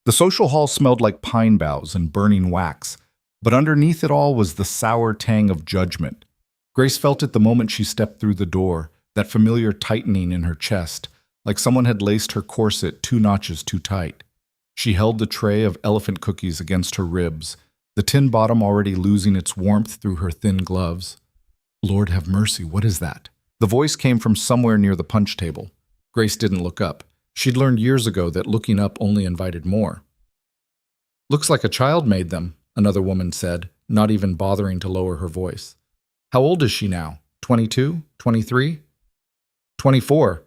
The social hall smelled like pine boughs and burning wax, but underneath it all was the sour tang of judgment. Grace felt it the moment she stepped through the door, that familiar tightening in her chest, like someone had laced her corset 2 notches too tight. She held the tray of elephant cookies against her ribs, the tin bottom already losing its warmth through her thin gloves. Lord have mercy, what is that? The voice came from somewhere near the punch table. Grace didn't look up. She'd learned years ago that looking up only invited more. Looks like a child made them, another woman said, not even bothering to lower her voice. How old is she now? 22? 23? 24,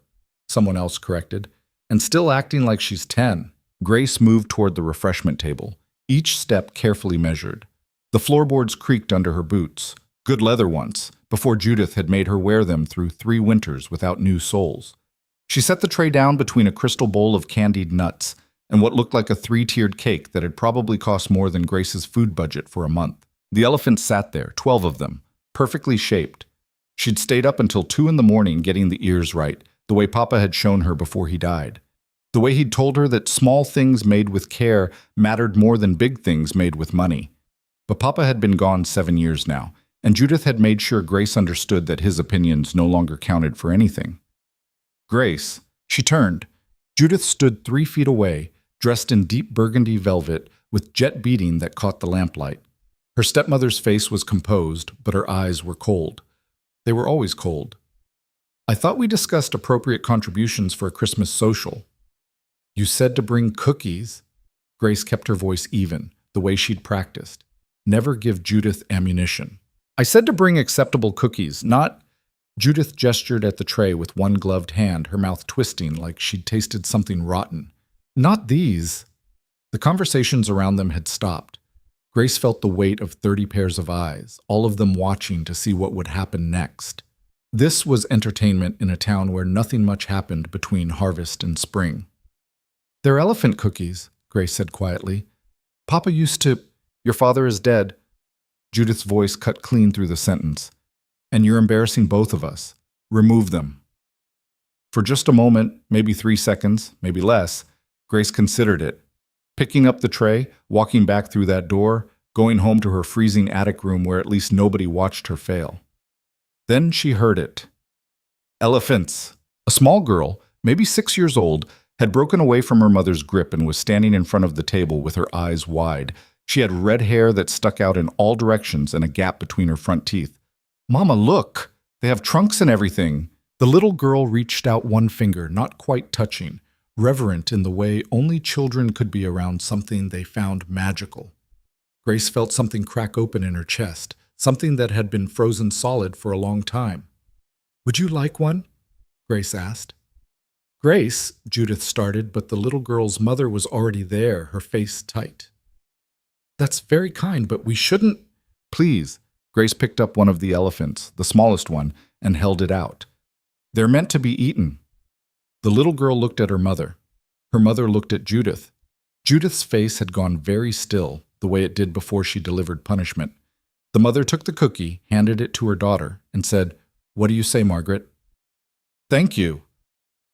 someone else corrected, and still acting like she's 10. Grace moved toward the refreshment table, each step carefully measured. The floorboards creaked under her boots, good leather ones, before Judith had made her wear them through 3 winters without new soles. She set the tray down between a crystal bowl of candied nuts and what looked like a 3-tiered cake that had probably cost more than Grace's food budget for a month. The elephants sat there, 12 of them, perfectly shaped. She'd stayed up until 2 in the morning getting the ears right, the way Papa had shown her before he died. The way he'd told her that small things made with care mattered more than big things made with money. But Papa had been gone 7 years now, and Judith had made sure Grace understood that his opinions no longer counted for anything. Grace. She turned. Judith stood 3 feet away, dressed in deep burgundy velvet with jet beading that caught the lamplight. Her stepmother's face was composed, but her eyes were cold. They were always cold. I thought we discussed appropriate contributions for a Christmas social. You said to bring cookies. Grace kept her voice even, the way she'd practiced. Never give Judith ammunition. I said to bring acceptable cookies, not... Judith gestured at the tray with one gloved hand, her mouth twisting like she'd tasted something rotten. Not these. The conversations around them had stopped. Grace felt the weight of 30 pairs of eyes, all of them watching to see what would happen next. This was entertainment in a town where nothing much happened between harvest and spring. They're elephant cookies, Grace said quietly. Papa used to... Your father is dead. Judith's voice cut clean through the sentence. And you're embarrassing both of us. Remove them. For just a moment, maybe 3 seconds, maybe less, Grace considered it. Picking up the tray, walking back through that door, going home to her freezing attic room where at least nobody watched her fail. Then she heard it. Elephants. A small girl, maybe 6 years old, had broken away from her mother's grip and was standing in front of the table with her eyes wide. She had red hair that stuck out in all directions and a gap between her front teeth. Mama, look! They have trunks and everything. The little girl reached out one finger, not quite touching, reverent in the way only children could be around something they found magical. Grace felt something crack open in her chest, something that had been frozen solid for a long time. Would you like one? Grace asked. Grace, Judith started, but the little girl's mother was already there, her face tight. That's very kind, but we shouldn't... Please. Grace picked up one of the elephants, the smallest one, and held it out. They're meant to be eaten. The little girl looked at her mother. Her mother looked at Judith. Judith's face had gone very still, the way it did before she delivered punishment. The mother took the cookie, handed it to her daughter, and said, What do you say, Margaret? Thank you.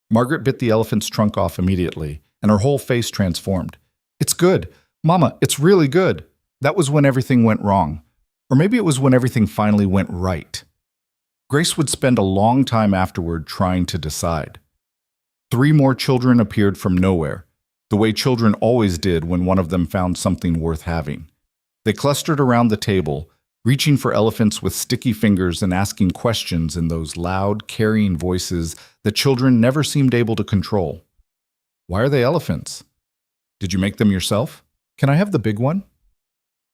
Margaret bit the elephant's trunk off immediately, and her whole face transformed. It's good. Mama, it's really good. That was when everything went wrong. Or maybe it was when everything finally went right. Grace would spend a long time afterward trying to decide. 3 more children appeared from nowhere, the way children always did when one of them found something worth having. They clustered around the table, reaching for elephants with sticky fingers and asking questions in those loud, carrying voices that children never seemed able to control. Why are they elephants? Did you make them yourself? Can I have the big one?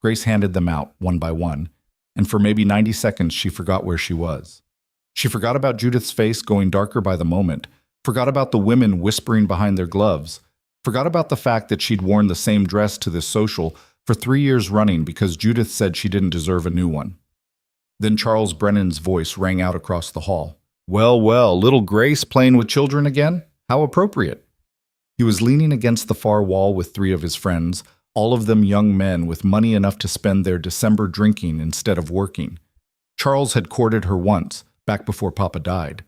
Grace handed them out, one by one, and for maybe 90 seconds she forgot where she was. She forgot about Judith's face going darker by the moment, forgot about the women whispering behind their gloves, forgot about the fact that she'd worn the same dress to this social for 3 years running because Judith said she didn't deserve a new one. Then Charles Brennan's voice rang out across the hall. Well, well, little Grace playing with children again? How appropriate. He was leaning against the far wall with 3 of his friends, all of them young men with money enough to spend their December drinking instead of working. Charles had courted her once, back before Papa died,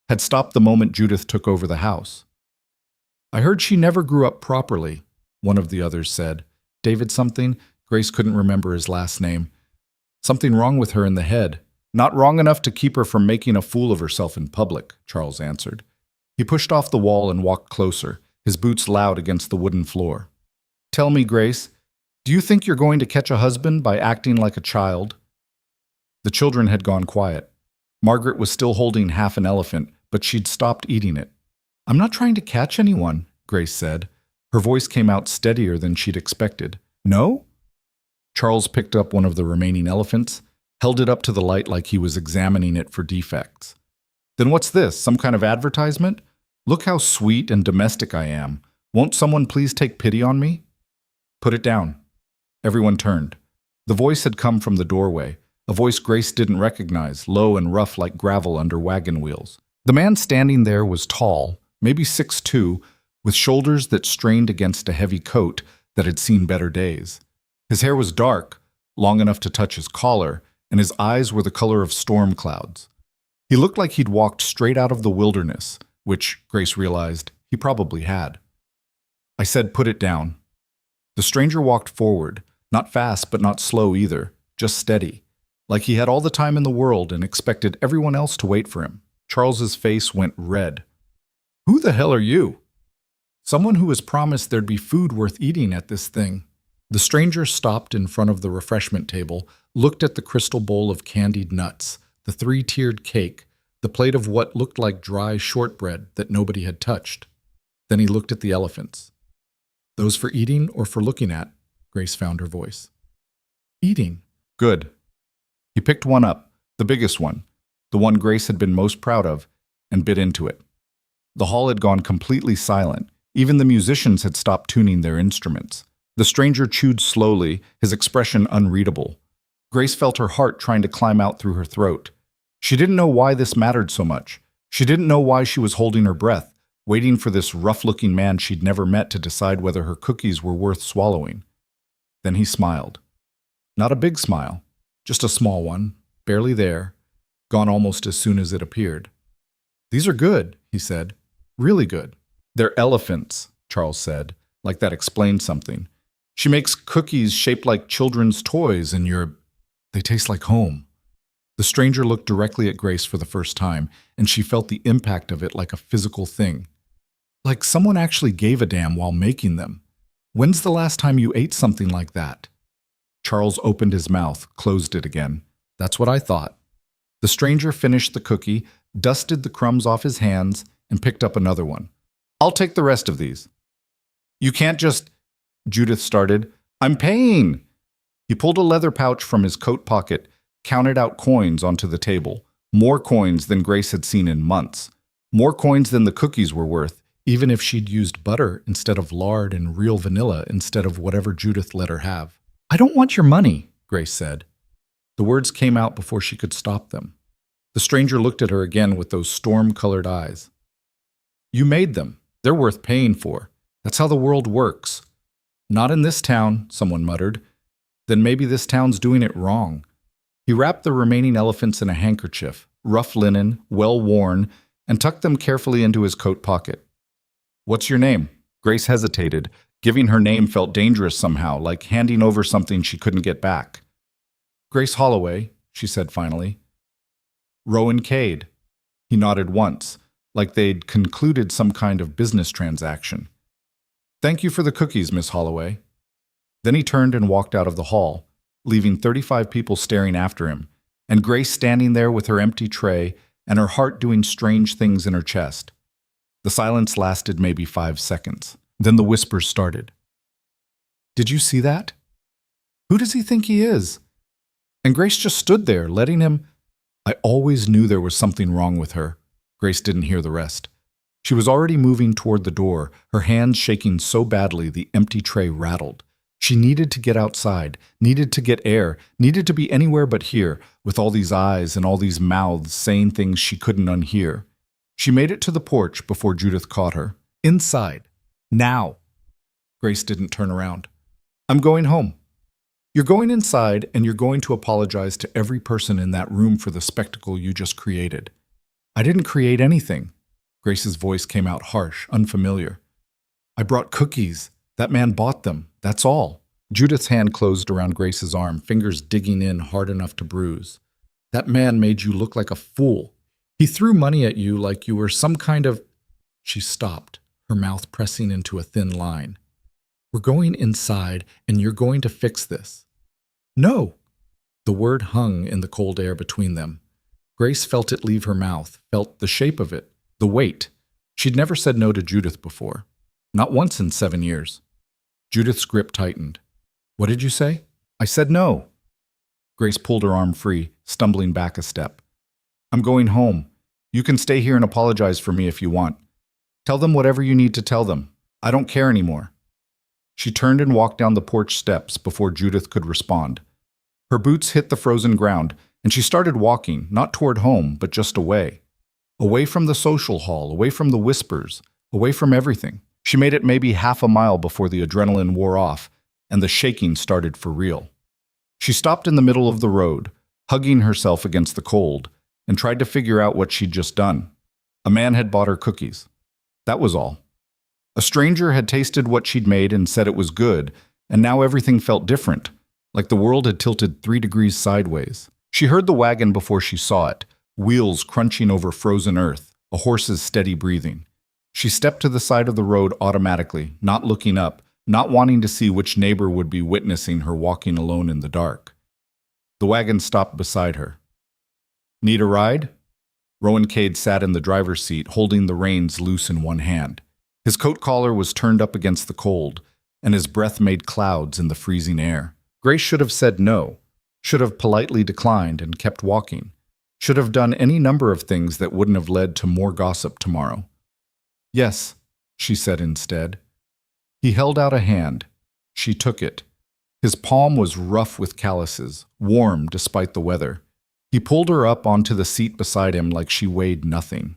had stopped the moment Judith took over the house. I heard she never grew up properly, one of the others said. David something? Grace couldn't remember his last name. Something wrong with her in the head. Not wrong enough to keep her from making a fool of herself in public, Charles answered. He pushed off the wall and walked closer, his boots loud against the wooden floor. Tell me, Grace, do you think you're going to catch a husband by acting like a child? The children had gone quiet. Margaret was still holding half an elephant, but she'd stopped eating it. I'm not trying to catch anyone, Grace said. Her voice came out steadier than she'd expected. No? Charles picked up one of the remaining elephants, held it up to the light like he was examining it for defects. Then what's this, some kind of advertisement? Look how sweet and domestic I am. Won't someone please take pity on me? Put it down. Everyone turned. The voice had come from the doorway, a voice Grace didn't recognize, low and rough like gravel under wagon wheels. The man standing there was tall, maybe 6'2", with shoulders that strained against a heavy coat that had seen better days. His hair was dark, long enough to touch his collar, and his eyes were the color of storm clouds. He looked like he'd walked straight out of the wilderness, which, Grace realized, he probably had. I said, put it down. The stranger walked forward, not fast but not slow either, just steady, like he had all the time in the world and expected everyone else to wait for him. Charles's face went red. Who the hell are you? Someone who was promised there'd be food worth eating at this thing. The stranger stopped in front of the refreshment table, looked at the crystal bowl of candied nuts, the three-tiered cake, the plate of what looked like dry shortbread that nobody had touched. Then he looked at the elephants. Those for eating or for looking at? Grace found her voice. Eating. Good. He picked one up, the biggest one, the one Grace had been most proud of, and bit into it. The hall had gone completely silent. Even the musicians had stopped tuning their instruments. The stranger chewed slowly, his expression unreadable. Grace felt her heart trying to climb out through her throat. She didn't know why this mattered so much. She didn't know why she was holding her breath, waiting for this rough-looking man she'd never met to decide whether her cookies were worth swallowing. Then he smiled. Not a big smile, just a small one, barely there, gone almost as soon as it appeared. These are good, he said. Really good. They're elephants, Charles said, like that explained something. She makes cookies shaped like children's toys, and they taste like home. The stranger looked directly at Grace for the first time, and she felt the impact of it like a physical thing. Like someone actually gave a damn while making them. When's the last time you ate something like that? Charles opened his mouth, closed it again. That's what I thought. The stranger finished the cookie, dusted the crumbs off his hands, and picked up another one. I'll take the rest of these. You can't just... Judith started. I'm paying! He pulled a leather pouch from his coat pocket, counted out coins onto the table. More coins than Grace had seen in months. More coins than the cookies were worth, even if she'd used butter instead of lard and real vanilla instead of whatever Judith let her have. I don't want your money, Grace said. The words came out before she could stop them. The stranger looked at her again with those storm-colored eyes. You made them. They're worth paying for. That's how the world works. Not in this town, someone muttered. Then maybe this town's doing it wrong. He wrapped the remaining elephants in a handkerchief, rough linen, well-worn, and tucked them carefully into his coat pocket. What's your name? Grace hesitated. Giving her name felt dangerous somehow, like handing over something she couldn't get back. Grace Holloway, she said finally. Rowan Cade. He nodded once, like they'd concluded some kind of business transaction. Thank you for the cookies, Miss Holloway. Then he turned and walked out of the hall, leaving 35 people staring after him, and Grace standing there with her empty tray and her heart doing strange things in her chest. The silence lasted maybe 5 seconds. Then the whispers started. Did you see that? Who does he think he is? And Grace just stood there, letting him... I always knew there was something wrong with her. Grace didn't hear the rest. She was already moving toward the door, her hands shaking so badly the empty tray rattled. She needed to get outside, needed to get air, needed to be anywhere but here, with all these eyes and all these mouths saying things she couldn't unhear. She made it to the porch before Judith caught her. Inside. Now. Grace didn't turn around. I'm going home. You're going inside, and you're going to apologize to every person in that room for the spectacle you just created. I didn't create anything. Grace's voice came out harsh, unfamiliar. I brought cookies. That man bought them, that's all. Judith's hand closed around Grace's arm, fingers digging in hard enough to bruise. That man made you look like a fool. He threw money at you like you were some kind of... She stopped, her mouth pressing into a thin line. We're going inside, and you're going to fix this. No! The word hung in the cold air between them. Grace felt it leave her mouth, felt the shape of it, the weight. She'd never said no to Judith before. Not once in 7 years. Judith's grip tightened. What did you say? I said no. Grace pulled her arm free, stumbling back a step. I'm going home. You can stay here and apologize for me if you want. Tell them whatever you need to tell them. I don't care anymore. She turned and walked down the porch steps before Judith could respond. Her boots hit the frozen ground, and she started walking, not toward home, but just away. Away from the social hall, away from the whispers, away from everything. She made it maybe half a mile before the adrenaline wore off, and the shaking started for real. She stopped in the middle of the road, hugging herself against the cold, and tried to figure out what she'd just done. A man had bought her cookies. That was all. A stranger had tasted what she'd made and said it was good, and now everything felt different, like the world had tilted 3 degrees sideways. She heard the wagon before she saw it, wheels crunching over frozen earth, a horse's steady breathing. She stepped to the side of the road automatically, not looking up, not wanting to see which neighbor would be witnessing her walking alone in the dark. The wagon stopped beside her. Need a ride? Rowan Cade sat in the driver's seat, holding the reins loose in one hand. His coat collar was turned up against the cold, and his breath made clouds in the freezing air. Grace should have said no, should have politely declined and kept walking, should have done any number of things that wouldn't have led to more gossip tomorrow. Yes, she said instead. He held out a hand. She took it. His palm was rough with calluses, warm despite the weather. He pulled her up onto the seat beside him like she weighed nothing.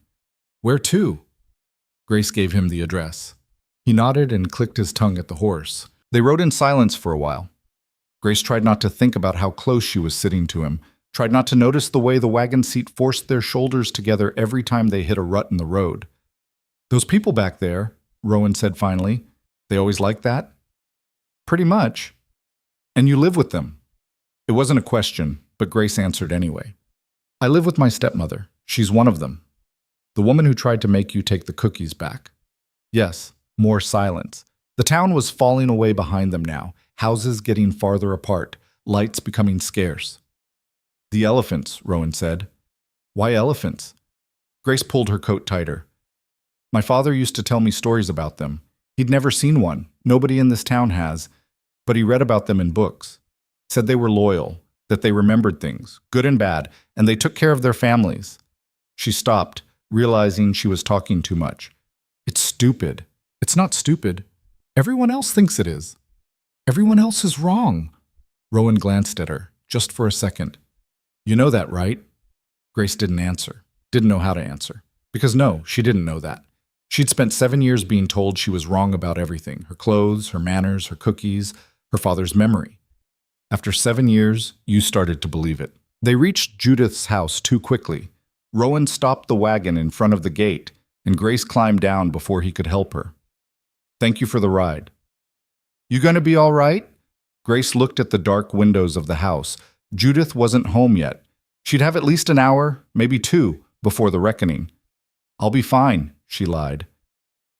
Where to? Grace gave him the address. He nodded and clicked his tongue at the horse. They rode in silence for a while. Grace tried not to think about how close she was sitting to him, tried not to notice the way the wagon seat forced their shoulders together every time they hit a rut in the road. Those people back there, Rowan said finally, they always like that? Pretty much. And you live with them? It wasn't a question, but Grace answered anyway. I live with my stepmother. She's one of them. The woman who tried to make you take the cookies back. Yes, more silence. The town was falling away behind them now, houses getting farther apart, lights becoming scarce. The elephants, Rowan said. Why elephants? Grace pulled her coat tighter. My father used to tell me stories about them. He'd never seen one. Nobody in this town has. But he read about them in books. Said they were loyal, that they remembered things, good and bad, and they took care of their families. She stopped, realizing she was talking too much. It's stupid. It's not stupid. Everyone else thinks it is. Everyone else is wrong. Rowan glanced at her, just for a second. You know that, right? Grace didn't answer. Didn't know how to answer. Because no, she didn't know that. She'd spent 7 years being told she was wrong about everything. Her clothes, her manners, her cookies, her father's memory. After 7 years, you started to believe it. They reached Judith's house too quickly. Rowan stopped the wagon in front of the gate, and Grace climbed down before he could help her. Thank you for the ride. You gonna be all right? Grace looked at the dark windows of the house. Judith wasn't home yet. She'd have at least an hour, maybe 2, before the reckoning. I'll be fine, she lied.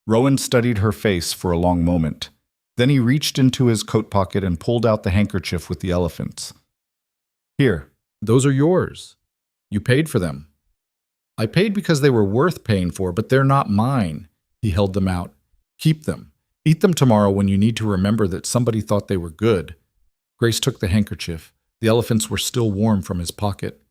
Rowan studied her face for a long moment. Then he reached into his coat pocket and pulled out the handkerchief with the elephants. Here, those are yours. You paid for them. I paid because they were worth paying for, but they're not mine. He held them out. Keep them. Eat them tomorrow when you need to remember that somebody thought they were good. Grace took the handkerchief. The elephants were still warm from his pocket.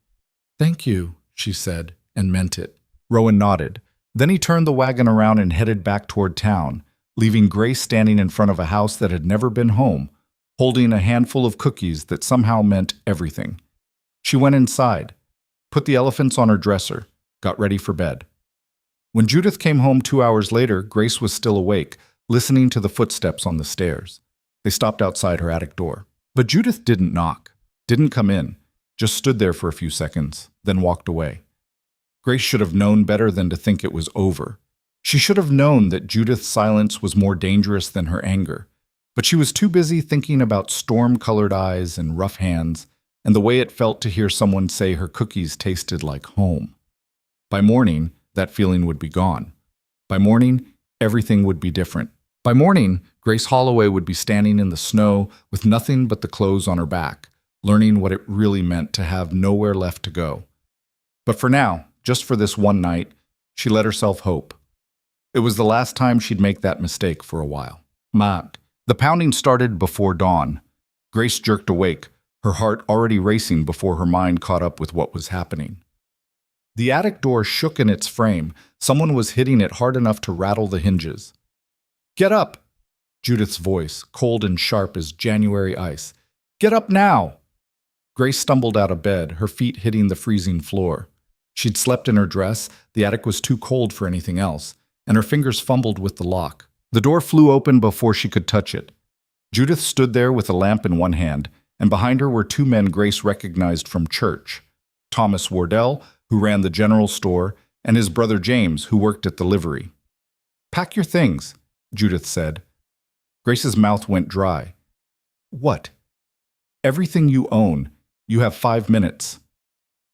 Thank you, she said, and meant it. Rowan nodded. Then he turned the wagon around and headed back toward town, leaving Grace standing in front of a house that had never been home, holding a handful of cookies that somehow meant everything. She went inside, put the elephants on her dresser, got ready for bed. When Judith came home 2 hours later, Grace was still awake, listening to the footsteps on the stairs. They stopped outside her attic door. But Judith didn't knock, didn't come in, just stood there for a few seconds, then walked away. Grace should have known better than to think it was over. She should have known that Judith's silence was more dangerous than her anger, But she was too busy thinking about storm-colored eyes and rough hands and the way it felt to hear someone say her cookies tasted like home. By morning, that feeling would be gone. By morning, everything would be different. By morning, Grace Holloway would be standing in the snow with nothing but the clothes on her back, learning what it really meant to have nowhere left to go. But for now, just for this one night, she let herself hope. It was the last time she'd make that mistake for a while. Mat. The pounding started before dawn. Grace jerked awake, her heart already racing before her mind caught up with what was happening. The attic door shook in its frame. Someone was hitting it hard enough to rattle the hinges. "Get up!" Judith's voice, cold and sharp as January ice. "Get up now!" Grace stumbled out of bed, her feet hitting the freezing floor. She'd slept in her dress, the attic was too cold for anything else, and her fingers fumbled with the lock. The door flew open before she could touch it. Judith stood there with a lamp in one hand, and behind her were two men Grace recognized from church. Thomas Wardell, who ran the general store, and his brother James, who worked at the livery. "Pack your things," Judith said. Grace's mouth went dry. "What?" "Everything you own. You have 5 minutes."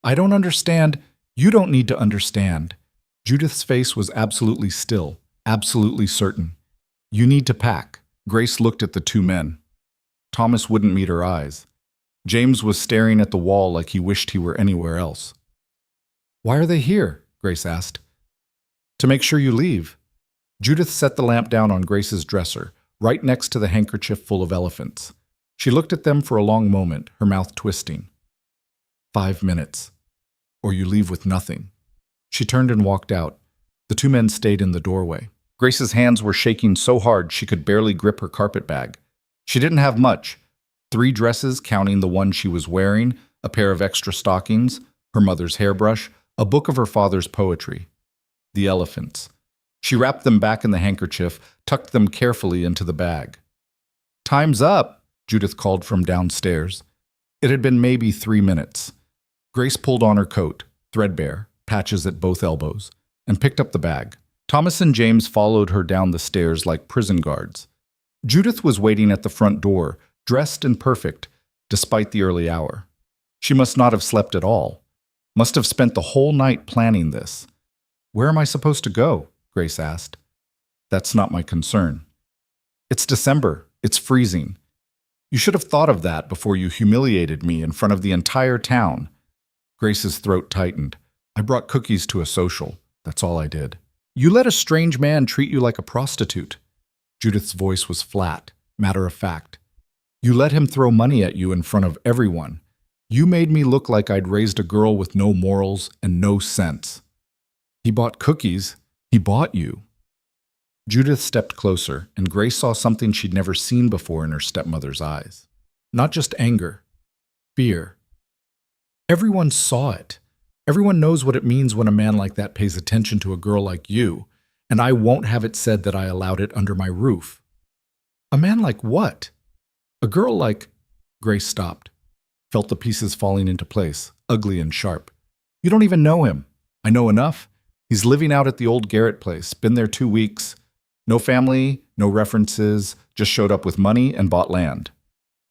"I don't understand." "You don't need to understand." Judith's face was absolutely still, absolutely certain. "You need to pack." Grace looked at the two men. Thomas wouldn't meet her eyes. James was staring at the wall like he wished he were anywhere else. "Why are they here?" Grace asked. "To make sure you leave." Judith set the lamp down on Grace's dresser, right next to the handkerchief full of elephants. She looked at them for a long moment, her mouth twisting. 5 minutes. Or you leave with nothing. She turned and walked out. The two men stayed in the doorway. Grace's hands were shaking so hard she could barely grip her carpet bag. She didn't have much. 3 dresses, counting the one she was wearing, a pair of extra stockings, her mother's hairbrush, a book of her father's poetry. The elephants. She wrapped them back in the handkerchief, tucked them carefully into the bag. "Time's up," Judith called from downstairs. It had been maybe 3 minutes. Grace pulled on her coat, threadbare, patches at both elbows, and picked up the bag. Thomas and James followed her down the stairs like prison guards. Judith was waiting at the front door, dressed and perfect, despite the early hour. She must not have slept at all. Must have spent the whole night planning this. "Where am I supposed to go?" Grace asked. "That's not my concern." "It's December. It's freezing. You should have thought of that before you humiliated me in front of the entire town." Grace's throat tightened. "I brought cookies to a social. That's all I did." "You let a strange man treat you like a prostitute." Judith's voice was flat, matter of fact. "You let him throw money at you in front of everyone. You made me look like I'd raised a girl with no morals and no sense." "He bought cookies. He bought you." Judith stepped closer, and Grace saw something she'd never seen before in her stepmother's eyes. Not just anger, fear. Everyone saw it. Everyone knows what it means when a man like that pays attention to a girl like you, and I won't have it said that I allowed it under my roof. "A man like what?" "A girl like—" Grace stopped, felt the pieces falling into place, ugly and sharp. "You don't even know him." "I know enough. He's living out at the old Garrett place, been there 2 weeks. No family, no references, just showed up with money and bought land."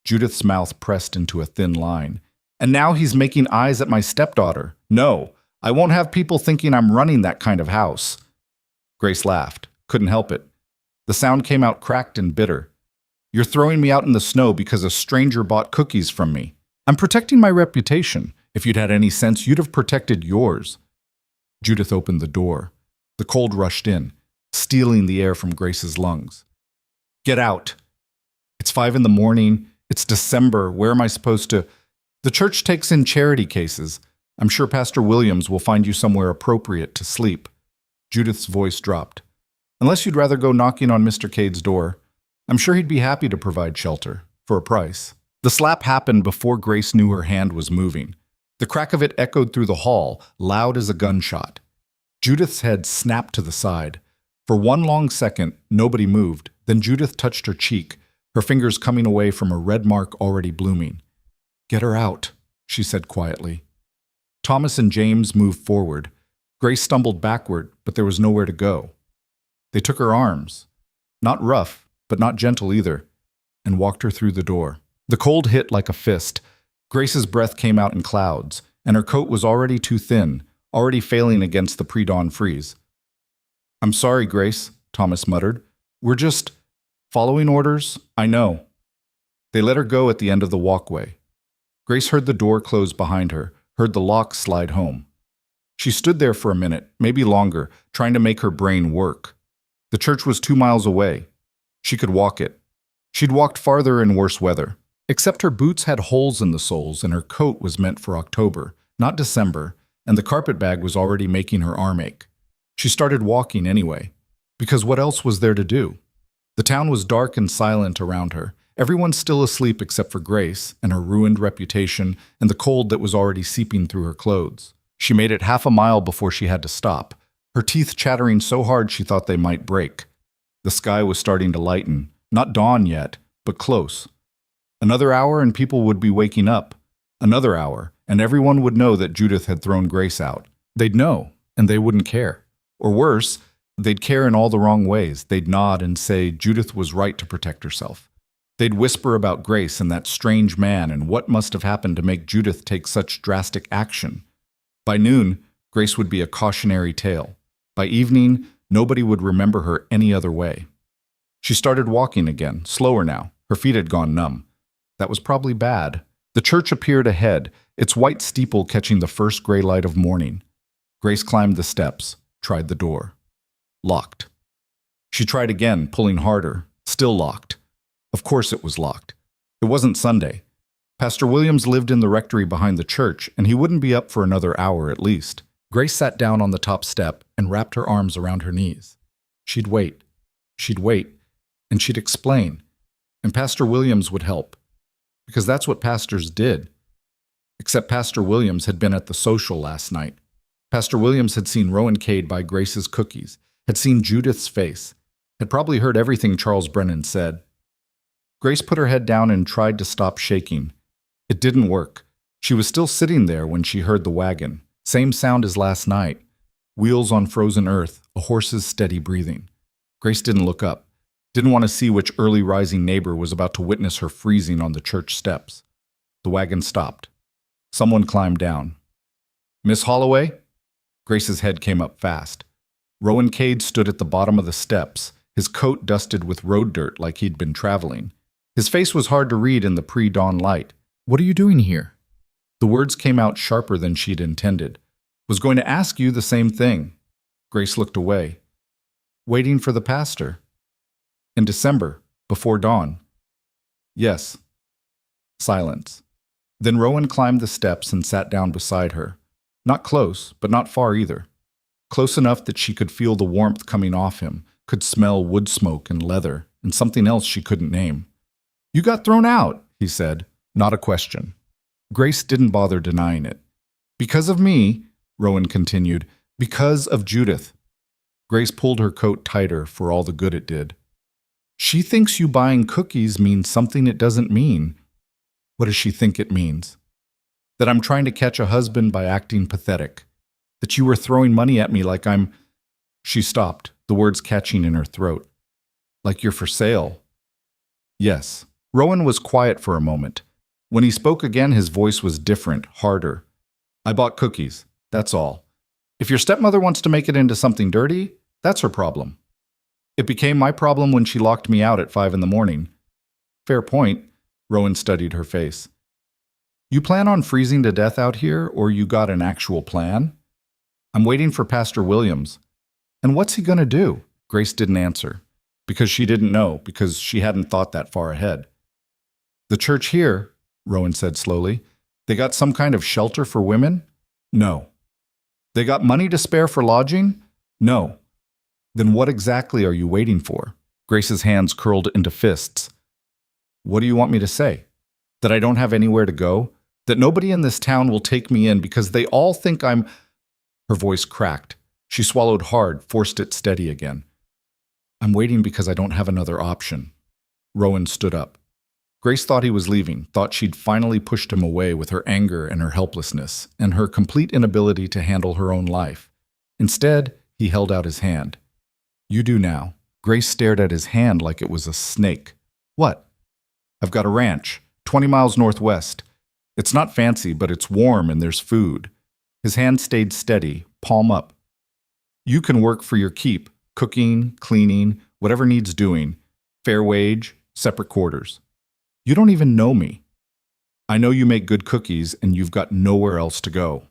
Judith's mouth pressed into a thin line. "And now he's making eyes at my stepdaughter. No, I won't have people thinking I'm running that kind of house." Grace laughed, couldn't help it. The sound came out cracked and bitter. "You're throwing me out in the snow because a stranger bought cookies from me. I'm protecting my reputation. If you'd had any sense, you'd have protected yours." Judith opened the door. The cold rushed in, stealing the air from Grace's lungs. "Get out. It's 5 in the morning. It's December. Where am I supposed to—" "The church takes in charity cases. I'm sure Pastor Williams will find you somewhere appropriate to sleep." Judith's voice dropped. "Unless you'd rather go knocking on Mr. Cade's door. I'm sure he'd be happy to provide shelter, for a price." The slap happened before Grace knew her hand was moving. The crack of it echoed through the hall, loud as a gunshot. Judith's head snapped to the side. For one long second, nobody moved. Then Judith touched her cheek, her fingers coming away from a red mark already blooming. "Get her out," she said quietly. Thomas and James moved forward. Grace stumbled backward, but there was nowhere to go. They took her arms. Not rough, but not gentle either. and walked her through the door. The cold hit like a fist. Grace's breath came out in clouds, and her coat was already too thin, already failing against the pre-dawn freeze. "I'm sorry, Grace," Thomas muttered. "We're just following orders, I know." They let her go at the end of the walkway. Grace heard the door close behind her, heard the lock slide home. She stood there for a minute, maybe longer, trying to make her brain work. The church was 2 miles away. She could walk it. She'd walked farther in worse weather. Except her boots had holes in the soles and her coat was meant for October, not December, and the carpet bag was already making her arm ache. She started walking anyway, because what else was there to do? The town was dark and silent around her. Everyone still asleep except for Grace and her ruined reputation and the cold that was already seeping through her clothes. She made it half a mile before she had to stop, her teeth chattering so hard she thought they might break. The sky was starting to lighten, not dawn yet, but close. Another hour and people would be waking up. Another hour, and everyone would know that Judith had thrown Grace out. They'd know, and they wouldn't care. Or worse, they'd care in all the wrong ways. They'd nod and say Judith was right to protect herself. They'd whisper about Grace and that strange man and what must have happened to make Judith take such drastic action. By noon, Grace would be a cautionary tale. By evening, nobody would remember her any other way. She started walking again, slower now. Her feet had gone numb. That was probably bad. The church appeared ahead, its white steeple catching the first gray light of morning. Grace climbed the steps, tried the door. Locked. She tried again, pulling harder. Still locked. Of course it was locked. It wasn't Sunday. Pastor Williams lived in the rectory behind the church, and he wouldn't be up for another hour at least. Grace sat down on the top step and wrapped her arms around her knees. She'd wait, and she'd explain. And Pastor Williams would help. Because that's what pastors did. Except Pastor Williams had been at the social last night. Pastor Williams had seen Rowan Cade buy Grace's cookies, had seen Judith's face, had probably heard everything Charles Brennan said. Grace put her head down and tried to stop shaking. It didn't work. She was still sitting there when she heard the wagon. Same sound as last night. Wheels on frozen earth, a horse's steady breathing. Grace didn't look up. Didn't want to see which early rising neighbor was about to witness her freezing on the church steps. The wagon stopped. Someone climbed down. "Miss Holloway?" Grace's head came up fast. Rowan Cade stood at the bottom of the steps, his coat dusted with road dirt like he'd been traveling. His face was hard to read in the pre-dawn light. "What are you doing here?" The words came out sharper than she'd intended. "Was going to ask you the same thing." Grace looked away. "Waiting for the pastor." "In December, before dawn." "Yes." Silence. Then Rowan climbed the steps and sat down beside her. Not close, but not far either. Close enough that she could feel the warmth coming off him, could smell wood smoke and leather, and something else she couldn't name. "You got thrown out," he said, not a question. Grace didn't bother denying it. "Because of me," Rowan continued, "because of Judith." Grace pulled her coat tighter for all the good it did. "She thinks you buying cookies means something it doesn't mean." "What does she think it means?" "That I'm trying to catch a husband by acting pathetic. That you were throwing money at me like I'm—" She stopped, the words catching in her throat. "Like you're for sale." "Yes." Rowan was quiet for a moment. When he spoke again, his voice was different, harder. "I bought cookies, that's all. If your stepmother wants to make it into something dirty, that's her problem. It became my problem when she locked me out at 5 in the morning." "Fair point." Rowan studied her face. "You plan on freezing to death out here, or you got an actual plan?" "I'm waiting for Pastor Williams." "And what's he gonna do?" Grace didn't answer. Because she didn't know, because she hadn't thought that far ahead. "The church here," Rowan said slowly, "they got some kind of shelter for women?" "No." "They got money to spare for lodging?" "No." "Then what exactly are you waiting for?" Grace's hands curled into fists. "What do you want me to say? That I don't have anywhere to go? That nobody in this town will take me in because they all think I'm—" Her voice cracked. She swallowed hard, forced it steady again. "I'm waiting because I don't have another option." Rowan stood up. Grace thought he was leaving, thought she'd finally pushed him away with her anger and her helplessness, and her complete inability to handle her own life. Instead, he held out his hand. "You do now." Grace stared at his hand like it was a snake. "What?" I've got a ranch, 20 miles northwest. It's not fancy, but it's warm and there's food. His hand stayed steady, palm up. You can work for your keep, cooking, cleaning, whatever needs doing. Fair wage, separate quarters. You don't even know me. I know you make good cookies and you've got nowhere else to go.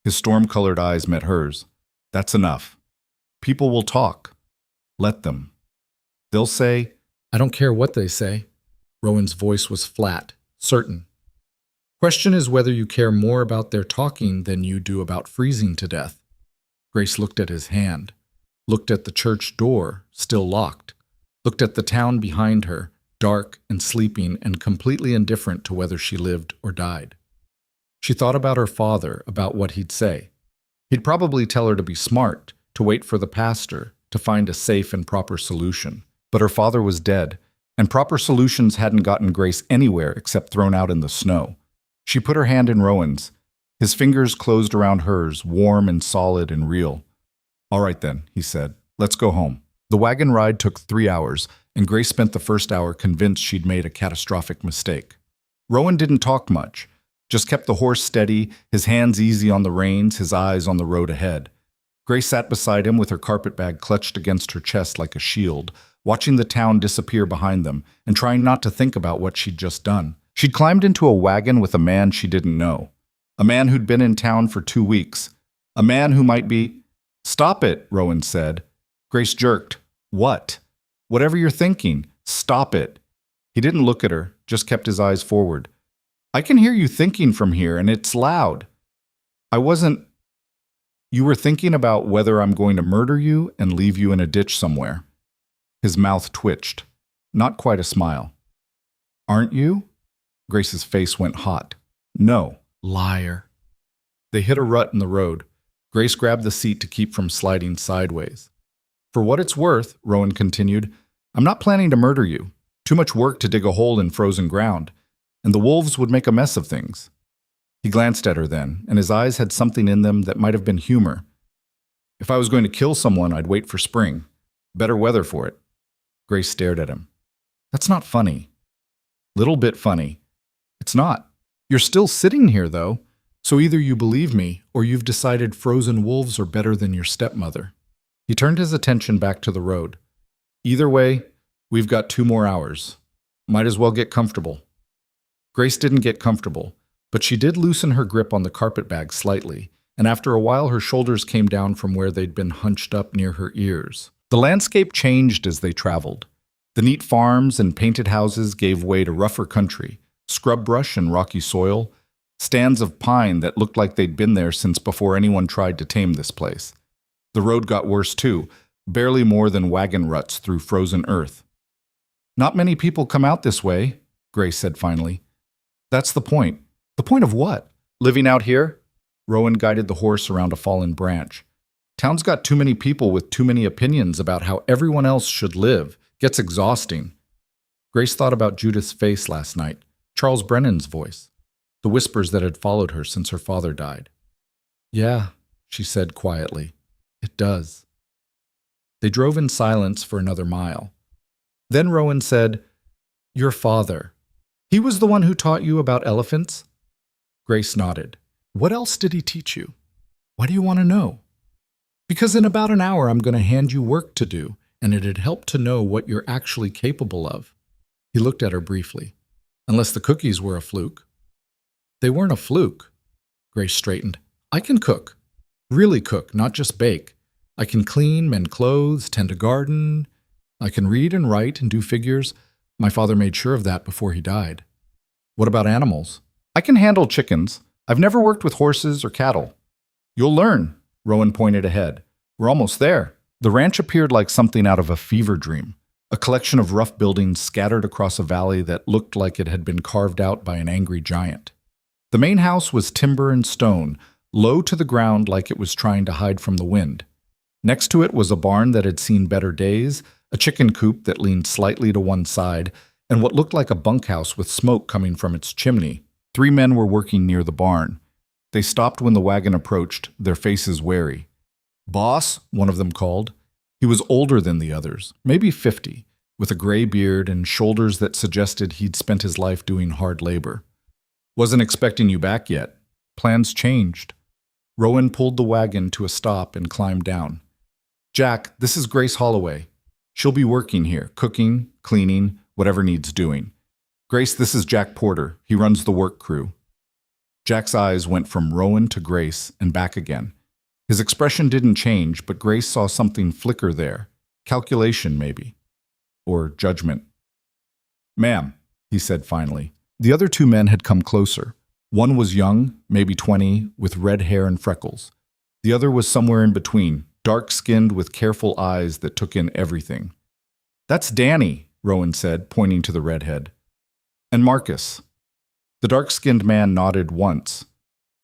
His storm-colored eyes met hers. That's enough. People will talk. Let them. They'll say, I don't care what they say. Rowan's voice was flat, certain. Question is whether you care more about their talking than you do about freezing to death. Grace looked at his hand, looked at the church door, still locked, looked at the town behind her, dark and sleeping and completely indifferent to whether she lived or died. She thought about her father, about what he'd say. He'd probably tell her to be smart, to wait for the pastor, to find a safe and proper solution. But her father was dead, and proper solutions hadn't gotten Grace anywhere except thrown out in the snow. She put her hand in Rowan's. His fingers closed around hers, warm and solid and real. All right then, he said. Let's go home. The wagon ride took 3 hours, and Grace spent the first hour convinced she'd made a catastrophic mistake. Rowan didn't talk much, just kept the horse steady, his hands easy on the reins, his eyes on the road ahead. Grace sat beside him with her carpet bag clutched against her chest like a shield, watching the town disappear behind them and trying not to think about what she'd just done. She'd climbed into a wagon with a man she didn't know, a man who'd been in town for 2 weeks, a man who might be— Stop it, Rowan said. Grace jerked. What? Whatever you're thinking, stop it. He didn't look at her, just kept his eyes forward. I can hear you thinking from here, and it's loud. I wasn't— You were thinking about whether I'm going to murder you and leave you in a ditch somewhere. His mouth twitched. Not quite a smile. Aren't you? Grace's face went hot. No. Liar. They hit a rut in the road. Grace grabbed the seat to keep from sliding sideways. For what it's worth, Rowan continued, I'm not planning to murder you. Too much work to dig a hole in frozen ground, and the wolves would make a mess of things. He glanced at her then, and his eyes had something in them that might have been humor. If I was going to kill someone, I'd wait for spring. Better weather for it. Grace stared at him. That's not funny. Little bit funny. It's not. You're still sitting here, though, so either you believe me or you've decided frozen wolves are better than your stepmother. He turned his attention back to the road. Either way, we've got 2 more hours. Might as well get comfortable. Grace didn't get comfortable, but she did loosen her grip on the carpet bag slightly, and after a while her shoulders came down from where they'd been hunched up near her ears. The landscape changed as they traveled. The neat farms and painted houses gave way to rougher country, scrub brush and rocky soil, stands of pine that looked like they'd been there since before anyone tried to tame this place. The road got worse too, barely more than wagon ruts through frozen earth. Not many people come out this way, Grace said finally. That's the point. The point of what? Living out here? Rowan guided the horse around a fallen branch. Town's got too many people with too many opinions about how everyone else should live. Gets exhausting. Grace thought about Judith's face last night, Charles Brennan's voice, the whispers that had followed her since her father died. Yeah, she said quietly. It does. They drove in silence for another mile. Then Rowan said, Your father. He was the one who taught you about elephants? Grace nodded. What else did he teach you? Why do you want to know? Because in about an hour I'm going to hand you work to do, and it'd help to know what you're actually capable of. He looked at her briefly. Unless the cookies were a fluke. They weren't a fluke. Grace straightened. I can cook. Really cook, not just bake. I can clean, mend clothes, tend a garden. I can read and write and do figures. My father made sure of that before he died. What about animals? I can handle chickens. I've never worked with horses or cattle. You'll learn, Rowan pointed ahead. We're almost there. The ranch appeared like something out of a fever dream, a collection of rough buildings scattered across a valley that looked like it had been carved out by an angry giant. The main house was timber and stone, low to the ground like it was trying to hide from the wind. Next to it was a barn that had seen better days, a chicken coop that leaned slightly to one side, and what looked like a bunkhouse with smoke coming from its chimney. 3 men were working near the barn. They stopped when the wagon approached, their faces wary. Boss, one of them called. He was older than the others, maybe 50, with a gray beard and shoulders that suggested he'd spent his life doing hard labor. "Wasn't expecting you back yet. Plans changed." Rowan pulled the wagon to a stop and climbed down. "Jack, this is Grace Holloway. She'll be working here, cooking, cleaning, whatever needs doing. Grace, this is Jack Porter. He runs the work crew." Jack's eyes went from Rowan to Grace and back again. His expression didn't change, but Grace saw something flicker there. Calculation, maybe. Or judgment. "Ma'am," he said finally. The other two men had come closer. One was young, maybe 20, with red hair and freckles. The other was somewhere in between, dark-skinned with careful eyes that took in everything. "That's Danny," Rowan said, pointing to the redhead. "And Marcus." The dark-skinned man nodded once.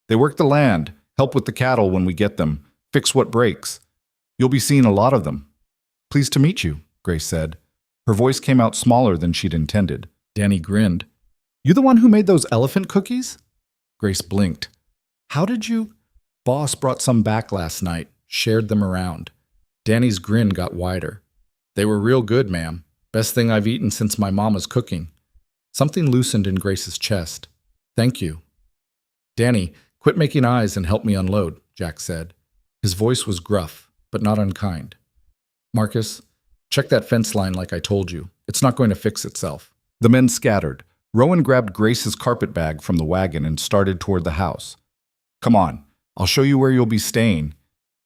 "They work the land, help with the cattle when we get them, fix what breaks. You'll be seeing a lot of them." "Pleased to meet you," Grace said. Her voice came out smaller than she'd intended. Danny grinned. "You the one who made those elephant cookies?" Grace blinked. "How did you—" "Boss brought some back last night, shared them around." Danny's grin got wider. "They were real good, ma'am. Best thing I've eaten since my mama's cooking." Something loosened in Grace's chest. "Thank you." "Danny, quit making eyes and help me unload," Jack said. His voice was gruff, but not unkind. "Marcus, check that fence line like I told you. It's not going to fix itself." The men scattered. Rowan grabbed Grace's carpet bag from the wagon and started toward the house. "Come on, I'll show you where you'll be staying."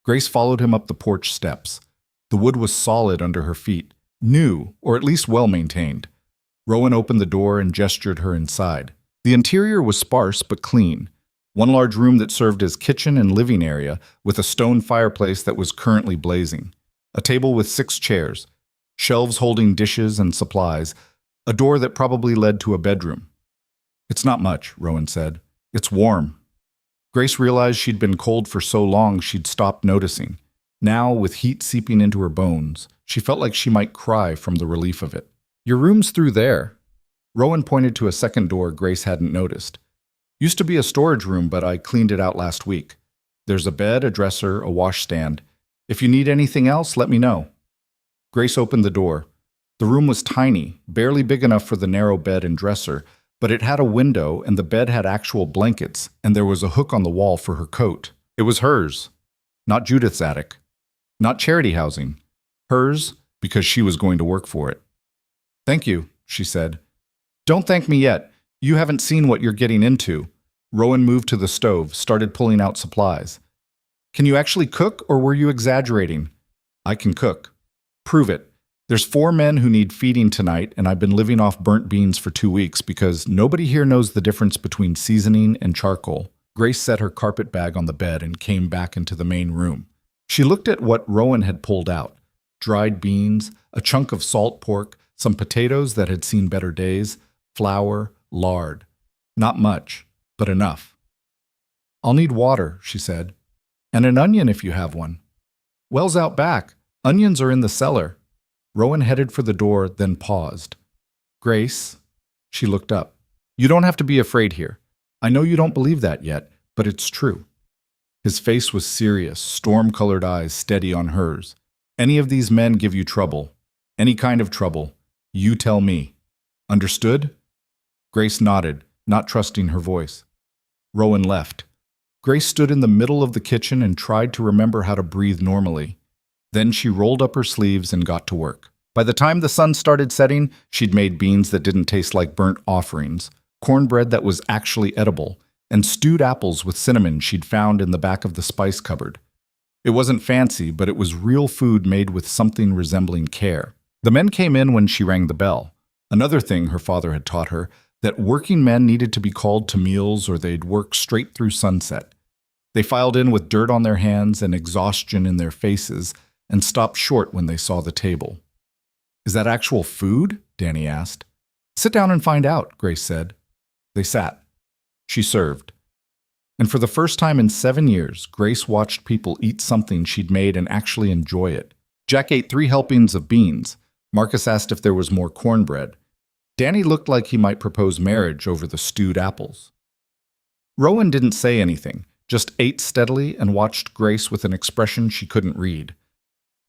Grace followed him up the porch steps. The wood was solid under her feet, new, or at least well-maintained. Rowan opened the door and gestured her inside. The interior was sparse but clean. One large room that served as kitchen and living area, with a stone fireplace that was currently blazing. A table with 6 chairs, shelves holding dishes and supplies, a door that probably led to a bedroom. "It's not much," Rowan said. "It's warm." Grace realized she'd been cold for so long she'd stopped noticing. Now, with heat seeping into her bones, she felt like she might cry from the relief of it. "Your room's through there." Rowan pointed to a second door Grace hadn't noticed. "Used to be a storage room, but I cleaned it out last week. There's a bed, a dresser, a washstand. If you need anything else, let me know." Grace opened the door. The room was tiny, barely big enough for the narrow bed and dresser, but it had a window and the bed had actual blankets, and there was a hook on the wall for her coat. It was hers, not Judith's attic, not charity housing. Hers because she was going to work for it. "Thank you," she said. "Don't thank me yet. You haven't seen what you're getting into." Rowan moved to the stove, started pulling out supplies. "Can you actually cook, or were you exaggerating?" "I can cook." "Prove it." "There's 4 men who need feeding tonight, and I've been living off burnt beans for 2 weeks because nobody here knows the difference between seasoning and charcoal." Grace set her carpet bag on the bed and came back into the main room. She looked at what Rowan had pulled out. Dried beans, a chunk of salt pork, some potatoes that had seen better days, flour, lard. Not much, but enough. "I'll need water," she said. "And an onion if you have one." "Well's out back. Onions are in the cellar." Rowan headed for the door, then paused. "Grace," she looked up. "You don't have to be afraid here. I know you don't believe that yet, but it's true." His face was serious, storm-colored eyes steady on hers. "Any of these men give you trouble, any kind of trouble, you tell me. Understood?" Grace nodded, not trusting her voice. Rowan left. Grace stood in the middle of the kitchen and tried to remember how to breathe normally. Then she rolled up her sleeves and got to work. By the time the sun started setting, she'd made beans that didn't taste like burnt offerings, cornbread that was actually edible, and stewed apples with cinnamon she'd found in the back of the spice cupboard. It wasn't fancy, but it was real food made with something resembling care. The men came in when she rang the bell. Another thing her father had taught her, that working men needed to be called to meals or they'd work straight through sunset. They filed in with dirt on their hands and exhaustion in their faces, and stopped short when they saw the table. "Is that actual food?" Danny asked. "Sit down and find out," Grace said. They sat. She served. And for the first time in 7 years, Grace watched people eat something she'd made and actually enjoy it. Jack ate 3 helpings of beans. Marcus asked if there was more cornbread. Danny looked like he might propose marriage over the stewed apples. Rowan didn't say anything, just ate steadily and watched Grace with an expression she couldn't read.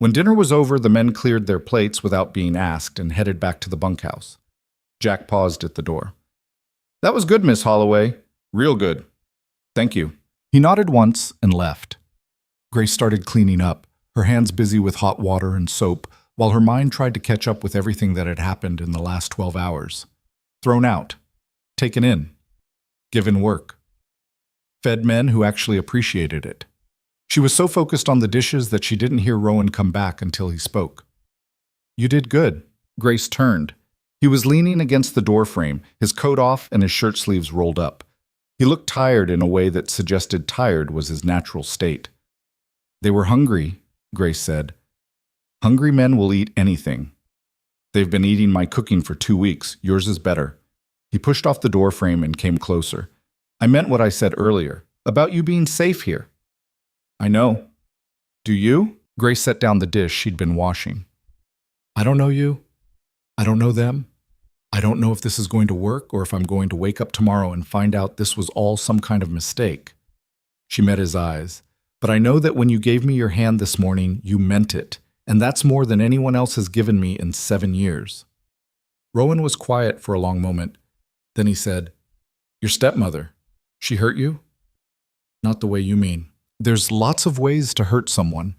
When dinner was over, the men cleared their plates without being asked and headed back to the bunkhouse. Jack paused at the door. "That was good, Miss Holloway. Real good. Thank you." He nodded once and left. Grace started cleaning up, her hands busy with hot water and soap, while her mind tried to catch up with everything that had happened in the last 12 hours. Thrown out. Taken in. Given work. Fed men who actually appreciated it. She was so focused on the dishes that she didn't hear Rowan come back until he spoke. "You did good." Grace turned. He was leaning against the doorframe, his coat off and his shirt sleeves rolled up. He looked tired in a way that suggested tired was his natural state. "They were hungry," Grace said. "Hungry men will eat anything. They've been eating my cooking for 2 weeks. Yours is better." He pushed off the doorframe and came closer. "I meant what I said earlier, about you being safe here." "I know." "Do you?" Grace set down the dish she'd been washing. "I don't know you. I don't know them. I don't know if this is going to work or if I'm going to wake up tomorrow and find out this was all some kind of mistake." She met his eyes. "But I know that when you gave me your hand this morning, you meant it, and that's more than anyone else has given me in 7 years." Rowan was quiet for a long moment. Then he said, "Your stepmother, she hurt you?" "Not the way you mean." "There's lots of ways to hurt someone."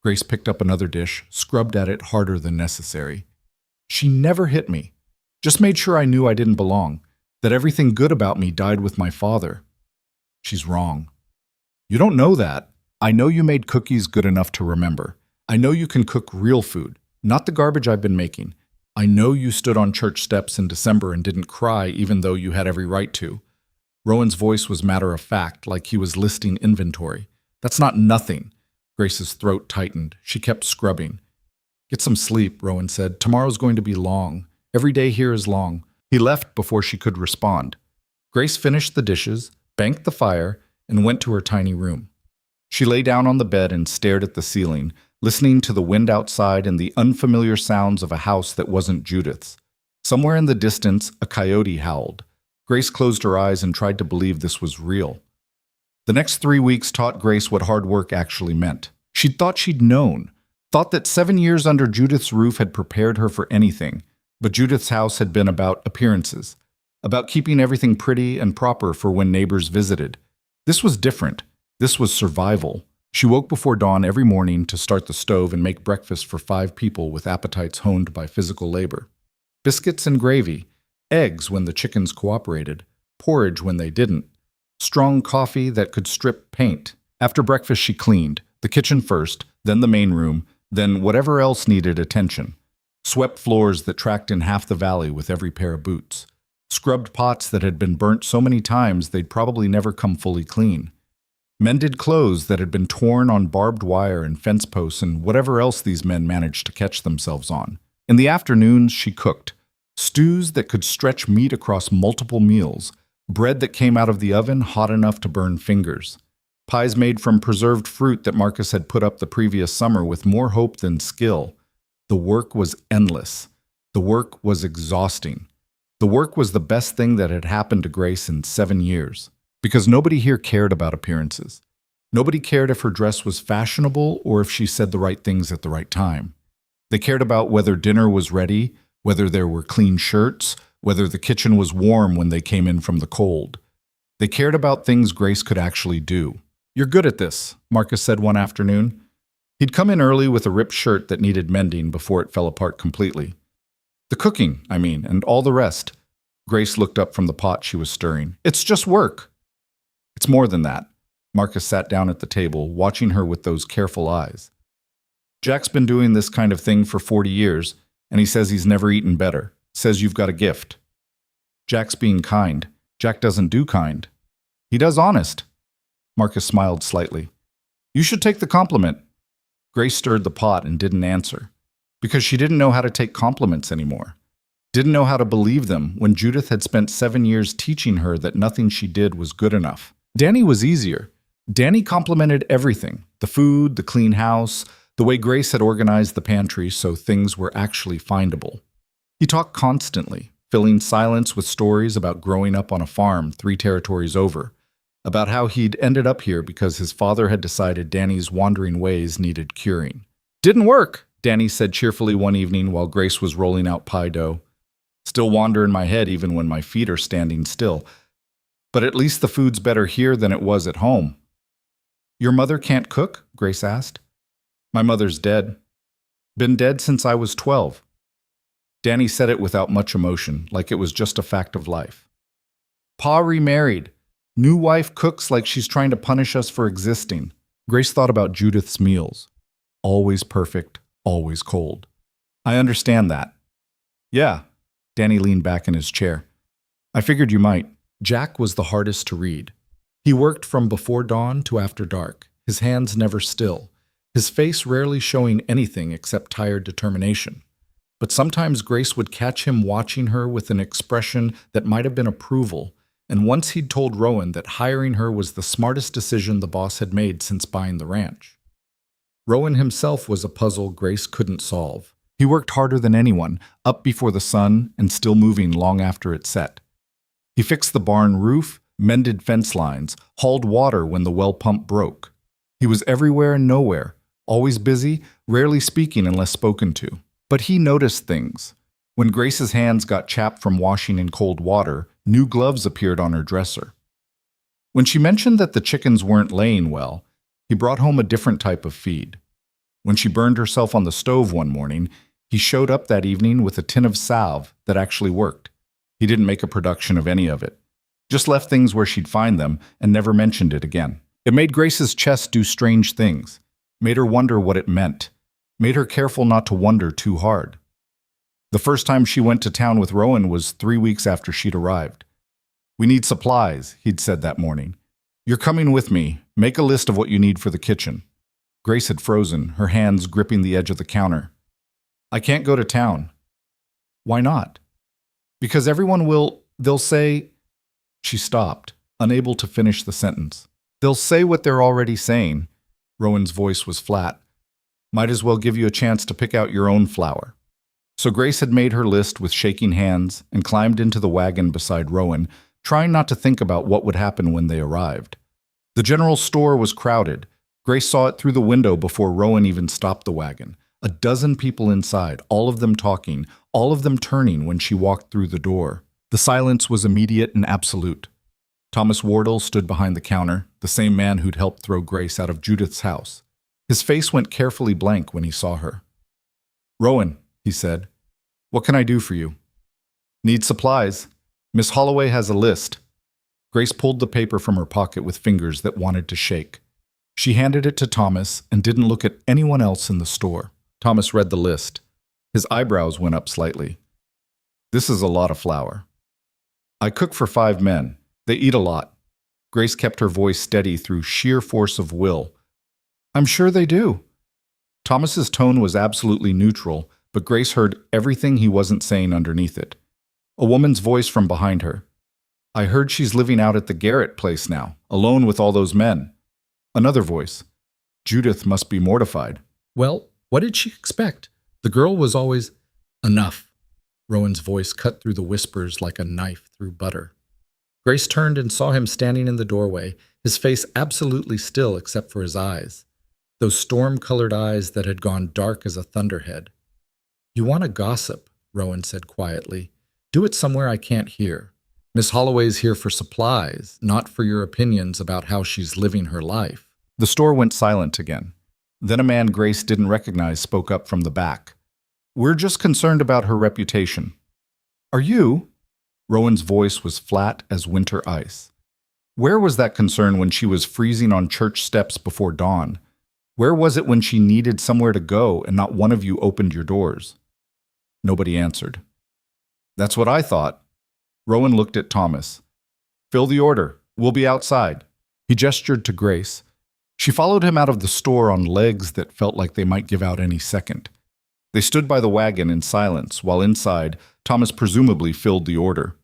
Grace picked up another dish, scrubbed at it harder than necessary. "She never hit me. Just made sure I knew I didn't belong, that everything good about me died with my father." "She's wrong." "You don't know that. I know you made cookies good enough to remember. I know you can cook real food, not the garbage I've been making. I know you stood on church steps in December and didn't cry even though you had every right to." Rowan's voice was matter-of-fact, like he was listing inventory. "That's not nothing." Grace's throat tightened. She kept scrubbing. "Get some sleep," Rowan said. "Tomorrow's going to be long. Every day here is long." He left before she could respond. Grace finished the dishes, banked the fire, and went to her tiny room. She lay down on the bed and stared at the ceiling, listening to the wind outside and the unfamiliar sounds of a house that wasn't Judith's. Somewhere in the distance, a coyote howled. Grace closed her eyes and tried to believe this was real. The next 3 weeks taught Grace what hard work actually meant. She'd thought she'd known, thought that 7 years under Judith's roof had prepared her for anything, but Judith's house had been about appearances, about keeping everything pretty and proper for when neighbors visited. This was different. This was survival. She woke before dawn every morning to start the stove and make breakfast for 5 people with appetites honed by physical labor. Biscuits and gravy, eggs when the chickens cooperated, porridge when they didn't, strong coffee that could strip paint. After breakfast she cleaned, the kitchen first, then the main room, then whatever else needed attention. Swept floors that tracked in half the valley with every pair of boots. Scrubbed pots that had been burnt so many times they'd probably never come fully clean. Mended clothes that had been torn on barbed wire and fence posts and whatever else these men managed to catch themselves on. In the afternoons, she cooked. Stews that could stretch meat across multiple meals. Bread that came out of the oven hot enough to burn fingers. Pies made from preserved fruit that Marcus had put up the previous summer with more hope than skill. The work was endless. The work was exhausting. The work was the best thing that had happened to Grace in 7 years. Because nobody here cared about appearances. Nobody cared if her dress was fashionable or if she said the right things at the right time. They cared about whether dinner was ready, whether there were clean shirts, whether the kitchen was warm when they came in from the cold. They cared about things Grace could actually do. "You're good at this," Marcus said one afternoon. He'd come in early with a ripped shirt that needed mending before it fell apart completely. "The cooking, I mean, and all the rest." Grace looked up from the pot she was stirring. "It's just work." "It's more than that." Marcus sat down at the table, watching her with those careful eyes. "Jack's been doing this kind of thing for 40 years, and he says he's never eaten better. Says you've got a gift." "Jack's being kind. Jack doesn't do kind. He does honest." Marcus smiled slightly. "You should take the compliment." Grace stirred the pot and didn't answer, because she didn't know how to take compliments anymore. Didn't know how to believe them when Judith had spent 7 years teaching her that nothing she did was good enough. Danny was easier. Danny complimented everything, the food, the clean house, the way Grace had organized the pantry so things were actually findable. He talked constantly, filling silence with stories about growing up on a farm 3 territories over, about how he'd ended up here because his father had decided Danny's wandering ways needed curing. Didn't work, Danny said cheerfully one evening while Grace was rolling out pie dough. Still wander in my head even when my feet are standing still. But at least the food's better here than it was at home. Your mother can't cook? Grace asked. My mother's dead. Been dead since I was 12. Danny said it without much emotion, like it was just a fact of life. Pa remarried. New wife cooks like she's trying to punish us for existing. Grace thought about Judith's meals. Always perfect, always cold. I understand that. Yeah. Danny leaned back in his chair. I figured you might. Jack was the hardest to read. He worked from before dawn to after dark, his hands never still, his face rarely showing anything except tired determination. But sometimes Grace would catch him watching her with an expression that might have been approval, and once he'd told Rowan that hiring her was the smartest decision the boss had made since buying the ranch. Rowan himself was a puzzle Grace couldn't solve. He worked harder than anyone, up before the sun and still moving long after it set. He fixed the barn roof, mended fence lines, hauled water when the well pump broke. He was everywhere and nowhere, always busy, rarely speaking unless spoken to. But he noticed things. When Grace's hands got chapped from washing in cold water, new gloves appeared on her dresser. When she mentioned that the chickens weren't laying well, he brought home a different type of feed. When she burned herself on the stove one morning, he showed up that evening with a tin of salve that actually worked. He didn't make a production of any of it. Just left things where she'd find them and never mentioned it again. It made Grace's chest do strange things, made her wonder what it meant, made her careful not to wonder too hard. The first time she went to town with Rowan was 3 weeks after she'd arrived. We need supplies, he'd said that morning. You're coming with me. Make a list of what you need for the kitchen. Grace had frozen, her hands gripping the edge of the counter. I can't go to town. Why not? Because they'll say... She stopped, unable to finish the sentence. They'll say what they're already saying. Rowan's voice was flat. Might as well give you a chance to pick out your own flour. So Grace had made her list with shaking hands and climbed into the wagon beside Rowan, trying not to think about what would happen when they arrived. The general store was crowded. Grace saw it through the window before Rowan even stopped the wagon. A dozen people inside, all of them talking, all of them turning when she walked through the door. The silence was immediate and absolute. Thomas Wardle stood behind the counter, the same man who'd helped throw Grace out of Judith's house. His face went carefully blank when he saw her. Rowan, he said, what can I do for you? Need supplies. Miss Holloway has a list. Grace pulled the paper from her pocket with fingers that wanted to shake. She handed it to Thomas and didn't look at anyone else in the store. Thomas read the list. His eyebrows went up slightly. This is a lot of flour. I cook for 5 men. They eat a lot. Grace kept her voice steady through sheer force of will. I'm sure they do. Thomas's tone was absolutely neutral, but Grace heard everything he wasn't saying underneath it. A woman's voice from behind her. I heard she's living out at the Garrett place now, alone with all those men. Another voice. Judith must be mortified. Well, what did she expect? The girl was always... Enough. Rowan's voice cut through the whispers like a knife through butter. Grace turned and saw him standing in the doorway, his face absolutely still except for his eyes. Those storm-colored eyes that had gone dark as a thunderhead. You want to gossip, Rowan said quietly. Do it somewhere I can't hear. Miss Holloway's here for supplies, not for your opinions about how she's living her life. The store went silent again. Then a man Grace didn't recognize spoke up from the back. We're just concerned about her reputation. Are you? Rowan's voice was flat as winter ice. Where was that concern when she was freezing on church steps before dawn? Where was it when she needed somewhere to go and not one of you opened your doors? Nobody answered. That's what I thought. Rowan looked at Thomas. Fill the order. We'll be outside. He gestured to Grace. She followed him out of the store on legs that felt like they might give out any second. They stood by the wagon in silence, while inside, Thomas presumably filled the order.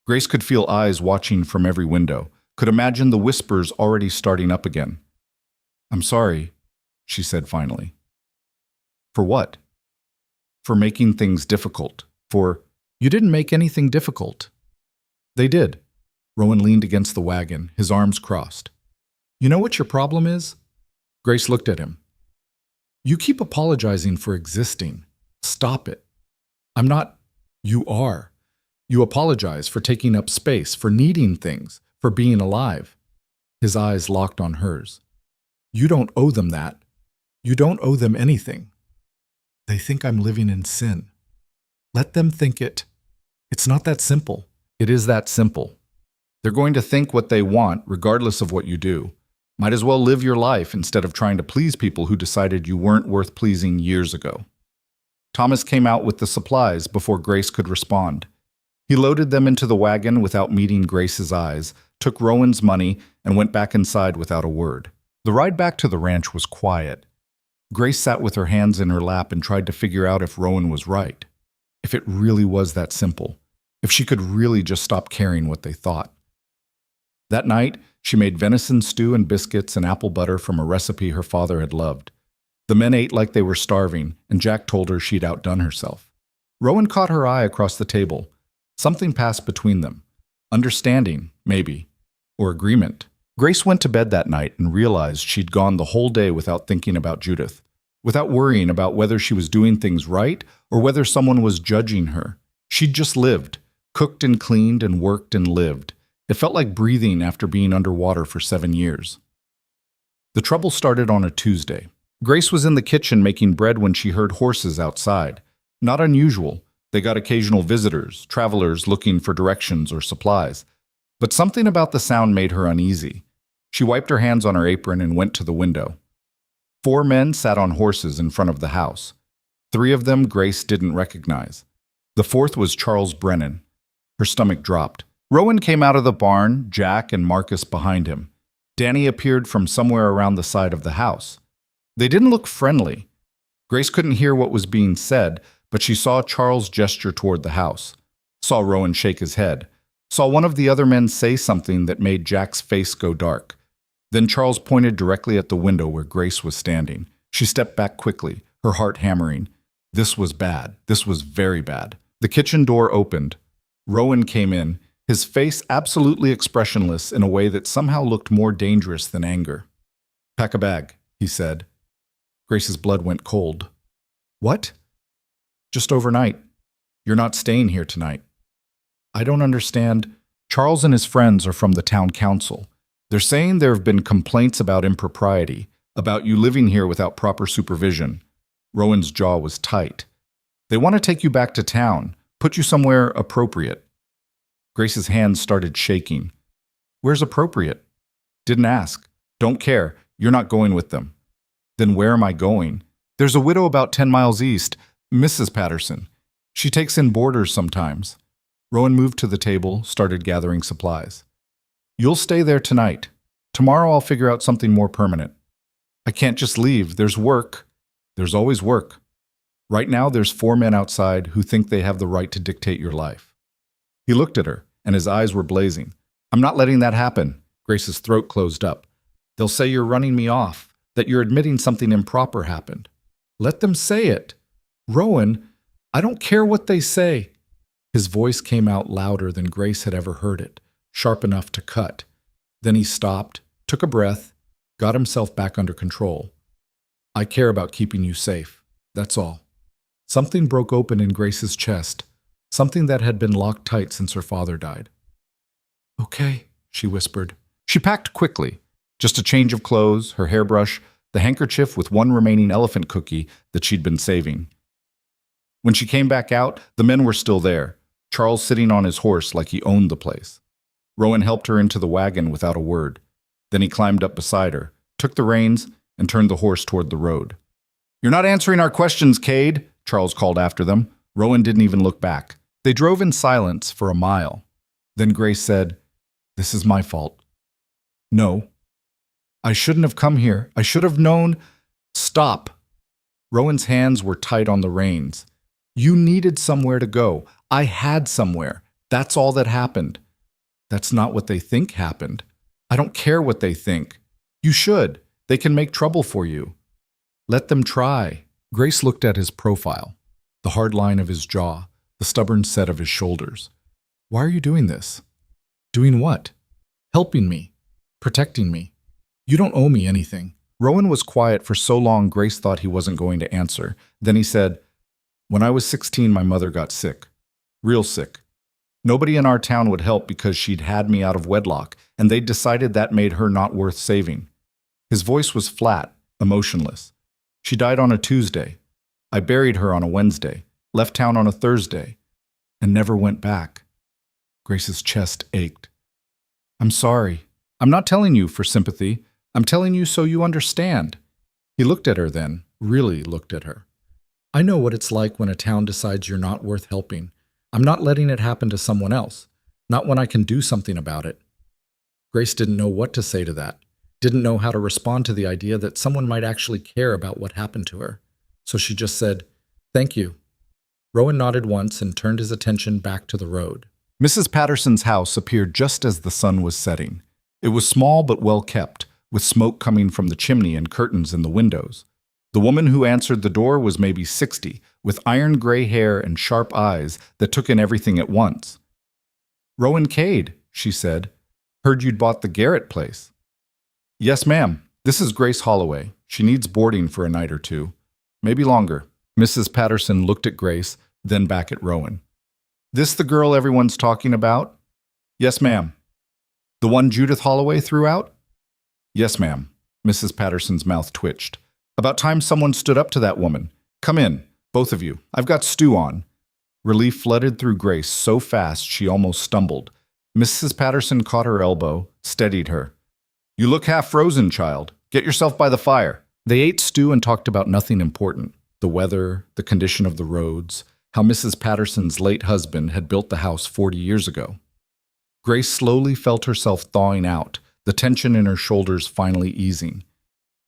Grace could feel eyes watching from every window, could imagine the whispers already starting up again. I'm sorry, she said finally. For what? For making things difficult. You didn't make anything difficult. They did. Rowan leaned against the wagon, his arms crossed. You know what your problem is? Grace looked at him. You keep apologizing for existing. Stop it. I'm not. You are. You apologize for taking up space, for needing things, for being alive. His eyes locked on hers. You don't owe them that. You don't owe them anything. They think I'm living in sin. Let them think it. It's not that simple. It is that simple. They're going to think what they want, regardless of what you do. Might as well live your life instead of trying to please people who decided you weren't worth pleasing years ago. Thomas came out with the supplies before Grace could respond. He loaded them into the wagon without meeting Grace's eyes, took Rowan's money, and went back inside without a word. The ride back to the ranch was quiet. Grace sat with her hands in her lap and tried to figure out if Rowan was right. If it really was that simple. If she could really just stop caring what they thought. That night, she made venison stew and biscuits and apple butter from a recipe her father had loved. The men ate like they were starving, and Jack told her she'd outdone herself. Rowan caught her eye across the table. Something passed between them. Understanding, maybe. Or agreement. Grace went to bed that night and realized she'd gone the whole day without thinking about Judith, without worrying about whether she was doing things right or whether someone was judging her. She'd just lived, cooked and cleaned and worked and lived. It felt like breathing after being underwater for 7 years. The trouble started on a Tuesday. Grace was in the kitchen making bread when she heard horses outside. Not unusual. They got occasional visitors, travelers looking for directions or supplies. But something about the sound made her uneasy. She wiped her hands on her apron and went to the window. 4 men sat on horses in front of the house. 3 of them Grace didn't recognize. The 4th was Charles Brennan. Her stomach dropped. Rowan came out of the barn, Jack and Marcus behind him. Danny appeared from somewhere around the side of the house. They didn't look friendly. Grace couldn't hear what was being said, but she saw Charles gesture toward the house. Saw Rowan shake his head. Saw one of the other men say something that made Jack's face go dark. Then Charles pointed directly at the window where Grace was standing. She stepped back quickly, her heart hammering. This was bad. This was very bad. The kitchen door opened. Rowan came in, his face absolutely expressionless in a way that somehow looked more dangerous than anger. "Pack a bag," he said. Grace's blood went cold. "What?" "Just overnight. You're not staying here tonight." "I don't understand." Charles and his friends are from the town council. They're saying there have been complaints about impropriety, about you living here without proper supervision. Rowan's jaw was tight. "They want to take you back to town, put you somewhere appropriate." Grace's hands started shaking. "Where's appropriate?" "Didn't ask. Don't care. You're not going with them." "Then where am I going?" "There's a widow about 10 miles east, Mrs. Patterson. She takes in boarders sometimes." Rowan moved to the table, started gathering supplies. "You'll stay there tonight. Tomorrow I'll figure out something more permanent." "I can't just leave. There's work." "There's always work. Right now there's 4 men outside who think they have the right to dictate your life." He looked at her, and his eyes were blazing. "I'm not letting that happen." Grace's throat closed up. "They'll say you're running me off, that you're admitting something improper happened." "Let them say it. Rowan, I don't care what they say." His voice came out louder than Grace had ever heard it, sharp enough to cut. Then he stopped, took a breath, got himself back under control. "I care about keeping you safe. That's all." Something broke open in Grace's chest, something that had been locked tight since her father died. "Okay," she whispered. She packed quickly. Just a change of clothes, her hairbrush, the handkerchief with one remaining elephant cookie that she'd been saving. When she came back out, the men were still there, Charles sitting on his horse like he owned the place. Rowan helped her into the wagon without a word. Then he climbed up beside her, took the reins, and turned the horse toward the road. "You're not answering our questions, Cade," Charles called after them. Rowan didn't even look back. They drove in silence for a mile. Then Grace said, "This is my fault." "No. I shouldn't have come here. I should have known." "Stop." Rowan's hands were tight on the reins. "You needed somewhere to go. I had somewhere. That's all that happened." "That's not what they think happened." "I don't care what they think." "You should. They can make trouble for you." "Let them try." Grace looked at his profile, the hard line of his jaw, the stubborn set of his shoulders. "Why are you doing this?" "Doing what?" "Helping me. Protecting me. You don't owe me anything. Rowan was quiet for so long Grace thought he wasn't going to answer. Then he said, "When I was 16, my mother got sick. Real sick. Nobody in our town would help because she'd had me out of wedlock, and they'd decided that made her not worth saving." His voice was flat, emotionless. "She died on a Tuesday. I buried her on a Wednesday, left town on a Thursday, and never went back." Grace's chest ached. "I'm sorry. I'm not telling you for sympathy. I'm telling you so you understand." He looked at her then, really looked at her. "I know what it's like when a town decides you're not worth helping. I'm not letting it happen to someone else, not when I can do something about it." Grace didn't know what to say to that, didn't know how to respond to the idea that someone might actually care about what happened to her. So she just said, "Thank you." Rowan nodded once and turned his attention back to the road. Mrs. Patterson's house appeared just as the sun was setting. It was small but well kept, with smoke coming from the chimney and curtains in the windows. The woman who answered the door was maybe 60, with iron gray hair and sharp eyes that took in everything at once. "Rowan Cade," she said. "Heard you'd bought the Garrett place." "Yes, ma'am. This is Grace Holloway. She needs boarding for a night or two. Maybe longer." Mrs. Patterson looked at Grace, then back at Rowan. "This the girl everyone's talking about?" "Yes, ma'am." "The one Judith Holloway threw out?" "Yes, ma'am." Mrs. Patterson's mouth twitched. "About time someone stood up to that woman. Come in, both of you. I've got stew on." Relief flooded through Grace so fast she almost stumbled. Mrs. Patterson caught her elbow, steadied her. "You look half frozen, child. Get yourself by the fire." They ate stew and talked about nothing important. The weather, the condition of the roads, how Mrs. Patterson's late husband had built the house 40 years ago. Grace slowly felt herself thawing out, the tension in her shoulders finally easing.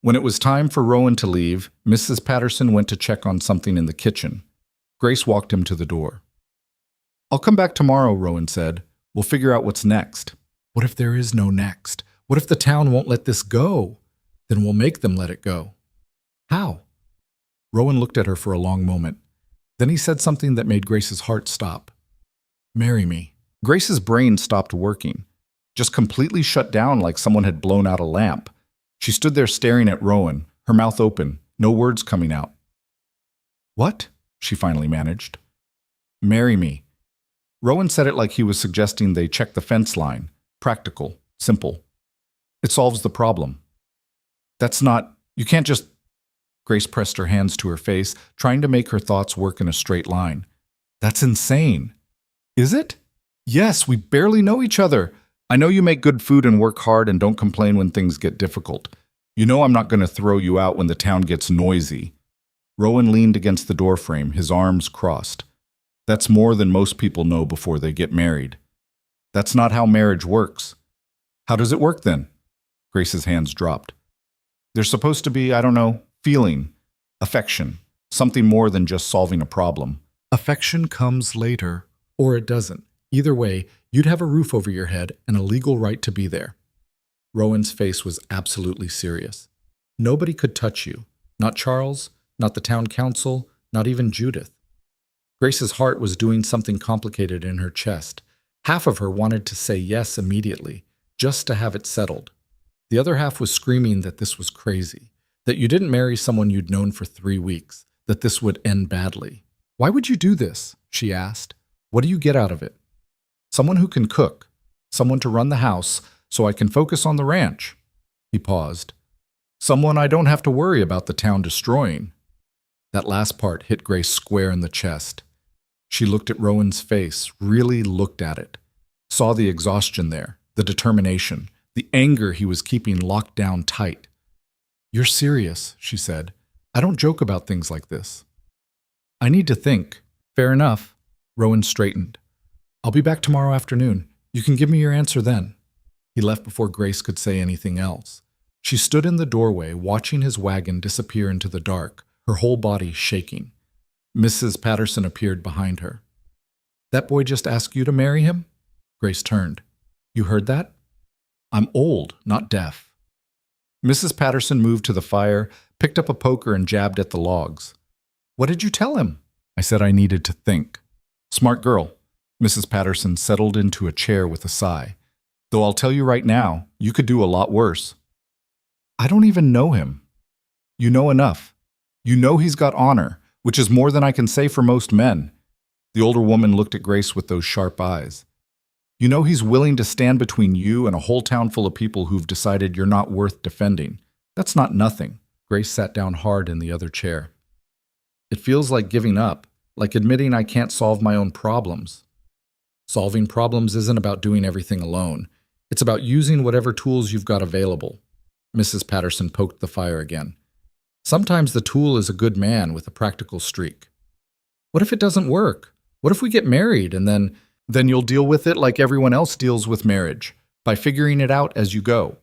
When it was time for Rowan to leave, Mrs. Patterson went to check on something in the kitchen. Grace walked him to the door. "I'll come back tomorrow," Rowan said. "We'll figure out what's next." What if there is no next? What if the town won't let this go? Then we'll make them let it go. How? Rowan looked at her for a long moment. Then he said something that made Grace's heart stop. "Marry me." Grace's brain stopped working, just completely shut down like someone had blown out a lamp. She stood there staring at Rowan, her mouth open, no words coming out. "What?" she finally managed. "Marry me." Rowan said it like he was suggesting they check the fence line. Practical, simple. It solves the problem. That's not, you can't just... Grace pressed her hands to her face, trying to make her thoughts work in a straight line. "That's insane." "Is it?" "Yes, we barely know each other. I know you make good food and work hard and don't complain when things get difficult. You know I'm not going to throw you out when the town gets noisy." Rowan leaned against the doorframe, his arms crossed. "That's more than most people know before they get married. That's not how marriage works." "How does it work then?" Grace's hands dropped. "There's supposed to be, I don't know, feeling, affection, something more than just solving a problem." "Affection comes later, or it doesn't. Either way, you'd have a roof over your head and a legal right to be there." Rowan's face was absolutely serious. "Nobody could touch you. Not Charles, not the town council, not even Judith." Grace's heart was doing something complicated in her chest. Half of her wanted to say yes immediately, just to have it settled. The other half was screaming that this was crazy, that you didn't marry someone you'd known for 3 weeks, that this would end badly. "Why would you do this?" she asked. "What do you get out of it?" "Someone who can cook, someone to run the house, so I can focus on the ranch." He paused. "Someone I don't have to worry about the town destroying." That last part hit Grace square in the chest. She looked at Rowan's face, really looked at it. Saw the exhaustion there, the determination, the anger he was keeping locked down tight. "You're serious," she said. "I don't joke about things like this." "I need to think." "Fair enough." Rowan straightened. "I'll be back tomorrow afternoon. You can give me your answer then." He left before Grace could say anything else. She stood in the doorway, watching his wagon disappear into the dark, her whole body shaking. Mrs. Patterson appeared behind her. "That boy just asked you to marry him?" Grace turned. "You heard that?" "I'm old, not deaf." Mrs. Patterson moved to the fire, picked up a poker and jabbed at the logs. "What did you tell him?" "I said I needed to think." "Smart girl." Mrs. Patterson settled into a chair with a sigh. "Though I'll tell you right now, you could do a lot worse." "I don't even know him." You know enough. You know he's got honor, which is more than I can say for most men. The older woman looked at Grace with those sharp eyes. You know he's willing to stand between you and a whole town full of people who've decided you're not worth defending. That's not nothing. Grace sat down hard in the other chair. It feels like giving up, like admitting I can't solve my own problems. Solving problems isn't about doing everything alone. It's about using whatever tools you've got available. Mrs. Patterson poked the fire again. Sometimes the tool is a good man with a practical streak. What if it doesn't work? What if we get married and then you'll deal with it like everyone else deals with marriage, by figuring it out as you go?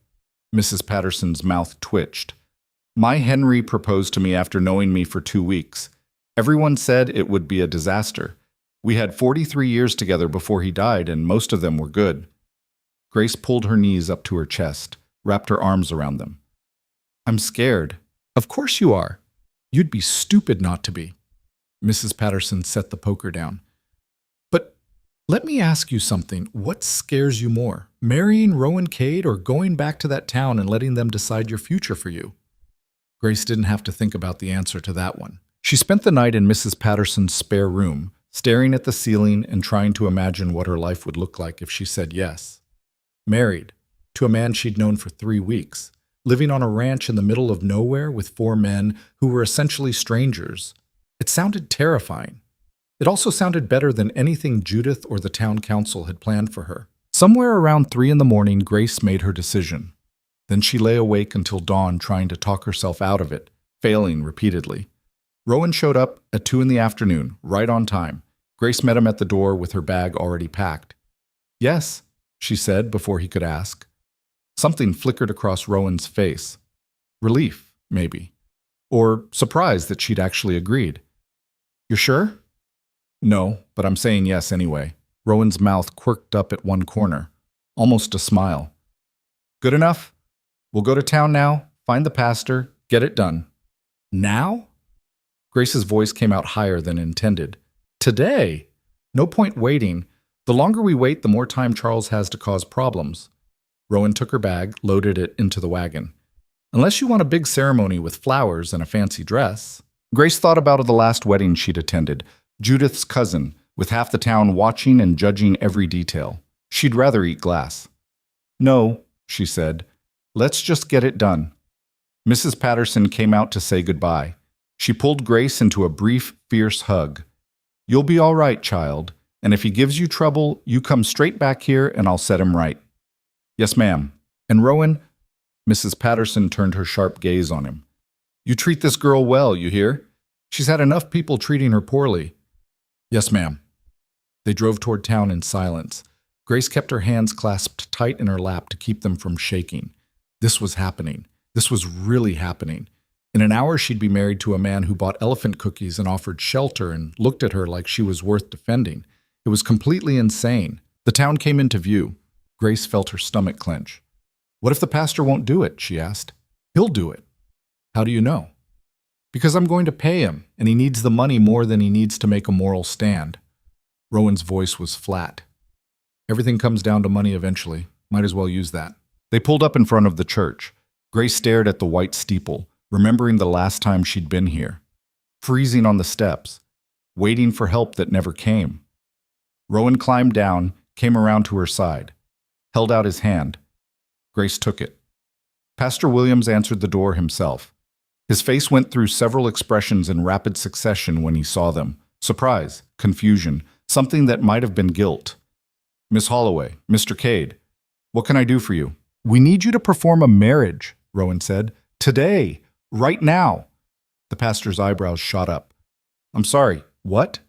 Mrs. Patterson's mouth twitched. My Henry proposed to me after knowing me for 2 weeks. Everyone said it would be a disaster. We had 43 years together before he died, and most of them were good. Grace pulled her knees up to her chest, wrapped her arms around them. I'm scared. Of course you are. You'd be stupid not to be. Mrs. Patterson set the poker down. But let me ask you something. What scares you more, marrying Rowan Cade or going back to that town and letting them decide your future for you? Grace didn't have to think about the answer to that one. She spent the night in Mrs. Patterson's spare room, staring at the ceiling and trying to imagine what her life would look like if she said yes. Married, to a man she'd known for 3 weeks, living on a ranch in the middle of nowhere with 4 men who were essentially strangers. It sounded terrifying. It also sounded better than anything Judith or the town council had planned for her. Somewhere around 3 in the morning, Grace made her decision. Then she lay awake until dawn trying to talk herself out of it, failing repeatedly. Rowan showed up at 2 in the afternoon, right on time. Grace met him at the door with her bag already packed. Yes, she said before he could ask. Something flickered across Rowan's face. Relief, maybe. Or surprise that she'd actually agreed. You're sure? No, but I'm saying yes anyway. Rowan's mouth quirked up at one corner, almost a smile. Good enough? We'll go to town now, find the pastor, get it done. Now? Grace's voice came out higher than intended. Today? No point waiting. The longer we wait, the more time Charles has to cause problems. Rowan took her bag, loaded it into the wagon. Unless you want a big ceremony with flowers and a fancy dress. Grace thought about the last wedding she'd attended, Judith's cousin, with half the town watching and judging every detail. She'd rather eat glass. No, she said. Let's just get it done. Mrs. Patterson came out to say goodbye. She pulled Grace into a brief, fierce hug. You'll be all right, child, and if he gives you trouble, you come straight back here and I'll set him right. Yes, ma'am. And Rowan? Mrs. Patterson turned her sharp gaze on him. You treat this girl well, you hear? She's had enough people treating her poorly. Yes, ma'am. They drove toward town in silence. Grace kept her hands clasped tight in her lap to keep them from shaking. This was happening. This was really happening. In an hour, she'd be married to a man who bought elephant cookies and offered shelter and looked at her like she was worth defending. It was completely insane. The town came into view. Grace felt her stomach clench. What if the pastor won't do it? She asked. He'll do it. How do you know? Because I'm going to pay him, and he needs the money more than he needs to make a moral stand. Rowan's voice was flat. Everything comes down to money eventually. Might as well use that. They pulled up in front of the church. Grace stared at the white steeple, remembering the last time she'd been here. Freezing on the steps, waiting for help that never came. Rowan climbed down, came around to her side, held out his hand. Grace took it. Pastor Williams answered the door himself. His face went through several expressions in rapid succession when he saw them. Surprise, confusion, something that might have been guilt. Miss Holloway, Mr. Cade, what can I do for you? We need you to perform a marriage, Rowan said. Today, right now. The pastor's eyebrows shot up. I'm sorry, what?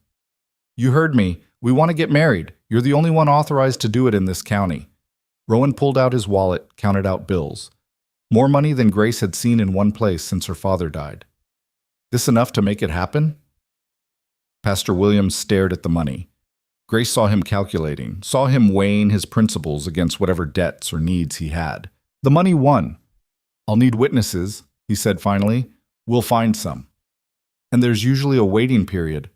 You heard me. We want to get married. You're the only one authorized to do it in this county. Rowan pulled out his wallet, counted out bills. More money than Grace had seen in one place since her father died. This enough to make it happen? Pastor Williams stared at the money. Grace saw him calculating, saw him weighing his principles against whatever debts or needs he had. The money won. I'll need witnesses, he said finally. We'll find some. And there's usually a waiting period.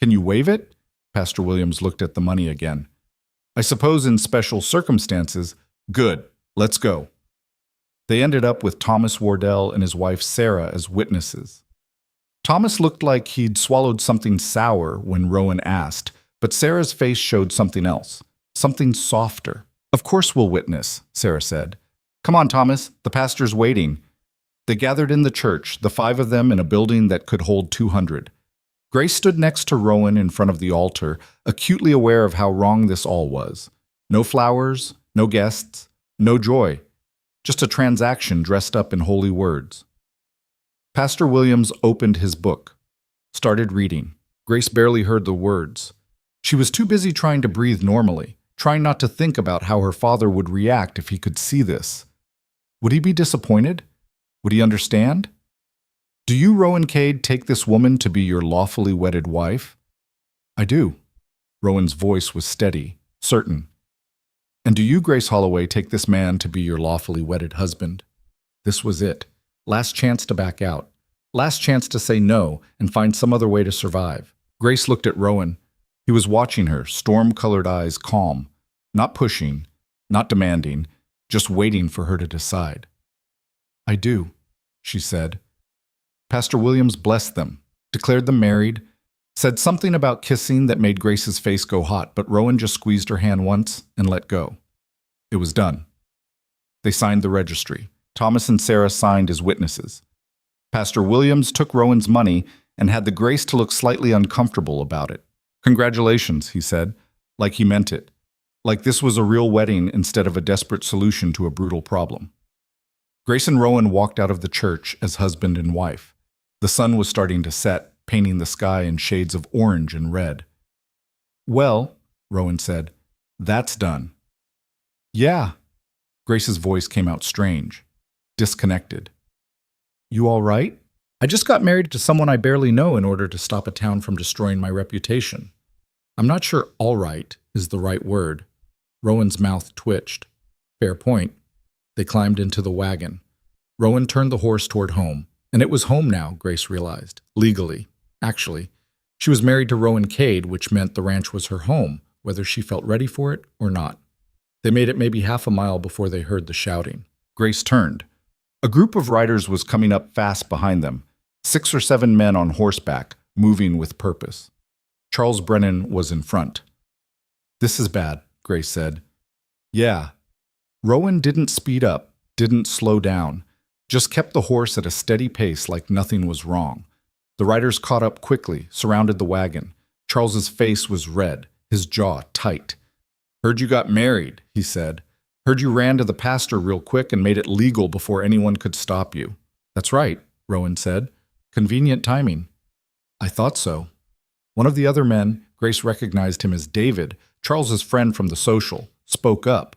Can you waive it? Pastor Williams looked at the money again. I suppose in special circumstances. Good. Let's go. They ended up with Thomas Wardell and his wife Sarah as witnesses. Thomas looked like he'd swallowed something sour when Rowan asked, but Sarah's face showed something else, something softer. "Of course we'll witness," Sarah said. "Come on, Thomas, the pastor's waiting." They gathered in the church, the 5 of them in a building that could hold 200. Grace stood next to Rowan in front of the altar, acutely aware of how wrong this all was. No flowers, no guests, no joy. Just a transaction dressed up in holy words. Pastor Williams opened his book, started reading. Grace barely heard the words. She was too busy trying to breathe normally, trying not to think about how her father would react if he could see this. Would he be disappointed? Would he understand? "Do you, Rowan Cade, take this woman to be your lawfully wedded wife?" "I do." Rowan's voice was steady, certain. "And do you, Grace Holloway, take this man to be your lawfully wedded husband?" This was it. Last chance to back out. Last chance to say no and find some other way to survive. Grace looked at Rowan. He was watching her, storm-colored eyes calm, not pushing, not demanding, just waiting for her to decide. "I do," she said. Pastor Williams blessed them, declared them married, said something about kissing that made Grace's face go hot, but Rowan just squeezed her hand once and let go. It was done. They signed the registry. Thomas and Sarah signed as witnesses. Pastor Williams took Rowan's money and had the grace to look slightly uncomfortable about it. "Congratulations," he said, like he meant it, like this was a real wedding instead of a desperate solution to a brutal problem. Grace and Rowan walked out of the church as husband and wife. The sun was starting to set, painting the sky in shades of orange and red. "Well," Rowan said, "that's done." "Yeah." Grace's voice came out strange, disconnected. "You all right?" "I just got married to someone I barely know in order to stop a town from destroying my reputation." "I'm not sure 'all right' is the right word." Rowan's mouth twitched. Fair point. They climbed into the wagon. Rowan turned the horse toward home. And it was home now, Grace realized. Legally. Actually. She was married to Rowan Cade, which meant the ranch was her home, whether she felt ready for it or not. They made it maybe half a mile before they heard the shouting. Grace turned. A group of riders was coming up fast behind them. 6 or 7 men on horseback, moving with purpose. Charles Brennan was in front. "This is bad," Grace said. "Yeah." Rowan didn't speed up, didn't slow down, just kept the horse at a steady pace like nothing was wrong. The riders caught up quickly, surrounded the wagon. Charles's face was red, his jaw tight. "Heard you got married," he said. "Heard you ran to the pastor real quick and made it legal before anyone could stop you." "That's right," Rowan said. "Convenient timing." "I thought so." One of the other men, Grace recognized him as David, Charles's friend from the social, spoke up.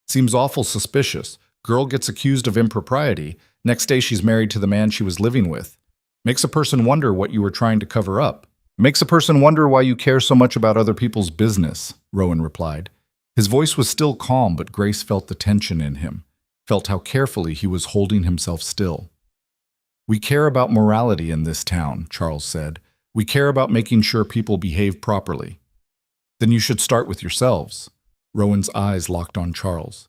"Seems awful suspicious. Girl gets accused of impropriety. Next day she's married to the man she was living with. Makes a person wonder what you were trying to cover up." "Makes a person wonder why you care so much about other people's business," Rowan replied. His voice was still calm, but Grace felt the tension in him, felt how carefully he was holding himself still. "We care about morality in this town," Charles said. "We care about making sure people behave properly." "Then you should start with yourselves." Rowan's eyes locked on Charles.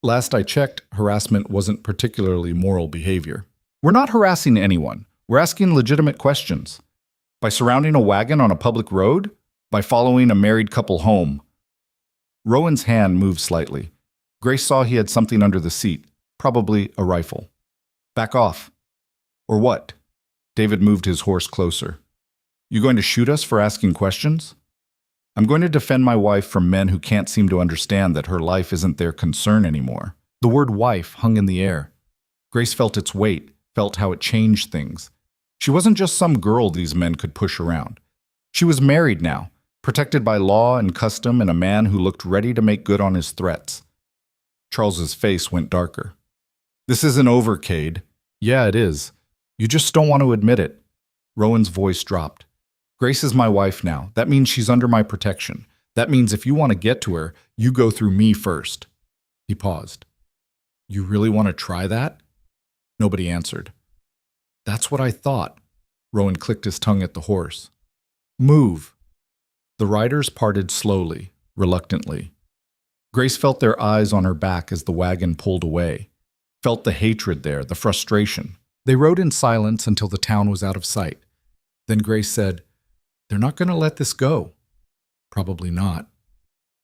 "Last I checked, harassment wasn't particularly moral behavior." "We're not harassing anyone. We're asking legitimate questions. By surrounding a wagon on a public road? By following a married couple home?" Rowan's hand moved slightly. Grace saw he had something under the seat, probably a rifle. "Back off." "Or what?" David moved his horse closer. "You going to shoot us for asking questions?" "I'm going to defend my wife from men who can't seem to understand that her life isn't their concern anymore." The word wife hung in the air. Grace felt its weight, felt how it changed things. She wasn't just some girl these men could push around. She was married now, protected by law and custom and a man who looked ready to make good on his threats. Charles's face went darker. "This isn't over, Cade." "Yeah, it is. You just don't want to admit it." Rowan's voice dropped. "Grace is my wife now. That means she's under my protection. That means if you want to get to her, you go through me first." He paused. "You really want to try that?" Nobody answered. "That's what I thought." Rowan clicked his tongue at the horse. "Move." The riders parted slowly, reluctantly. Grace felt their eyes on her back as the wagon pulled away. felt the hatred there, the frustration. They rode in silence until the town was out of sight. Then Grace said, "They're not going to let this go." "Probably not.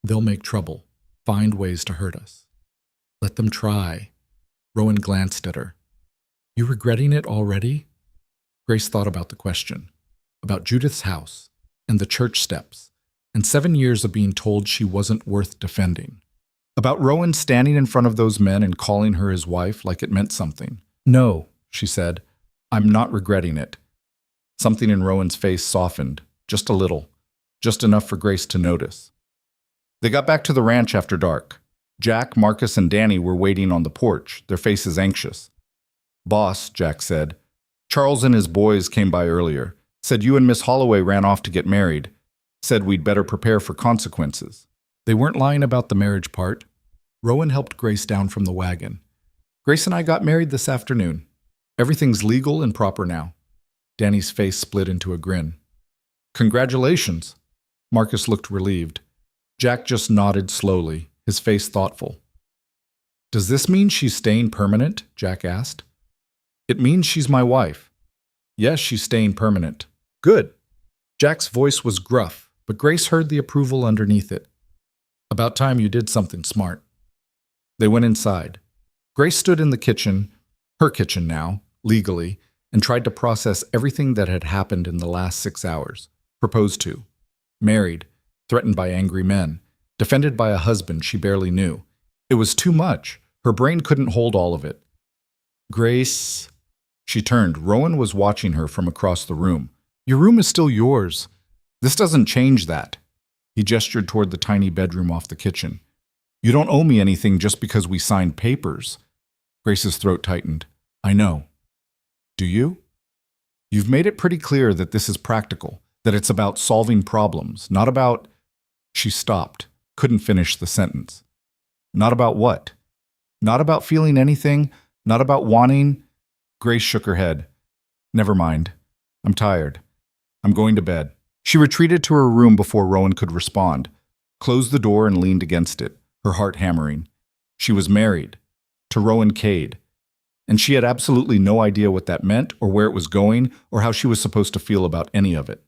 They'll make trouble, find ways to hurt us." "Let them try." Rowan glanced at her. "You regretting it already?" Grace thought about the question, about Judith's house, and the church steps, and 7 years of being told she wasn't worth defending. About Rowan standing in front of those men and calling her his wife like it meant something. "No," she said, "I'm not regretting it." Something in Rowan's face softened, just a little, just enough for Grace to notice. They got back to the ranch after dark. Jack, Marcus, and Danny were waiting on the porch, their faces anxious. "Boss," Jack said, "Charles and his boys came by earlier, said you and Miss Holloway ran off to get married, said we'd better prepare for consequences." They weren't lying about the marriage part. Rowan helped Grace down from the wagon. "Grace and I got married this afternoon. Everything's legal and proper now." Danny's face split into a grin. "Congratulations." Marcus looked relieved. Jack just nodded slowly, his face thoughtful. "Does this mean she's staying permanent?" Jack asked. "It means she's my wife." "Yes, she's staying permanent." "Good." Jack's voice was gruff, but Grace heard the approval underneath it. "About time you did something smart." They went inside. Grace stood in the kitchen, her kitchen now, legally, and tried to process everything that had happened in the last 6 hours. Proposed to, married, threatened by angry men, defended by a husband she barely knew. It was too much. Her brain couldn't hold all of it. "Grace." She turned. Rowan was watching her from across the room. "Your room is still yours. This doesn't change that." He gestured toward the tiny bedroom off the kitchen. "You don't owe me anything just because we signed papers." Grace's throat tightened. "I know." "Do you?" "You've made it pretty clear that this is practical, that it's about solving problems, not about—" She stopped, couldn't finish the sentence. "Not about what?" "Not about feeling anything, not about wanting—" Grace shook her head. "Never mind. I'm tired. I'm going to bed." She retreated to her room before Rowan could respond, closed the door and leaned against it, her heart hammering. She was married, to Rowan Cade, and she had absolutely no idea what that meant or where it was going or how she was supposed to feel about any of it.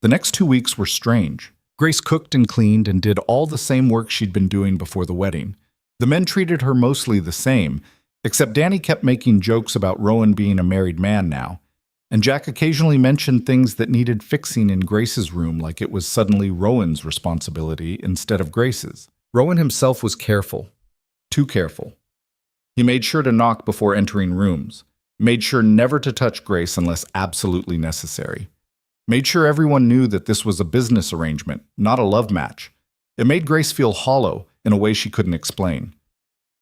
The next 2 weeks were strange. Grace cooked and cleaned and did all the same work she'd been doing before the wedding. The men treated her mostly the same, except Danny kept making jokes about Rowan being a married man now, and Jack occasionally mentioned things that needed fixing in Grace's room like it was suddenly Rowan's responsibility instead of Grace's. Rowan himself was careful. Too careful. He made sure to knock before entering rooms, made sure never to touch Grace unless absolutely necessary. Made sure everyone knew that this was a business arrangement, not a love match. It made Grace feel hollow in a way she couldn't explain.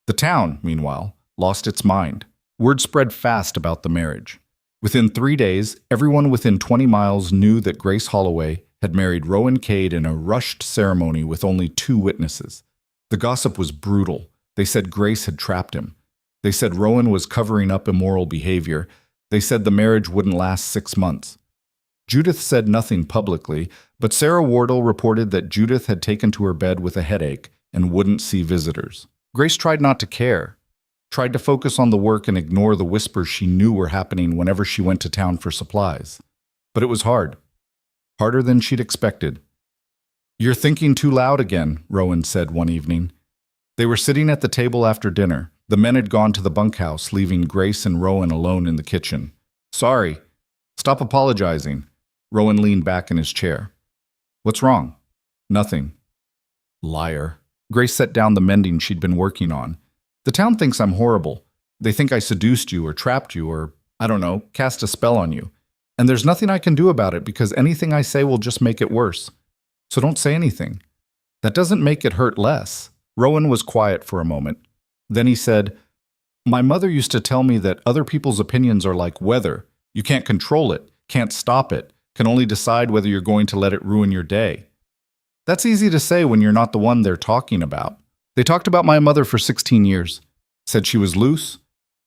The town, meanwhile, lost its mind. Word spread fast about the marriage. Within 3 days, everyone within 20 miles knew that Grace Holloway had married Rowan Cade in a rushed ceremony with only 2 witnesses. The gossip was brutal. They said Grace had trapped him. They said Rowan was covering up immoral behavior. They said the marriage wouldn't last 6 months. Judith said nothing publicly, but Sarah Wardle reported that Judith had taken to her bed with a headache and wouldn't see visitors. Grace tried not to care, tried to focus on the work and ignore the whispers she knew were happening whenever she went to town for supplies. But it was hard. Harder than she'd expected. "You're thinking too loud again," Rowan said one evening. They were sitting at the table after dinner. The men had gone to the bunkhouse, leaving Grace and Rowan alone in the kitchen. "Sorry. Stop apologizing." Rowan leaned back in his chair. "What's wrong?" "Nothing." Liar. Grace set down the mending she'd been working on. "The town thinks I'm horrible. They think I seduced you or trapped you or, I don't know, cast a spell on you. And there's nothing I can do about it because anything I say will just make it worse. So don't say anything. That doesn't make it hurt less." Rowan was quiet for a moment. Then he said, "My mother used to tell me that other people's opinions are like weather. You can't control it, can't stop it, can only decide whether you're going to let it ruin your day. That's easy to say when you're not the one they're talking about. They talked about my mother for 16 years. Said she was loose,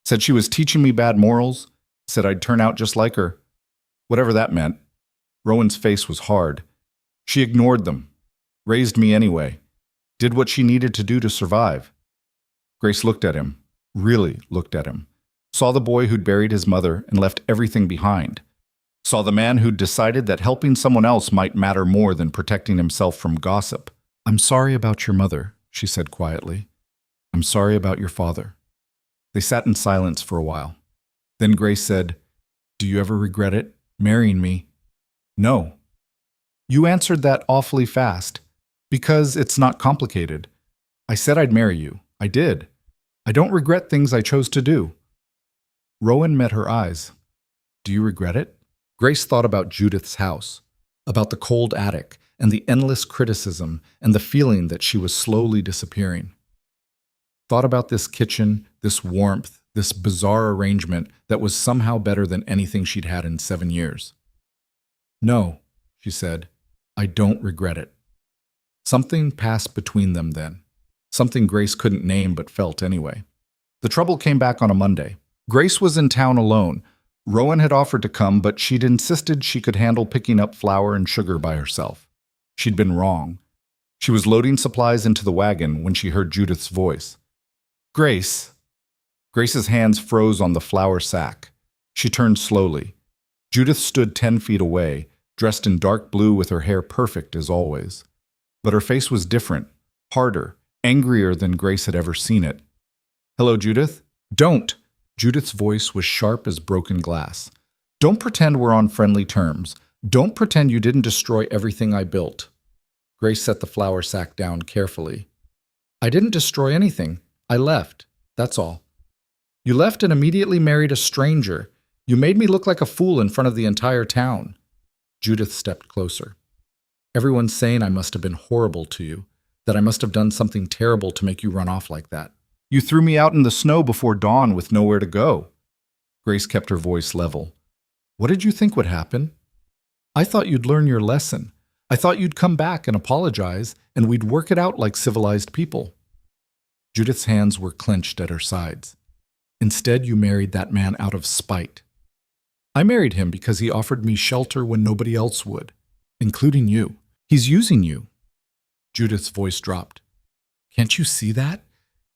said she was teaching me bad morals, said I'd turn out just like her. Whatever that meant." Rowan's face was hard. "She ignored them, raised me anyway, did what she needed to do to survive." Grace looked at him. really looked at him. Saw the boy who'd buried his mother and left everything behind. Saw the man who'd decided that helping someone else might matter more than protecting himself from gossip. "I'm sorry about your mother," she said quietly. "I'm sorry about your father." They sat in silence for a while. Then Grace said, "Do you ever regret it, marrying me?" "No." "You answered that awfully fast. Because it's not complicated. I said I'd marry you. I did. I don't regret things I chose to do." Rowan met her eyes. "Do you regret it?" Grace thought about Judith's house, about the cold attic and the endless criticism and the feeling that she was slowly disappearing. Thought about this kitchen, this warmth, this bizarre arrangement that was somehow better than anything she'd had in 7 years. "No," she said, "I don't regret it." Something passed between them then. Something Grace couldn't name but felt anyway. The trouble came back on a Monday. Grace was in town alone. Rowan had offered to come, but she'd insisted she could handle picking up flour and sugar by herself. She'd been wrong. She was loading supplies into the wagon when she heard Judith's voice. "Grace." Grace's hands froze on the flour sack. She turned slowly. Judith stood 10 feet away, dressed in dark blue with her hair perfect as always. But her face was different, harder, angrier than Grace had ever seen it. "Hello, Judith?" "Don't!" Judith's voice was sharp as broken glass. "Don't pretend we're on friendly terms. Don't pretend you didn't destroy everything I built." Grace set the flour sack down carefully. "I didn't destroy anything. I left. That's all." "You left and immediately married a stranger. You made me look like a fool in front of the entire town." Judith stepped closer. "Everyone's saying I must have been horrible to you, that I must have done something terrible to make you run off like that. You threw me out in the snow before dawn with nowhere to go." Grace kept her voice level. "What did you think would happen? I thought you'd learn your lesson. I thought you'd come back and apologize, and we'd work it out like civilized people." Judith's hands were clenched at her sides. "Instead, you married that man out of spite. I married him because he offered me shelter when nobody else would, including you. He's using you." Judith's voice dropped. "Can't you see that?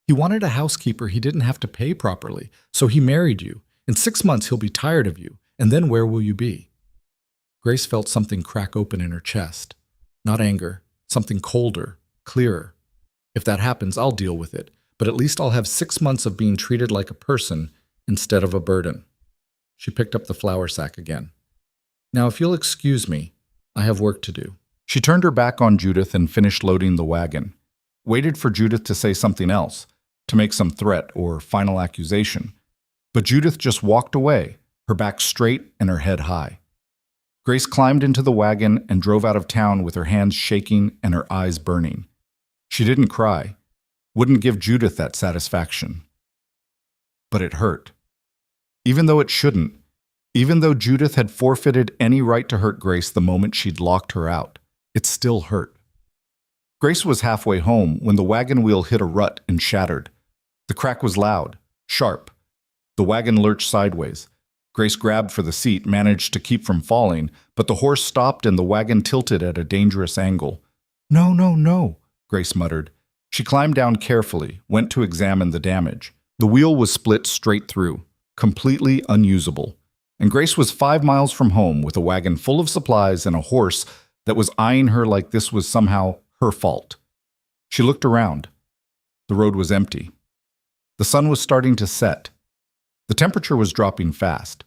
He wanted a housekeeper he didn't have to pay properly, so he married you. In 6 months he'll be tired of you, and then where will you be?" Grace felt something crack open in her chest. Not anger, something colder, clearer. "If that happens, I'll deal with it, but at least I'll have 6 months of being treated like a person instead of a burden." She picked up the flour sack again. "Now, if you'll excuse me, I have work to do." She turned her back on Judith and finished loading the wagon. Waited for Judith to say something else, to make some threat or final accusation. But Judith just walked away, her back straight and her head high. Grace climbed into the wagon and drove out of town with her hands shaking and her eyes burning. She didn't cry, wouldn't give Judith that satisfaction. But it hurt. Even though it shouldn't, even though Judith had forfeited any right to hurt Grace the moment she'd locked her out, it still hurt. Grace was halfway home when the wagon wheel hit a rut and shattered. The crack was loud, sharp. The wagon lurched sideways. Grace grabbed for the seat, managed to keep from falling, but the horse stopped and the wagon tilted at a dangerous angle. "No, no, no," Grace muttered. She climbed down carefully, went to examine the damage. The wheel was split straight through, completely unusable. And Grace was 5 miles from home with a wagon full of supplies and a horse that was eyeing her like this was somehow her fault. She looked around. The road was empty. The sun was starting to set. The temperature was dropping fast.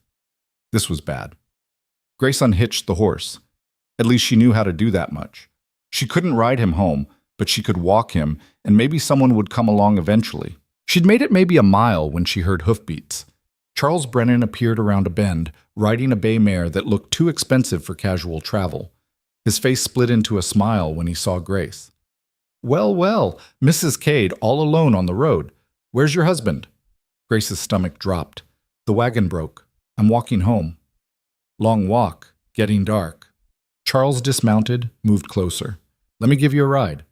This was bad. Grace unhitched the horse. At least she knew how to do that much. She couldn't ride him home, but she could walk him, and maybe someone would come along eventually. She'd made it maybe a mile when she heard hoofbeats. Charles Brennan appeared around a bend, riding a bay mare that looked too expensive for casual travel. His face split into a smile when he saw Grace. "Well, well, Mrs. Cade, all alone on the road. Where's your husband?" Grace's stomach dropped. "The wagon broke. I'm walking home." "Long walk, getting dark." Charles dismounted, moved closer. "Let me give you a ride."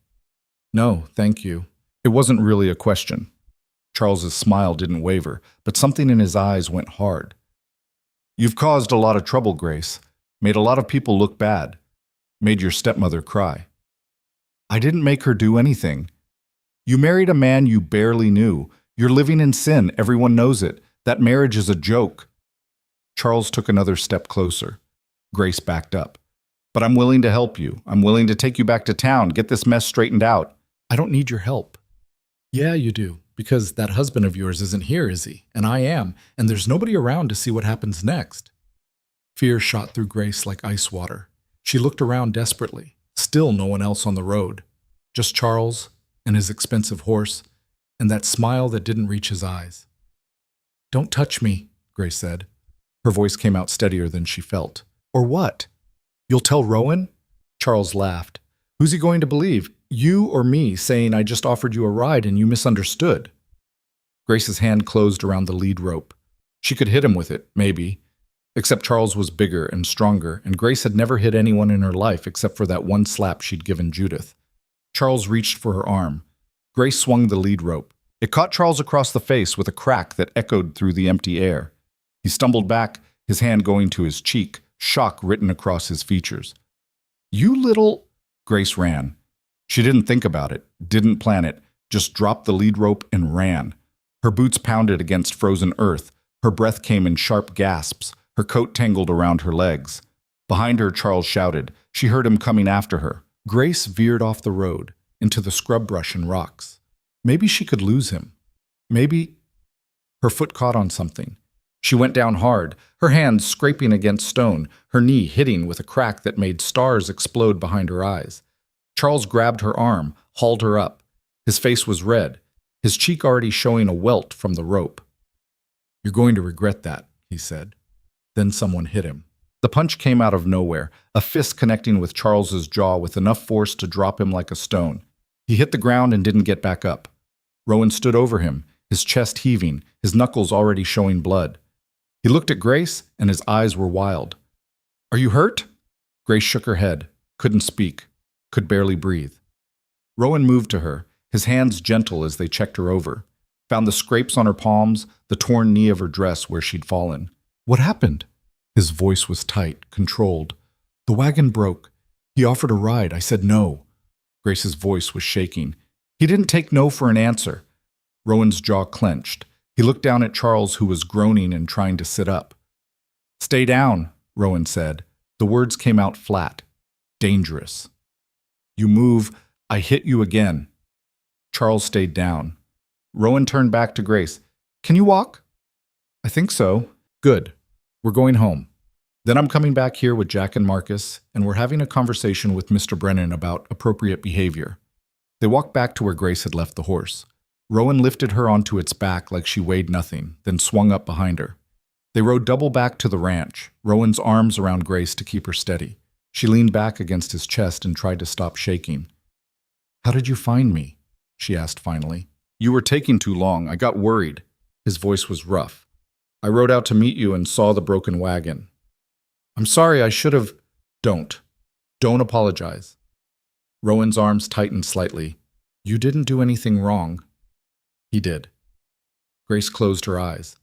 "No, thank you." It wasn't really a question. Charles's smile didn't waver, but something in his eyes went hard. "You've caused a lot of trouble, Grace. Made a lot of people look bad. Made your stepmother cry." "I didn't make her do anything. You married a man you barely knew. You're living in sin. Everyone knows it. That marriage is a joke. Charles took another step closer. Grace backed up. But I'm willing to help you. I'm willing to take you back to town, get this mess straightened out. I don't need your help. Yeah, you do, because that husband of yours isn't here, is he? And I am, and there's nobody around to see what happens next. Fear shot through Grace like ice water. She looked around desperately. Still no one else on the road. Just Charles and his expensive horse, and that smile that didn't reach his eyes. Don't touch me, Grace said. Her voice came out steadier than she felt. Or what? You'll tell Rowan? Charles laughed. Who's he going to believe? You or me saying I just offered you a ride and you misunderstood? Grace's hand closed around the lead rope. She could hit him with it, maybe. Except Charles was bigger and stronger, and Grace had never hit anyone in her life except for that one slap she'd given Judith. Charles reached for her arm. Grace swung the lead rope. It caught Charles across the face with a crack that echoed through the empty air. He stumbled back, his hand going to his cheek, shock written across his features. You little... Grace ran. She didn't think about it, didn't plan it, just dropped the lead rope and ran. Her boots pounded against frozen earth. Her breath came in sharp gasps. Her coat tangled around her legs. Behind her, Charles shouted. She heard him coming after her. Grace veered off the road, into the scrub brush and rocks. Maybe she could lose him. Maybe... Her foot caught on something. She went down hard, her hands scraping against stone, her knee hitting with a crack that made stars explode behind her eyes. Charles grabbed her arm, hauled her up. His face was red, his cheek already showing a welt from the rope. You're going to regret that, he said. Then someone hit him. The punch came out of nowhere, a fist connecting with Charles's jaw with enough force to drop him like a stone. He hit the ground and didn't get back up. Rowan stood over him, his chest heaving, his knuckles already showing blood. He looked at Grace, and his eyes were wild. Are you hurt? Grace shook her head, couldn't speak, could barely breathe. Rowan moved to her, his hands gentle as they checked her over, found the scrapes on her palms, the torn knee of her dress where she'd fallen. What happened? His voice was tight, controlled. The wagon broke. He offered a ride. I said no. Grace's voice was shaking. He didn't take no for an answer. Rowan's jaw clenched. He looked down at Charles, who was groaning and trying to sit up. Stay down, Rowan said. The words came out flat. Dangerous. You move, I hit you again. Charles stayed down. Rowan turned back to Grace. Can you walk? I think so. Good. We're going home. Then I'm coming back here with Jack and Marcus, and we're having a conversation with Mr. Brennan about appropriate behavior. They walked back to where Grace had left the horse. Rowan lifted her onto its back like she weighed nothing, then swung up behind her. They rode double back to the ranch, Rowan's arms around Grace to keep her steady. She leaned back against his chest and tried to stop shaking. How did you find me? She asked finally. You were taking too long. I got worried. His voice was rough. I rode out to meet you and saw the broken wagon. I'm sorry, I should have... Don't apologize. Rowan's arms tightened slightly. You didn't do anything wrong. He did. Grace closed her eyes.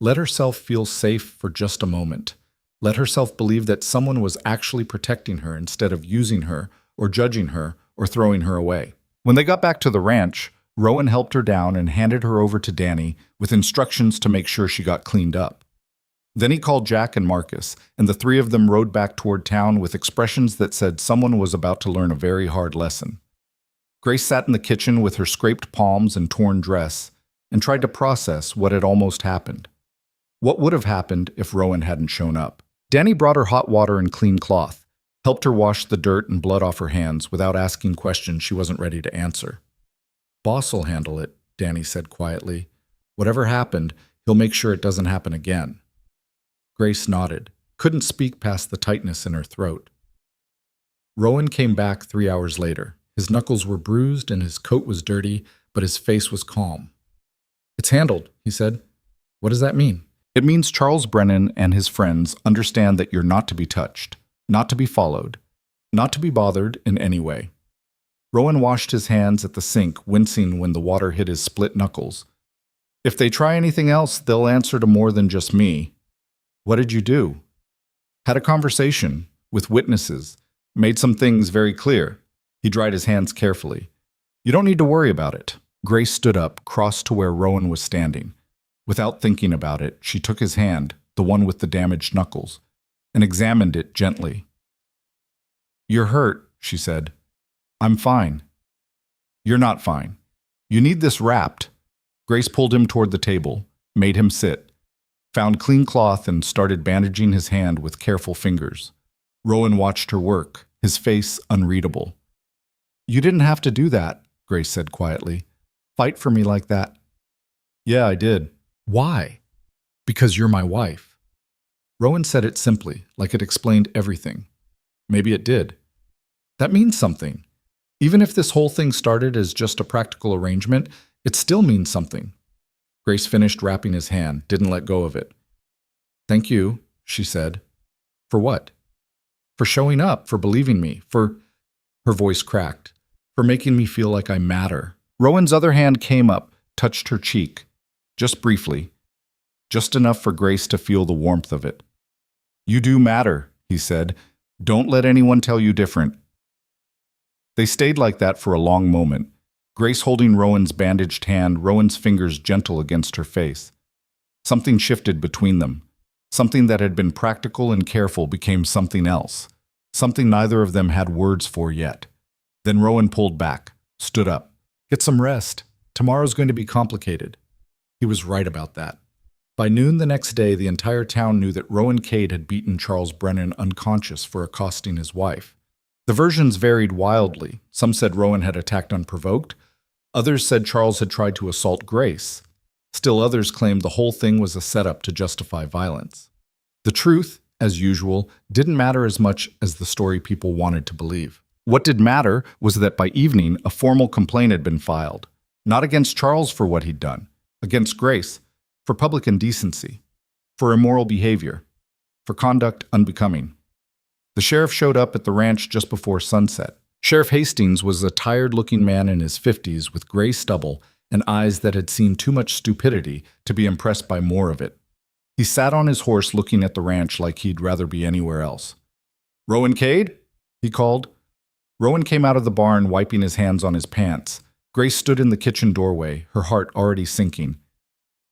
Let herself feel safe for just a moment. Let herself believe that someone was actually protecting her instead of using her or judging her or throwing her away. When they got back to the ranch, Rowan helped her down and handed her over to Danny with instructions to make sure she got cleaned up. Then he called Jack and Marcus, and the three of them rode back toward town with expressions that said someone was about to learn a very hard lesson. Grace sat in the kitchen with her scraped palms and torn dress and tried to process what had almost happened. What would have happened if Rowan hadn't shown up? Danny brought her hot water and clean cloth, helped her wash the dirt and blood off her hands without asking questions she wasn't ready to answer. Boss'll handle it, Danny said quietly. Whatever happened, he'll make sure it doesn't happen again. Grace nodded, couldn't speak past the tightness in her throat. Rowan came back 3 hours later. His knuckles were bruised and his coat was dirty, but his face was calm. It's handled, he said. What does that mean? It means Charles Brennan and his friends understand that you're not to be touched, not to be followed, not to be bothered in any way. Rowan washed his hands at the sink, wincing when the water hit his split knuckles. If they try anything else, they'll answer to more than just me. What did you do? Had a conversation with witnesses, made some things very clear. He dried his hands carefully. You don't need to worry about it. Grace stood up, crossed to where Rowan was standing. Without thinking about it, she took his hand, the one with the damaged knuckles, and examined it gently. "You're hurt," she said. "I'm fine." "You're not fine. You need this wrapped." Grace pulled him toward the table, made him sit, found clean cloth and started bandaging his hand with careful fingers. Rowan watched her work, his face unreadable. "You didn't have to do that," Grace said quietly. "Fight for me like that." "Yeah, I did." "Why?" "Because you're my wife." Rowan said it simply, like it explained everything. Maybe it did. That means something. Even if this whole thing started as just a practical arrangement, it still means something. Grace finished wrapping his hand, didn't let go of it. "Thank you," she said. "For what?" "For showing up, for believing me, for—" Her voice cracked. "For making me feel like I matter." Rowan's other hand came up, touched her cheek. Just briefly. Just enough for Grace to feel the warmth of it. "You do matter," he said. "Don't let anyone tell you different." They stayed like that for a long moment, Grace holding Rowan's bandaged hand, Rowan's fingers gentle against her face. Something shifted between them. Something that had been practical and careful became something else. Something neither of them had words for yet. Then Rowan pulled back, stood up. "Get some rest. Tomorrow's going to be complicated." He was right about that. By noon the next day, the entire town knew that Rowan Cade had beaten Charles Brennan unconscious for accosting his wife. The versions varied wildly. Some said Rowan had attacked unprovoked. Others said Charles had tried to assault Grace. Still others claimed the whole thing was a setup to justify violence. The truth, as usual, didn't matter as much as the story people wanted to believe. What did matter was that by evening, a formal complaint had been filed. Not against Charles for what he'd done, against Grace, for public indecency, for immoral behavior, for conduct unbecoming. The sheriff showed up at the ranch just before sunset. Sheriff Hastings was a tired-looking man in his 50s with gray stubble and eyes that had seen too much stupidity to be impressed by more of it. He sat on his horse looking at the ranch like he'd rather be anywhere else. "Rowan Cade?" he called. Rowan came out of the barn, wiping his hands on his pants. Grace stood in the kitchen doorway, her heart already sinking.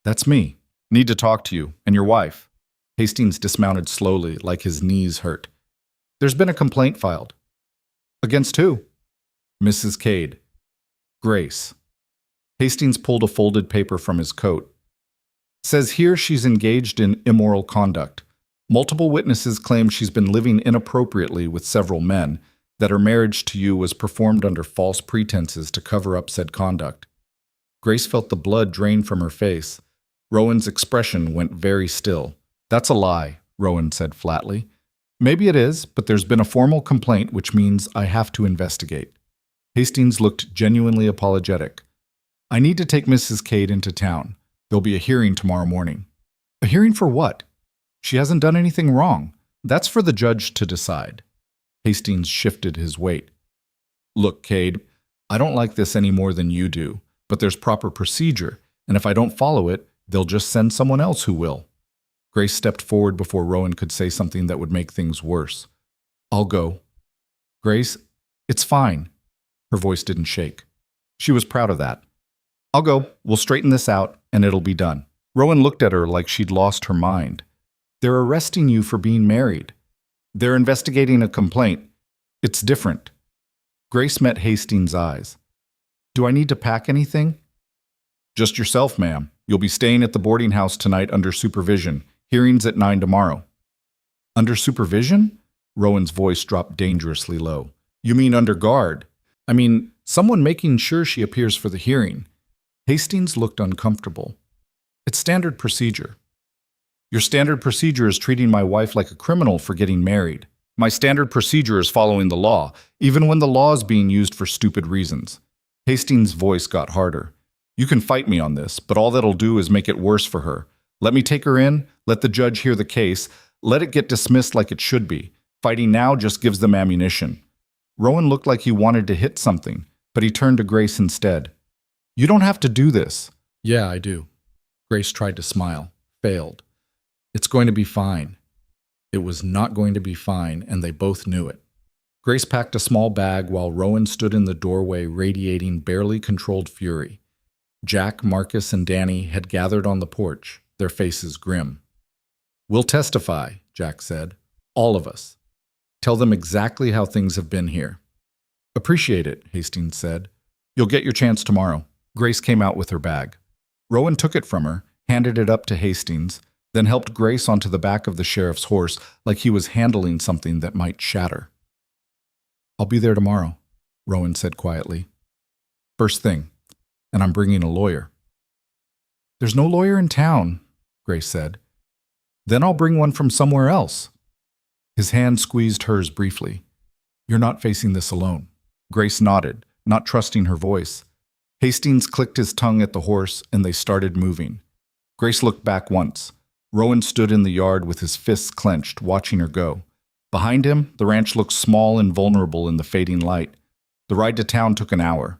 "That's me. Need to talk to you, and your wife." Hastings dismounted slowly, like his knees hurt. "There's been a complaint filed." "Against who?" "Mrs. Cade." "Grace." Hastings pulled a folded paper from his coat. "Says here she's engaged in immoral conduct. Multiple witnesses claim she's been living inappropriately with several men, that her marriage to you was performed under false pretenses to cover up said conduct." Grace felt the blood drain from her face. Rowan's expression went very still. "That's a lie," Rowan said flatly. "Maybe it is, but there's been a formal complaint, which means I have to investigate." Hastings looked genuinely apologetic. "I need to take Mrs. Cade into town. There'll be a hearing tomorrow morning." "A hearing for what? She hasn't done anything wrong." "That's for the judge to decide." Hastings shifted his weight. "Look, Cade, I don't like this any more than you do, but there's proper procedure, and if I don't follow it, they'll just send someone else who will." Grace stepped forward before Rowan could say something that would make things worse. "I'll go." "Grace, it's fine." Her voice didn't shake. She was proud of that. "I'll go. We'll straighten this out, and it'll be done." Rowan looked at her like she'd lost her mind. "They're arresting you for being married. They're investigating a complaint. It's different." Grace met Hastings' eyes. "Do I need to pack anything?" "Just yourself, ma'am. You'll be staying at the boarding house tonight under supervision. Hearings at 9 tomorrow." "Under supervision?" Rowan's voice dropped dangerously low. "You mean under guard? I mean, someone making sure she appears for the hearing." Hastings looked uncomfortable. "It's standard procedure." "Your standard procedure is treating my wife like a criminal for getting married. My standard procedure is following the law, even when the law is being used for stupid reasons." Hastings' voice got harder. "You can fight me on this, but all that'll do is make it worse for her. Let me take her in, let the judge hear the case, let it get dismissed like it should be. Fighting now just gives them ammunition." Rowan looked like he wanted to hit something, but he turned to Grace instead. "You don't have to do this." "Yeah, I do." Grace tried to smile, failed. "It's going to be fine." It was not going to be fine, and they both knew it. Grace packed a small bag while Rowan stood in the doorway radiating barely controlled fury. Jack, Marcus, and Danny had gathered on the porch, their faces grim. "We'll testify," Jack said. "All of us. Tell them exactly how things have been here." "Appreciate it," Hastings said. "You'll get your chance tomorrow." Grace came out with her bag. Rowan took it from her, handed it up to Hastings, then helped Grace onto the back of the sheriff's horse like he was handling something that might shatter. "I'll be there tomorrow," Rowan said quietly. "First thing, and I'm bringing a lawyer." "There's no lawyer in town," Grace said. "Then I'll bring one from somewhere else." His hand squeezed hers briefly. "You're not facing this alone." Grace nodded, not trusting her voice. Hastings clicked his tongue at the horse, and they started moving. Grace looked back once. Rowan stood in the yard with his fists clenched, watching her go. Behind him, the ranch looked small and vulnerable in the fading light. The ride to town took an hour.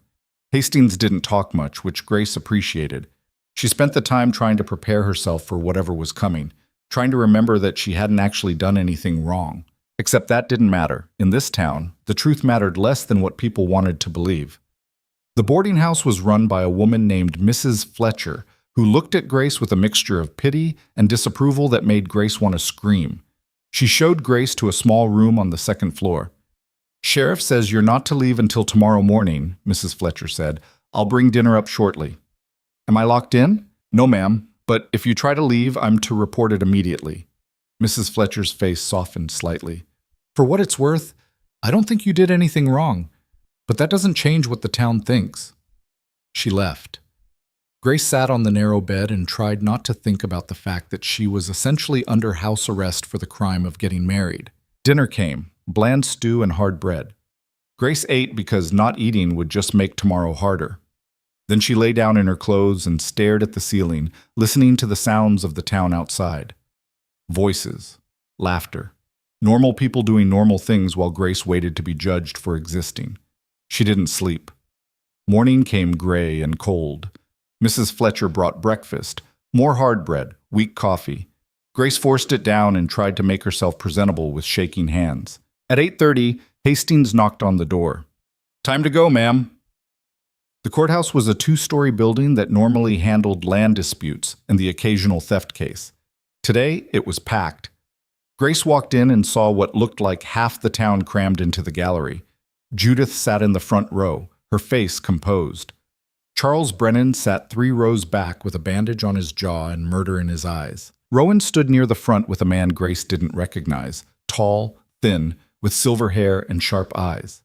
Hastings didn't talk much, which Grace appreciated. She spent the time trying to prepare herself for whatever was coming, trying to remember that she hadn't actually done anything wrong. Except that didn't matter. In this town, the truth mattered less than what people wanted to believe. The boarding house was run by a woman named Mrs. Fletcher, who looked at Grace with a mixture of pity and disapproval that made Grace want to scream. She showed Grace to a small room on the second floor. "Sheriff says you're not to leave until tomorrow morning," Mrs. Fletcher said. "I'll bring dinner up shortly." "Am I locked in?" "No, ma'am, but if you try to leave, I'm to report it immediately." Mrs. Fletcher's face softened slightly. "For what it's worth, I don't think you did anything wrong, but that doesn't change what the town thinks." She left. Grace sat on the narrow bed and tried not to think about the fact that she was essentially under house arrest for the crime of getting married. Dinner came, bland stew and hard bread. Grace ate because not eating would just make tomorrow harder. Then she lay down in her clothes and stared at the ceiling, listening to the sounds of the town outside. Voices, laughter, normal people doing normal things while Grace waited to be judged for existing. She didn't sleep. Morning came gray and cold. Mrs. Fletcher brought breakfast, more hard bread, weak coffee. Grace forced it down and tried to make herself presentable with shaking hands. At 8:30, Hastings knocked on the door. "Time to go, ma'am." The courthouse was a 2-story building that normally handled land disputes and the occasional theft case. Today, it was packed. Grace walked in and saw what looked like half the town crammed into the gallery. Judith sat in the front row, her face composed. Charles Brennan sat 3 rows back with a bandage on his jaw and murder in his eyes. Rowan stood near the front with a man Grace didn't recognize, tall, thin, with silver hair and sharp eyes.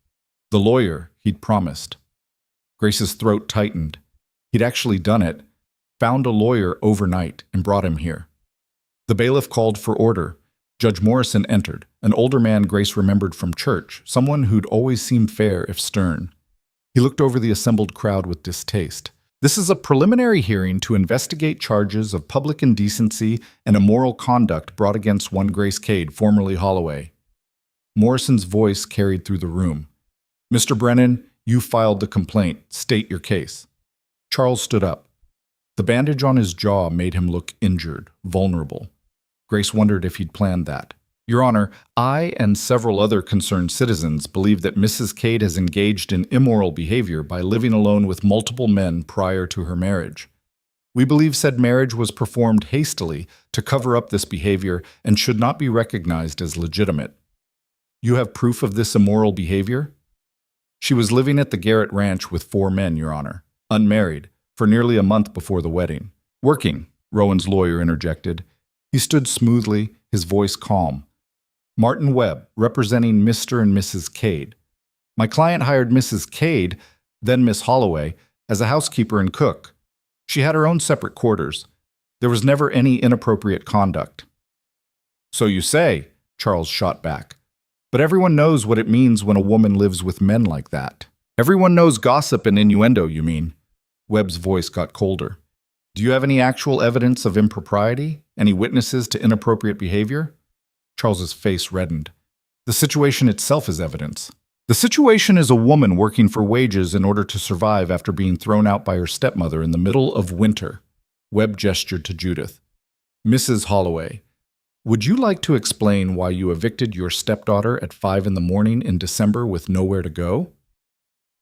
The lawyer he'd promised. Grace's throat tightened. He'd actually done it, found a lawyer overnight and brought him here. The bailiff called for order. Judge Morrison entered, an older man Grace remembered from church, someone who'd always seemed fair if stern. He looked over the assembled crowd with distaste. "This is a preliminary hearing to investigate charges of public indecency and immoral conduct brought against one Grace Cade, formerly Holloway." Morrison's voice carried through the room. "Mr. Brennan, you filed the complaint. State your case." Charles stood up. The bandage on his jaw made him look injured, vulnerable. Grace wondered if he'd planned that. "Your Honor, I and several other concerned citizens believe that Mrs. Cade has engaged in immoral behavior by living alone with multiple men prior to her marriage. We believe said marriage was performed hastily to cover up this behavior and should not be recognized as legitimate. You have proof of this immoral behavior?" "She was living at the Garrett Ranch with 4 men, Your Honor, unmarried, for nearly a month before the wedding." "Working," Rowan's lawyer interjected. He stood smoothly, his voice calm. "Martin Webb, representing Mr. and Mrs. Cade. My client hired Mrs. Cade, then Miss Holloway, as a housekeeper and cook. She had her own separate quarters. There was never any inappropriate conduct." "So you say," Charles shot back. "But everyone knows what it means when a woman lives with men like that." "Everyone knows gossip and innuendo, you mean?" Webb's voice got colder. "Do you have any actual evidence of impropriety? Any witnesses to inappropriate behavior?" Charles's face reddened. "The situation itself is evidence. The situation is a woman working for wages in order to survive after being thrown out by her stepmother in the middle of winter." Webb gestured to Judith. "Mrs. Holloway, would you like to explain why you evicted your stepdaughter at 5 in the morning in December with nowhere to go?"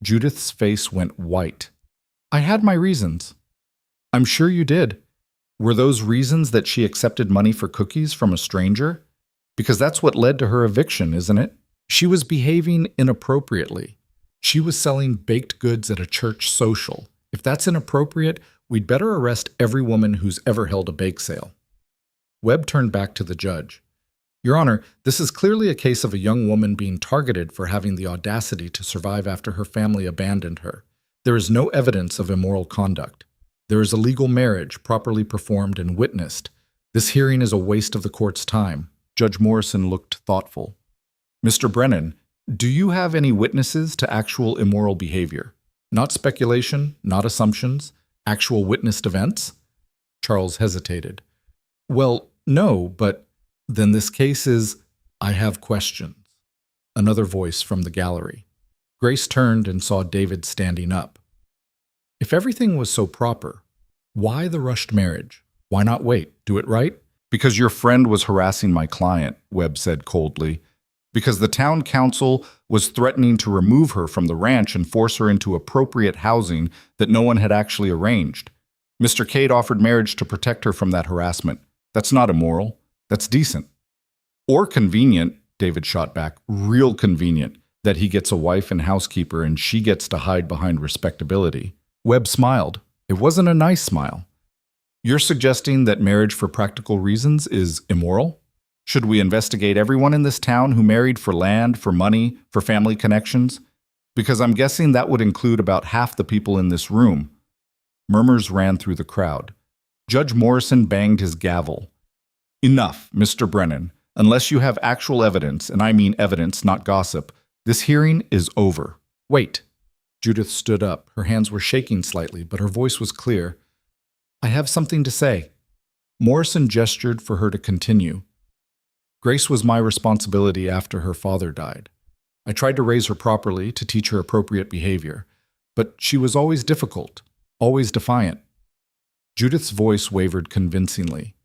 Judith's face went white. "I had my reasons." I'm sure you did. Were those reasons that she accepted money for cookies from a stranger? Because that's what led to her eviction, isn't it? She was behaving inappropriately. She was selling baked goods at a church social. If that's inappropriate, we'd better arrest every woman who's ever held a bake sale. Webb turned back to the judge. Your Honor, this is clearly a case of a young woman being targeted for having the audacity to survive after her family abandoned her. There is no evidence of immoral conduct. There is a legal marriage properly performed and witnessed. This hearing is a waste of the court's time. Judge Morrison looked thoughtful. Mr. Brennan, do you have any witnesses to actual immoral behavior? Not speculation, not assumptions, actual witnessed events? Charles hesitated. Well, no, but then this case is, I have questions. Another voice from the gallery. Grace turned and saw David standing up. If everything was so proper, why the rushed marriage? Why not wait? Do it right? Because your friend was harassing my client, Webb said coldly. Because the town council was threatening to remove her from the ranch and force her into appropriate housing that no one had actually arranged. Mr. Cade offered marriage to protect her from that harassment. That's not immoral. That's decent. Or convenient, David shot back, real convenient, that he gets a wife and housekeeper and she gets to hide behind respectability. Webb smiled. It wasn't a nice smile. You're suggesting that marriage for practical reasons is immoral? Should we investigate everyone in this town who married for land, for money, for family connections? Because I'm guessing that would include about half the people in this room. Murmurs ran through the crowd. Judge Morrison banged his gavel. Enough, Mr. Brennan. Unless you have actual evidence, and I mean evidence, not gossip, this hearing is over. Wait. Judith stood up. Her hands were shaking slightly, but her voice was clear. I have something to say. Morrison gestured for her to continue. Grace was my responsibility after her father died. I tried to raise her properly, to teach her appropriate behavior, but she was always difficult, always defiant. Judith's voice wavered convincingly.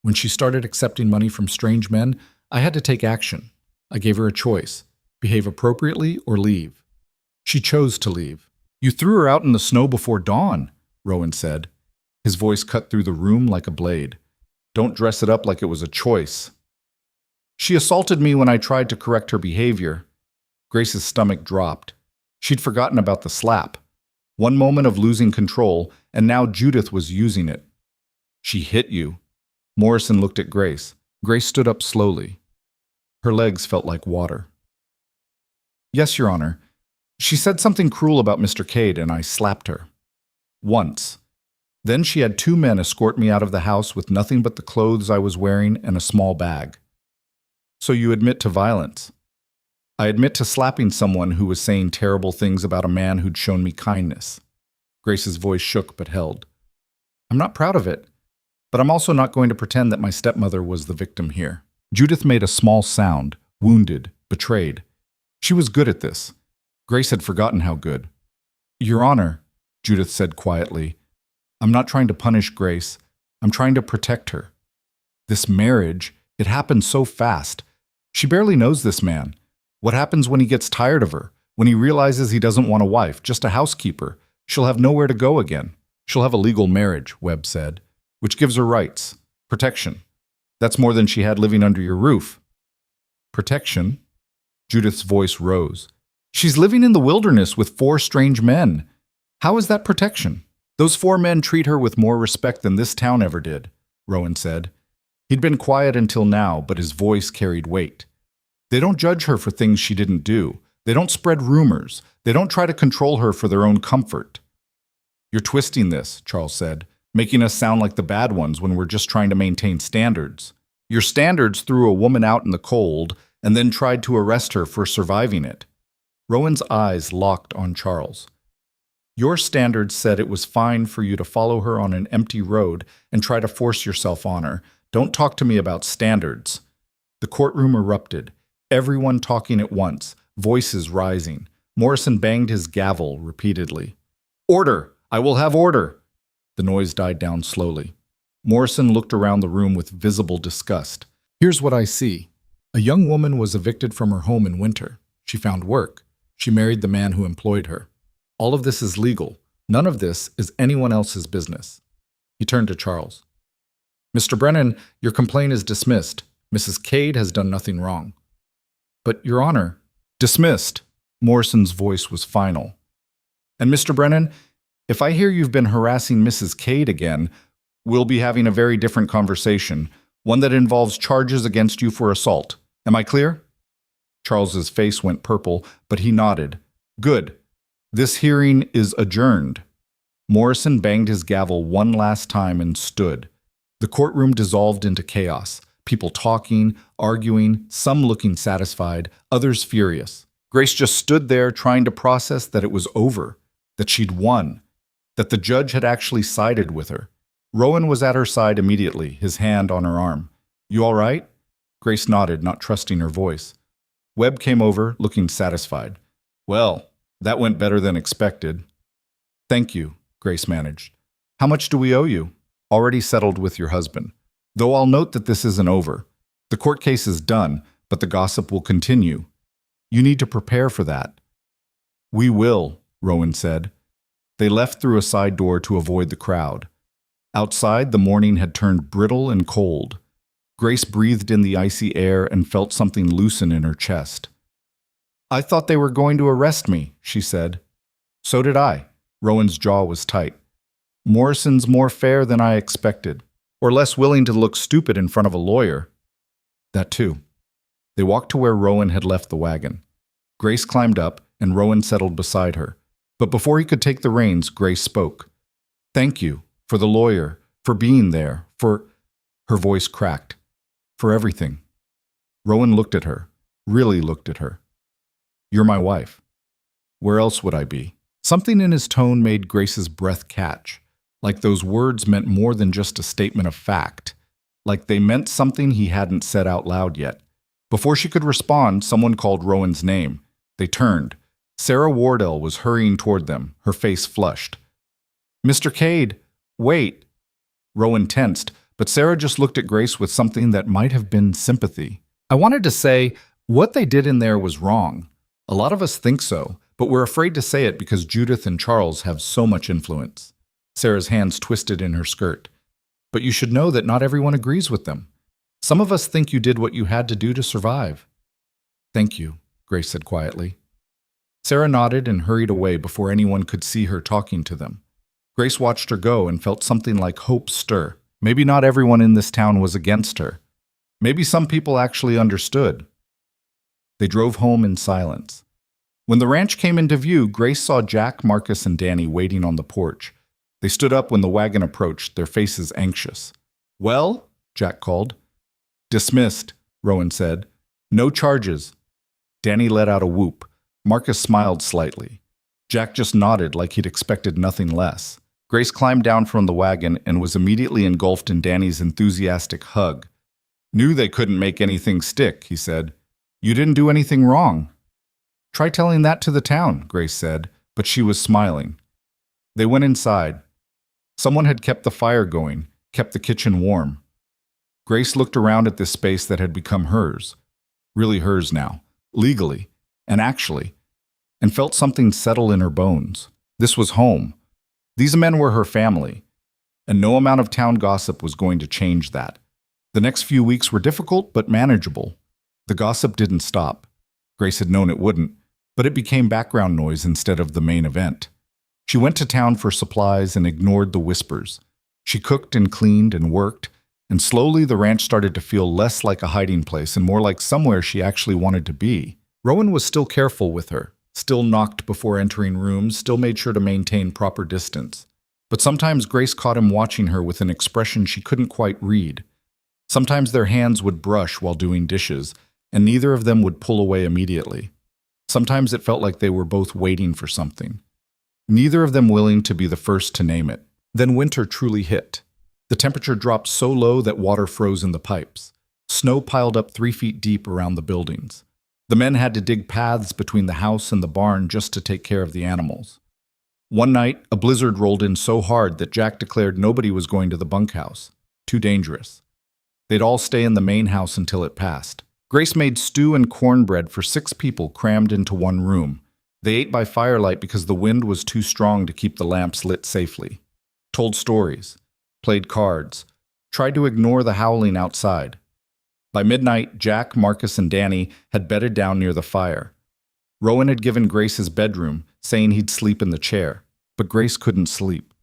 When she started accepting money from strange men, I had to take action. I gave her a choice, behave appropriately or leave. She chose to leave. You threw her out in the snow before dawn, Rowan said. His voice cut through the room like a blade. Don't dress it up like it was a choice. She assaulted me when I tried to correct her behavior. Grace's stomach dropped. She'd forgotten about the slap. One moment of losing control, and now Judith was using it. She hit you. Morrison looked at Grace. Grace stood up slowly. Her legs felt like water. Yes, Your Honor. She said something cruel about Mr. Cade, and I slapped her. Once. Then she had 2 men escort me out of the house with nothing but the clothes I was wearing and a small bag. So you admit to violence. I admit to slapping someone who was saying terrible things about a man who'd shown me kindness. Grace's voice shook but held. I'm not proud of it, but I'm also not going to pretend that my stepmother was the victim here. Judith made a small sound, wounded, betrayed. She was good at this. Grace had forgotten how good. Your Honor, Judith said quietly, I'm not trying to punish Grace. I'm trying to protect her. This marriage, it happened so fast. She barely knows this man. What happens when he gets tired of her? When he realizes he doesn't want a wife, just a housekeeper? She'll have nowhere to go again. She'll have a legal marriage, Webb said, which gives her rights, protection. That's more than she had living under your roof. Protection? Judith's voice rose. She's living in the wilderness with 4 strange men. How is that protection? Those 4 men treat her with more respect than this town ever did, Rowan said. He'd been quiet until now, but his voice carried weight. They don't judge her for things she didn't do. They don't spread rumors. They don't try to control her for their own comfort. You're twisting this, Charles said, making us sound like the bad ones when we're just trying to maintain standards. Your standards threw a woman out in the cold and then tried to arrest her for surviving it. Rowan's eyes locked on Charles. Your standards said it was fine for you to follow her on an empty road and try to force yourself on her. Don't talk to me about standards. The courtroom erupted, everyone talking at once, voices rising. Morrison banged his gavel repeatedly. Order! I will have order! The noise died down slowly. Morrison looked around the room with visible disgust. Here's what I see. A young woman was evicted from her home in winter. She found work. She married the man who employed her. All of this is legal. None of this is anyone else's business. He turned to Charles. Mr. Brennan, your complaint is dismissed. Mrs. Cade has done nothing wrong. But, Your Honor, Dismissed. Morrison's voice was final. And Mr. Brennan, if I hear you've been harassing Mrs. Cade again, we'll be having a very different conversation, one that involves charges against you for assault. Am I clear? Charles's face went purple, but he nodded. Good. This hearing is adjourned. Morrison banged his gavel one last time and stood. The courtroom dissolved into chaos. People talking, arguing, some looking satisfied, others furious. Grace just stood there trying to process that it was over, that she'd won, that the judge had actually sided with her. Rowan was at her side immediately, his hand on her arm. You all right? Grace nodded, not trusting her voice. Webb came over, looking satisfied. Well, that went better than expected. Thank you, Grace managed. How much do we owe you? Already settled with your husband. Though I'll note that this isn't over. The court case is done, but the gossip will continue. You need to prepare for that. We will, Rowan said. They left through a side door to avoid the crowd. Outside, the morning had turned brittle and cold. Grace breathed in the icy air and felt something loosen in her chest. I thought they were going to arrest me, she said. So did I. Rowan's jaw was tight. Morrison's more fair than I expected, or less willing to look stupid in front of a lawyer. That too. They walked to where Rowan had left the wagon. Grace climbed up, and Rowan settled beside her. But before he could take the reins, Grace spoke. Thank you, for the lawyer, for being there, for... Her voice cracked. For everything. Rowan looked at her, really looked at her. You're my wife. Where else would I be? Something in his tone made Grace's breath catch, like those words meant more than just a statement of fact, like they meant something he hadn't said out loud yet. Before she could respond, someone called Rowan's name. They turned. Sarah Wardell was hurrying toward them, her face flushed. Mr. Cade, wait. Rowan tensed, but Sarah just looked at Grace with something that might have been sympathy. I wanted to say, what they did in there was wrong. A lot of us think so, but we're afraid to say it because Judith and Charles have so much influence. Sarah's hands twisted in her skirt. But you should know that not everyone agrees with them. Some of us think you did what you had to do to survive. Thank you, Grace said quietly. Sarah nodded and hurried away before anyone could see her talking to them. Grace watched her go and felt something like hope stir. Maybe not everyone in this town was against her. Maybe some people actually understood. They drove home in silence. When the ranch came into view, Grace saw Jack, Marcus, and Danny waiting on the porch. They stood up when the wagon approached, their faces anxious. Well? Jack called. Dismissed, Rowan said. No charges. Danny let out a whoop. Marcus smiled slightly. Jack just nodded like he'd expected nothing less. Grace climbed down from the wagon and was immediately engulfed in Danny's enthusiastic hug. Knew they couldn't make anything stick, he said. You didn't do anything wrong. Try telling that to the town, Grace said, but she was smiling. They went inside. Someone had kept the fire going, kept the kitchen warm. Grace looked around at this space that had become hers. Really hers now, legally, and actually, and felt something settle in her bones. This was home. These men were her family, and no amount of town gossip was going to change that. The next few weeks were difficult but manageable. The gossip didn't stop. Grace had known it wouldn't, but it became background noise instead of the main event. She went to town for supplies and ignored the whispers. She cooked and cleaned and worked, and slowly the ranch started to feel less like a hiding place and more like somewhere she actually wanted to be. Rowan was still careful with her, still knocked before entering rooms, still made sure to maintain proper distance. But sometimes Grace caught him watching her with an expression she couldn't quite read. Sometimes their hands would brush while doing dishes, and neither of them would pull away immediately. Sometimes it felt like they were both waiting for something. Neither of them willing to be the first to name it. Then winter truly hit. The temperature dropped so low that water froze in the pipes. Snow piled up 3 feet deep around the buildings. The men had to dig paths between the house and the barn just to take care of the animals. One night, a blizzard rolled in so hard that Jack declared nobody was going to the bunkhouse. Too dangerous. They'd all stay in the main house until it passed. Grace made stew and cornbread for 6 people crammed into one room. They ate by firelight because the wind was too strong to keep the lamps lit safely. Told stories. played cards, tried to ignore the howling outside. By midnight, Jack, Marcus, and Danny had bedded down near the fire. Rowan had given Grace his bedroom, saying he'd sleep in the chair, but Grace couldn't sleep.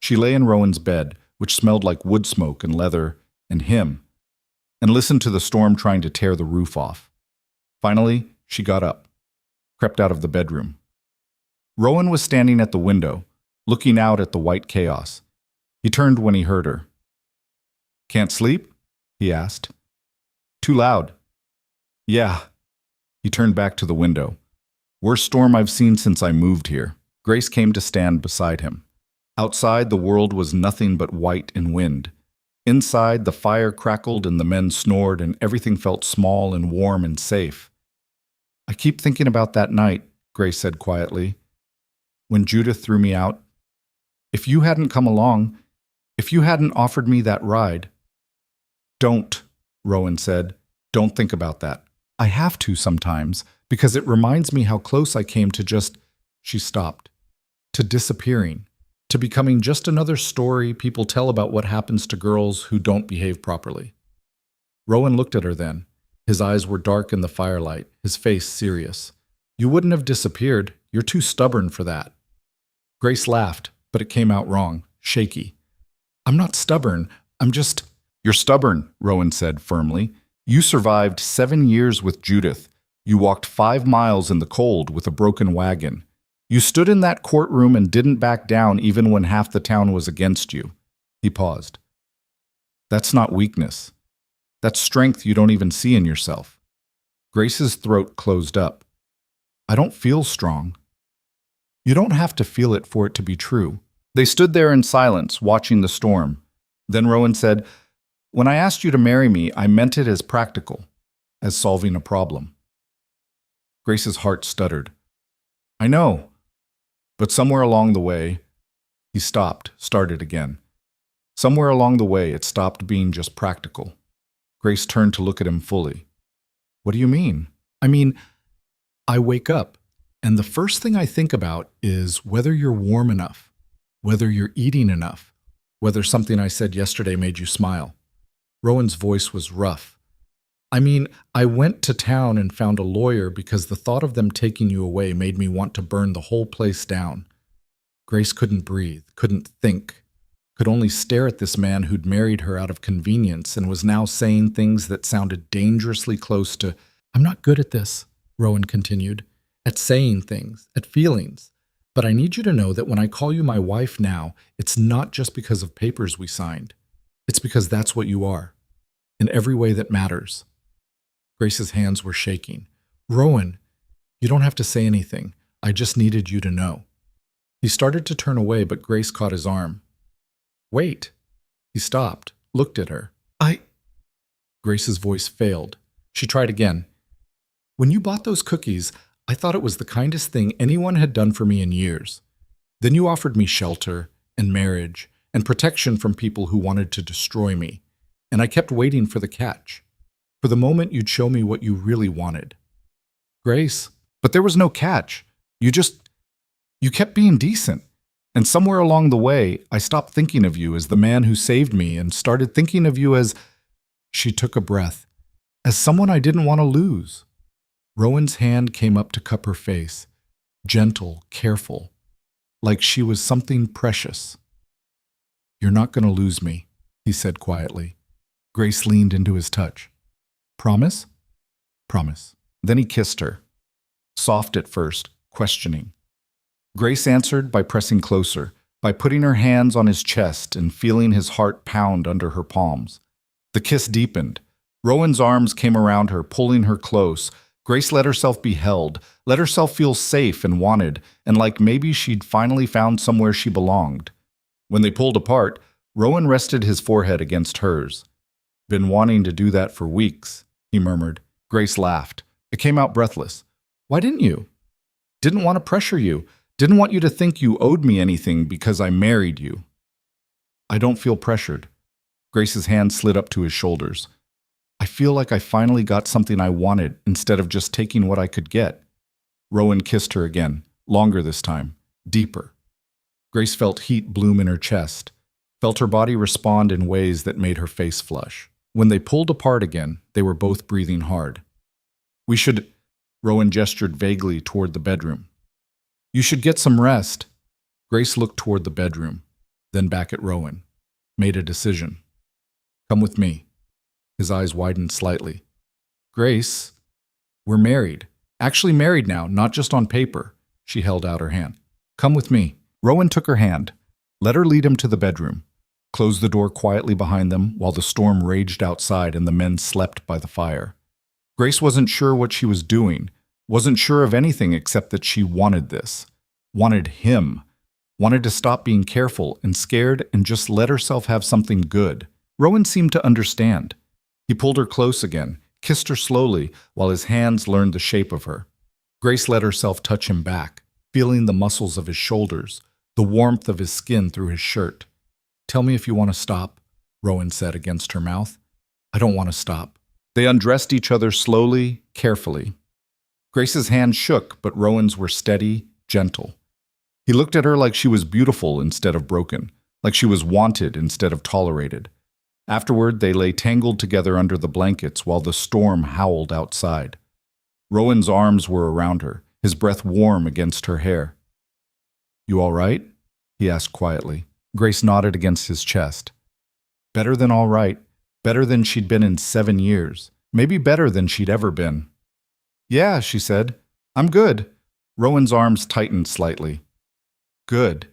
She lay in Rowan's bed, which smelled like wood smoke and leather and him, and listened to the storm trying to tear the roof off. Finally, she got up, crept out of the bedroom. Rowan was standing at the window, looking out at the white chaos. He turned when he heard her. "Can't sleep?" he asked. "Too loud." "Yeah." He turned back to the window. "Worst storm I've seen since I moved here." Grace came to stand beside him. Outside, the world was nothing but white and wind. Inside, the fire crackled and the men snored and everything felt small and warm and safe. "I keep thinking about that night," Grace said quietly, "when Judith threw me out. If you hadn't come along, if you hadn't offered me that ride." "Don't," Rowan said. "Don't think about that. I have to sometimes, because it reminds me how close I came to just—" She stopped. "To disappearing. To becoming just another story people tell about what happens to girls who don't behave properly." Rowan looked at her then. His eyes were dark in the firelight, his face serious. "You wouldn't have disappeared. You're too stubborn for that." Grace laughed, but it came out wrong, shaky. "I'm not stubborn. I'm just—" "You're stubborn," Rowan said firmly. "You survived 7 years with Judith. You walked 5 miles in the cold with a broken wagon. You stood in that courtroom and didn't back down even when half the town was against you." He paused. "That's not weakness. That's strength you don't even see in yourself." Grace's throat closed up. "I don't feel strong." "You don't have to feel it for it to be true." They stood there in silence, watching the storm. Then Rowan said, "When I asked you to marry me, I meant it as practical, as solving a problem." Grace's heart stuttered. "I know. But somewhere along the way," he stopped, started again. "Somewhere along the way, it stopped being just practical." Grace turned to look at him fully. "What do you mean?" "I mean, I wake up, and the first thing I think about is whether you're warm enough, whether you're eating enough, whether something I said yesterday made you smile." Rowan's voice was rough. "I mean, I went to town and found a lawyer because the thought of them taking you away made me want to burn the whole place down." Grace couldn't breathe, couldn't think, could only stare at this man who'd married her out of convenience and was now saying things that sounded dangerously close to— "I'm not good at this," Rowan continued, "at saying things, at feelings. But I need you to know that when I call you my wife now, it's not just because of papers we signed. It's because that's what you are, in every way that matters." Grace's hands were shaking. "Rowan, you don't have to say anything. I just needed you to know." He started to turn away, but Grace caught his arm. "Wait." He stopped, looked at her. Grace's voice failed. She tried again. "When you bought those cookies, I thought it was the kindest thing anyone had done for me in years. Then you offered me shelter and marriage and protection from people who wanted to destroy me, and I kept waiting for the catch. For the moment you'd show me what you really wanted." "Grace, but there was no catch. You kept being decent. And somewhere along the way, I stopped thinking of you as the man who saved me and started thinking of you as—" She took a breath. "As someone I didn't want to lose." Rowan's hand came up to cup her face, gentle, careful, like she was something precious. "You're not going to lose me," he said quietly. Grace leaned into his touch. "Promise?" "Promise." Then he kissed her. Soft at first, questioning. Grace answered by pressing closer, by putting her hands on his chest and feeling his heart pound under her palms. The kiss deepened. Rowan's arms came around her, pulling her close. Grace let herself be held, let herself feel safe and wanted, and like maybe she'd finally found somewhere she belonged. When they pulled apart, Rowan rested his forehead against hers. "Been wanting to do that for weeks," he murmured. Grace laughed. It came out breathless. "Why didn't you?" "Didn't want to pressure you. Didn't want you to think you owed me anything because I married you." "I don't feel pressured." Grace's hand slid up to his shoulders. "I feel like I finally got something I wanted instead of just taking what I could get." Rowan kissed her again, longer this time, deeper. Grace felt heat bloom in her chest. felt her body respond in ways that made her face flush. When they pulled apart again, they were both breathing hard. "We should," Rowan gestured vaguely toward the bedroom. "You should get some rest." Grace looked toward the bedroom, then back at Rowan. Made a decision. "Come with me." His eyes widened slightly. "Grace, we're married. Actually married now, not just on paper." She held out her hand. "Come with me." Rowan took her hand, let her lead him to the bedroom, closed the door quietly behind them while the storm raged outside and the men slept by the fire. Grace wasn't sure what she was doing, wasn't sure of anything except that she wanted this, wanted him, wanted to stop being careful and scared and just let herself have something good. Rowan seemed to understand. He pulled her close again, kissed her slowly while his hands learned the shape of her. Grace let herself touch him back, feeling the muscles of his shoulders, the warmth of his skin through his shirt. "Tell me if you want to stop," Rowan said against her mouth. "I don't want to stop." They undressed each other slowly, carefully. Grace's hands shook, but Rowan's were steady, gentle. He looked at her like she was beautiful instead of broken, like she was wanted instead of tolerated. Afterward, they lay tangled together under the blankets while the storm howled outside. Rowan's arms were around her, his breath warm against her hair. "You all right?" he asked quietly. Grace nodded against his chest. Better than all right, better than she'd been in 7 years, maybe better than she'd ever been. "Yeah," she said. "I'm good." Rowan's arms tightened slightly. "Good."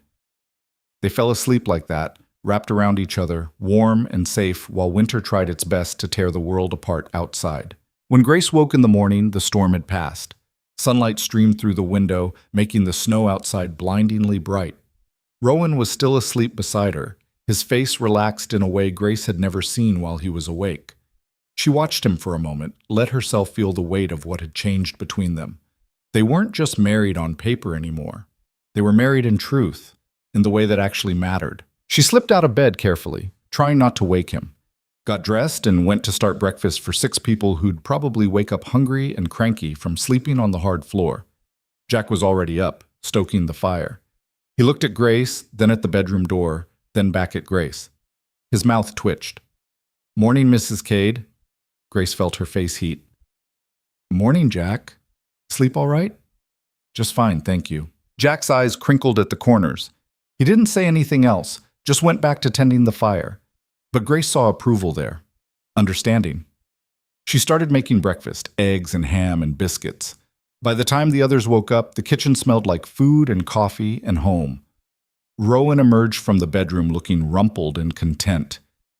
They fell asleep like that, wrapped around each other, warm and safe, while winter tried its best to tear the world apart outside. When Grace woke in the morning, the storm had passed. Sunlight streamed through the window, making the snow outside blindingly bright. Rowan was still asleep beside her, his face relaxed in a way Grace had never seen while he was awake. She watched him for a moment, let herself feel the weight of what had changed between them. They weren't just married on paper anymore. They were married in truth, in the way that actually mattered. She slipped out of bed carefully, trying not to wake him. Got dressed and went to start breakfast for 6 people who'd probably wake up hungry and cranky from sleeping on the hard floor. Jack was already up, stoking the fire. He looked at Grace, then at the bedroom door, then back at Grace. His mouth twitched. "Morning, Mrs. Cade." Grace felt her face heat. "Morning, Jack. Sleep all right?" "Just fine, thank you." Jack's eyes crinkled at the corners. He didn't say anything else, just went back to tending the fire. But Grace saw approval there. Understanding. She started making breakfast, eggs and ham and biscuits. By the time the others woke up, the kitchen smelled like food and coffee and home. Rowan emerged from the bedroom looking rumpled and content.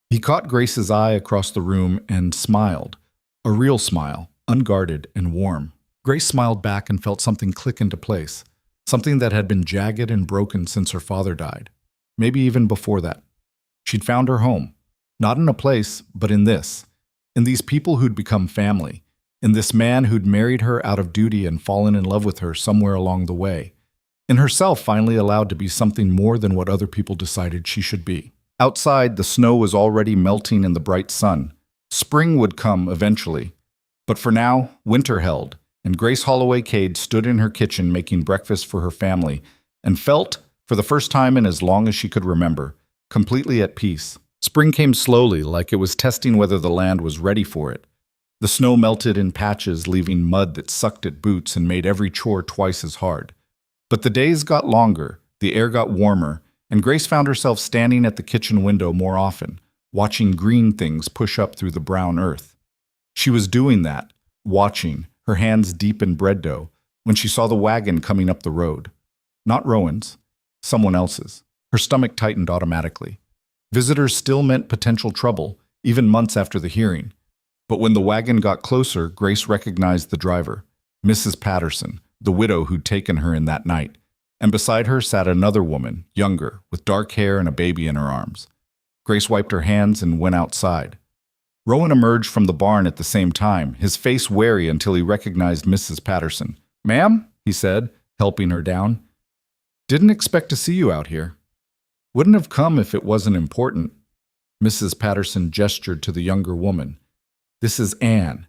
He caught Grace's eye across the room and smiled. A real smile, unguarded and warm. Grace smiled back and felt something click into place. Something that had been jagged and broken since her father died. Maybe even before that. She'd found her home. Not in a place, but in this. In these people who'd become family. In this man who'd married her out of duty and fallen in love with her somewhere along the way. In herself finally allowed to be something more than what other people decided she should be. Outside, the snow was already melting in the bright sun. Spring would come eventually. But for now, winter held, and Grace Holloway Cade stood in her kitchen making breakfast for her family and felt, for the first time in as long as she could remember, completely at peace. Spring came slowly, like it was testing whether the land was ready for it. The snow melted in patches, leaving mud that sucked at boots and made every chore twice as hard. But the days got longer, the air got warmer, and Grace found herself standing at the kitchen window more often, watching green things push up through the brown earth. She was doing that, watching, her hands deep in bread dough, when she saw the wagon coming up the road. Not Rowan's, someone else's. Her stomach tightened automatically. Visitors still meant potential trouble, even months after the hearing. But when the wagon got closer, Grace recognized the driver, Mrs. Patterson, the widow who'd taken her in that night. And beside her sat another woman, younger, with dark hair and a baby in her arms. Grace wiped her hands and went outside. Rowan emerged from the barn at the same time, his face wary until he recognized Mrs. Patterson. "Ma'am," he said, helping her down. "Didn't expect to see you out here." "Wouldn't have come if it wasn't important." Mrs. Patterson gestured to the younger woman. "This is Anne.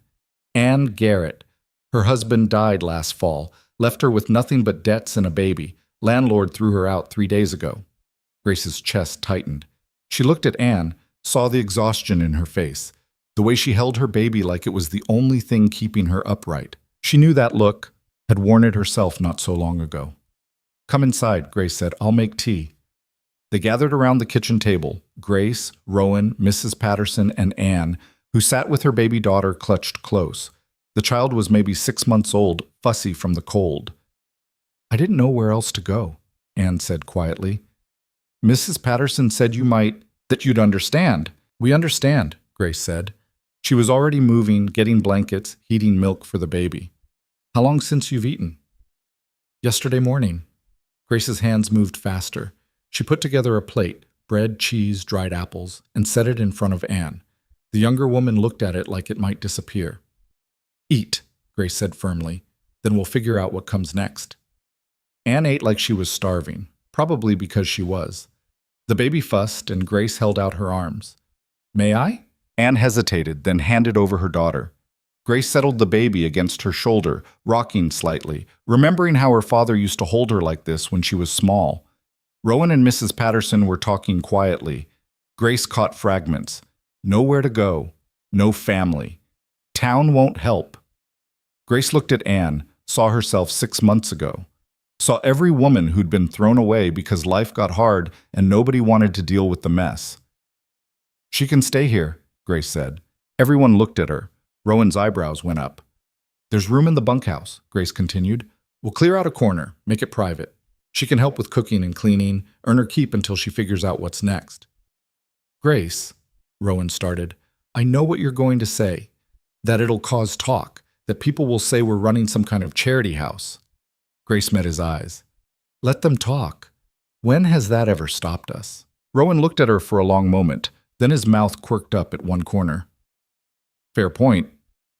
Anne Garrett. Her husband died last fall, left her with nothing but debts and a baby. Landlord threw her out 3 days ago." Grace's chest tightened. She looked at Anne, saw the exhaustion in her face, the way she held her baby like it was the only thing keeping her upright. She knew that look, had worn it herself not so long ago. "Come inside," Grace said. "I'll make tea." They gathered around the kitchen table, Grace, Rowan, Mrs. Patterson, and Anne, who sat with her baby daughter clutched close. The child was maybe 6 months old, fussy from the cold. "I didn't know where else to go," Anne said quietly. "Mrs. Patterson said that you'd understand." "We understand," Grace said. She was already moving, getting blankets, heating milk for the baby. "How long since you've eaten?" "Yesterday morning." Grace's hands moved faster. She put together a plate, bread, cheese, dried apples, and set it in front of Anne. The younger woman looked at it like it might disappear. "Eat," Grace said firmly. "Then we'll figure out what comes next." Anne ate like she was starving, probably because she was. The baby fussed, and Grace held out her arms. "May I?" Anne hesitated, then handed over her daughter. Grace settled the baby against her shoulder, rocking slightly, remembering how her father used to hold her like this when she was small. Rowan and Mrs. Patterson were talking quietly. Grace caught fragments. Nowhere to go. No family. Town won't help. Grace looked at Anne, saw herself 6 months ago. Saw every woman who'd been thrown away because life got hard and nobody wanted to deal with the mess. "She can stay here," Grace said. Everyone looked at her. Rowan's eyebrows went up. "There's room in the bunkhouse," Grace continued. "We'll clear out a corner, make it private. She can help with cooking and cleaning, earn her keep until she figures out what's next." "Grace," Rowan started, "I know what you're going to say. That it'll cause talk, that people will say we're running some kind of charity house." Grace met his eyes. "Let them talk. When has that ever stopped us?" Rowan looked at her for a long moment, then his mouth quirked up at one corner. "Fair point."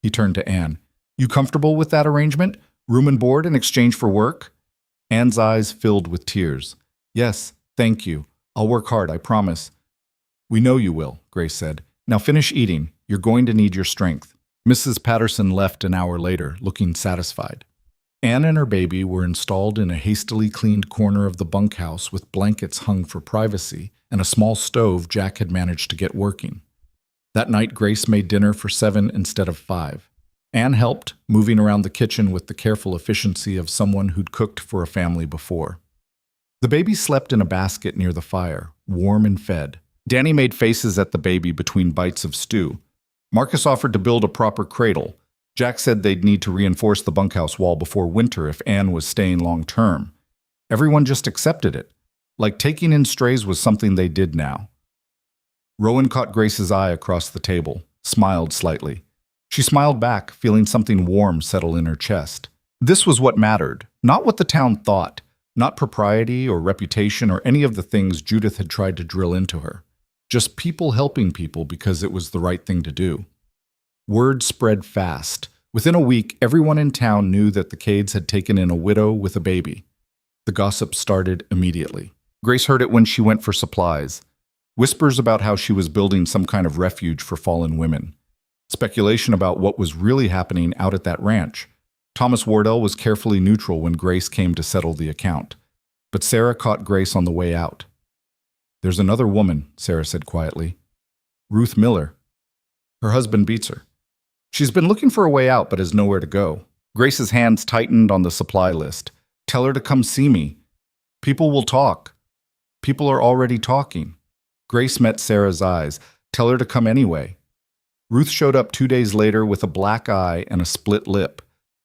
He turned to Anne. "You comfortable with that arrangement? Room and board in exchange for work?" Anne's eyes filled with tears. "Yes, thank you. I'll work hard, I promise." "We know you will," Grace said. "Now finish eating. You're going to need your strength." Mrs. Patterson left an hour later, looking satisfied. Anne and her baby were installed in a hastily cleaned corner of the bunkhouse with blankets hung for privacy and a small stove Jack had managed to get working. That night, Grace made dinner for 7 instead of 5. Anne helped, moving around the kitchen with the careful efficiency of someone who'd cooked for a family before. The baby slept in a basket near the fire, warm and fed. Danny made faces at the baby between bites of stew. Marcus offered to build a proper cradle. Jack said they'd need to reinforce the bunkhouse wall before winter if Anne was staying long-term. Everyone just accepted it, like taking in strays was something they did now. Rowan caught Grace's eye across the table, smiled slightly. She smiled back, feeling something warm settle in her chest. This was what mattered, not what the town thought, not propriety or reputation or any of the things Judith had tried to drill into her. Just people helping people because it was the right thing to do. Word spread fast. Within a week, everyone in town knew that the Cades had taken in a widow with a baby. The gossip started immediately. Grace heard it when she went for supplies. Whispers about how she was building some kind of refuge for fallen women. Speculation about what was really happening out at that ranch. Thomas Wardell was carefully neutral when Grace came to settle the account. But Sarah caught Grace on the way out. "There's another woman," Sarah said quietly. "Ruth Miller. Her husband beats her. She's been looking for a way out but has nowhere to go." Grace's hands tightened on the supply list. "Tell her to come see me. People will talk. People are already talking." Grace met Sarah's eyes. "Tell her to come anyway." Ruth showed up 2 days later with a black eye and a split lip.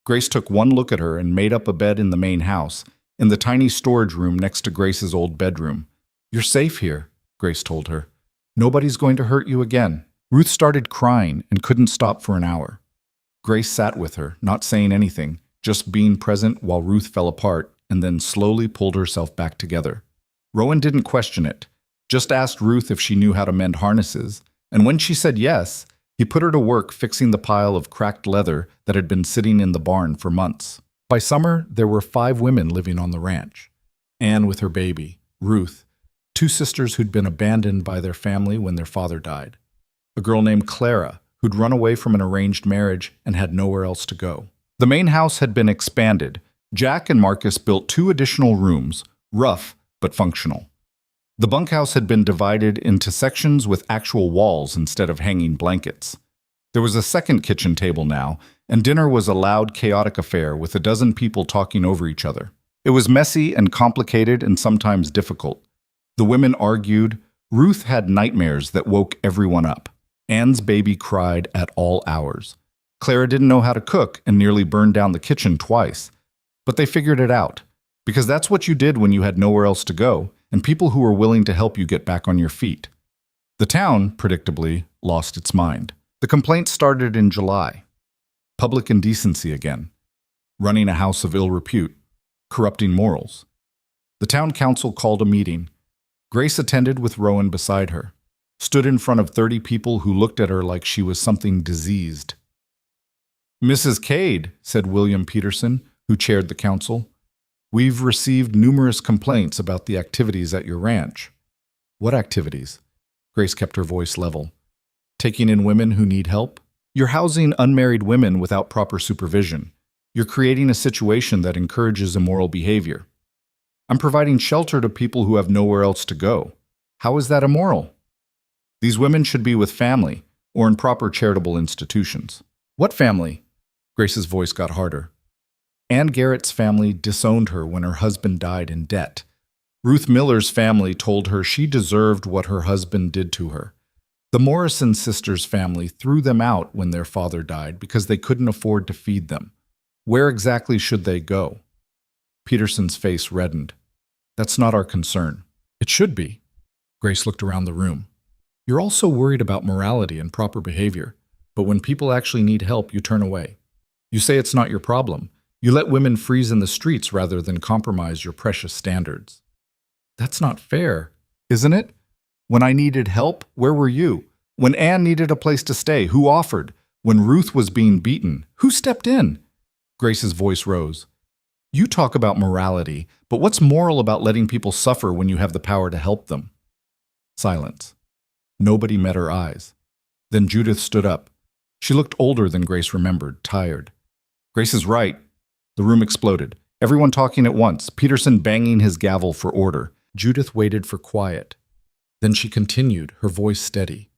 Grace took one look at her and made up a bed in the main house, in the tiny storage room next to Grace's old bedroom. "You're safe here," Grace told her. "Nobody's going to hurt you again." Ruth started crying and couldn't stop for an hour. Grace sat with her, not saying anything, just being present while Ruth fell apart and then slowly pulled herself back together. Rowan didn't question it, just asked Ruth if she knew how to mend harnesses, and when she said yes, he put her to work fixing the pile of cracked leather that had been sitting in the barn for months. By summer, there were 5 women living on the ranch. Anne with her baby, Ruth, 2 sisters who'd been abandoned by their family when their father died. A girl named Clara, who'd run away from an arranged marriage and had nowhere else to go. The main house had been expanded. Jack and Marcus built 2 additional rooms, rough but functional. The bunkhouse had been divided into sections with actual walls instead of hanging blankets. There was a second kitchen table now, and dinner was a loud, chaotic affair with a dozen people talking over each other. It was messy and complicated and sometimes difficult. The women argued. Ruth had nightmares that woke everyone up. Anne's baby cried at all hours. Clara didn't know how to cook and nearly burned down the kitchen twice. But they figured it out, because that's what you did when you had nowhere else to go, and people who were willing to help you get back on your feet. The town, predictably, lost its mind. The complaints started in July. Public indecency again. Running a house of ill repute. Corrupting morals. The town council called a meeting. Grace attended with Rowan beside her. Stood in front of 30 people who looked at her like she was something diseased. "Mrs. Cade," said William Peterson, who chaired the council, "we've received numerous complaints about the activities at your ranch." "What activities?" Grace kept her voice level. "Taking in women who need help? You're housing unmarried women without proper supervision. You're creating a situation that encourages immoral behavior. I'm providing shelter to people who have nowhere else to go. How is that immoral? These women should be with family or in proper charitable institutions." "What family?" Grace's voice got harder. Ann Garrett's family disowned her when her husband died in debt. Ruth Miller's family told her she deserved what her husband did to her. The Morrison sisters' family threw them out when their father died because they couldn't afford to feed them. Where exactly should they go? Peterson's face reddened. "That's not our concern." "It should be." Grace looked around the room. "You're all so worried about morality and proper behavior, but when people actually need help, you turn away. You say it's not your problem. You let women freeze in the streets rather than compromise your precious standards." "That's not fair." "Isn't it? When I needed help, where were you? When Anne needed a place to stay, who offered? When Ruth was being beaten, who stepped in?" Grace's voice rose. "You talk about morality, but what's moral about letting people suffer when you have the power to help them?" Silence. Nobody met her eyes. Then Judith stood up. She looked older than Grace remembered, tired. "Grace is right." The room exploded. Everyone talking at once, Peterson banging his gavel for order. Judith waited for quiet. Then she continued, her voice steady.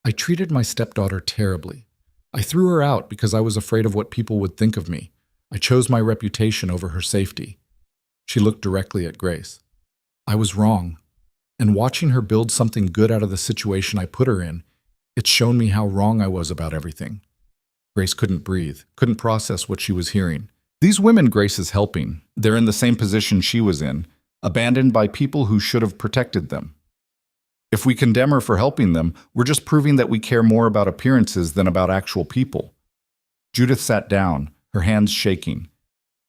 "I treated my stepdaughter terribly. I threw her out because I was afraid of what people would think of me. I chose my reputation over her safety." She looked directly at Grace. "I was wrong. And watching her build something good out of the situation I put her in, it's shown me how wrong I was about everything." Grace couldn't breathe, couldn't process what she was hearing. These women Grace is helping, they're in the same position she was in, abandoned by people who should have protected them. If we condemn her for helping them, we're just proving that we care more about appearances than about actual people. Judith sat down, her hands shaking.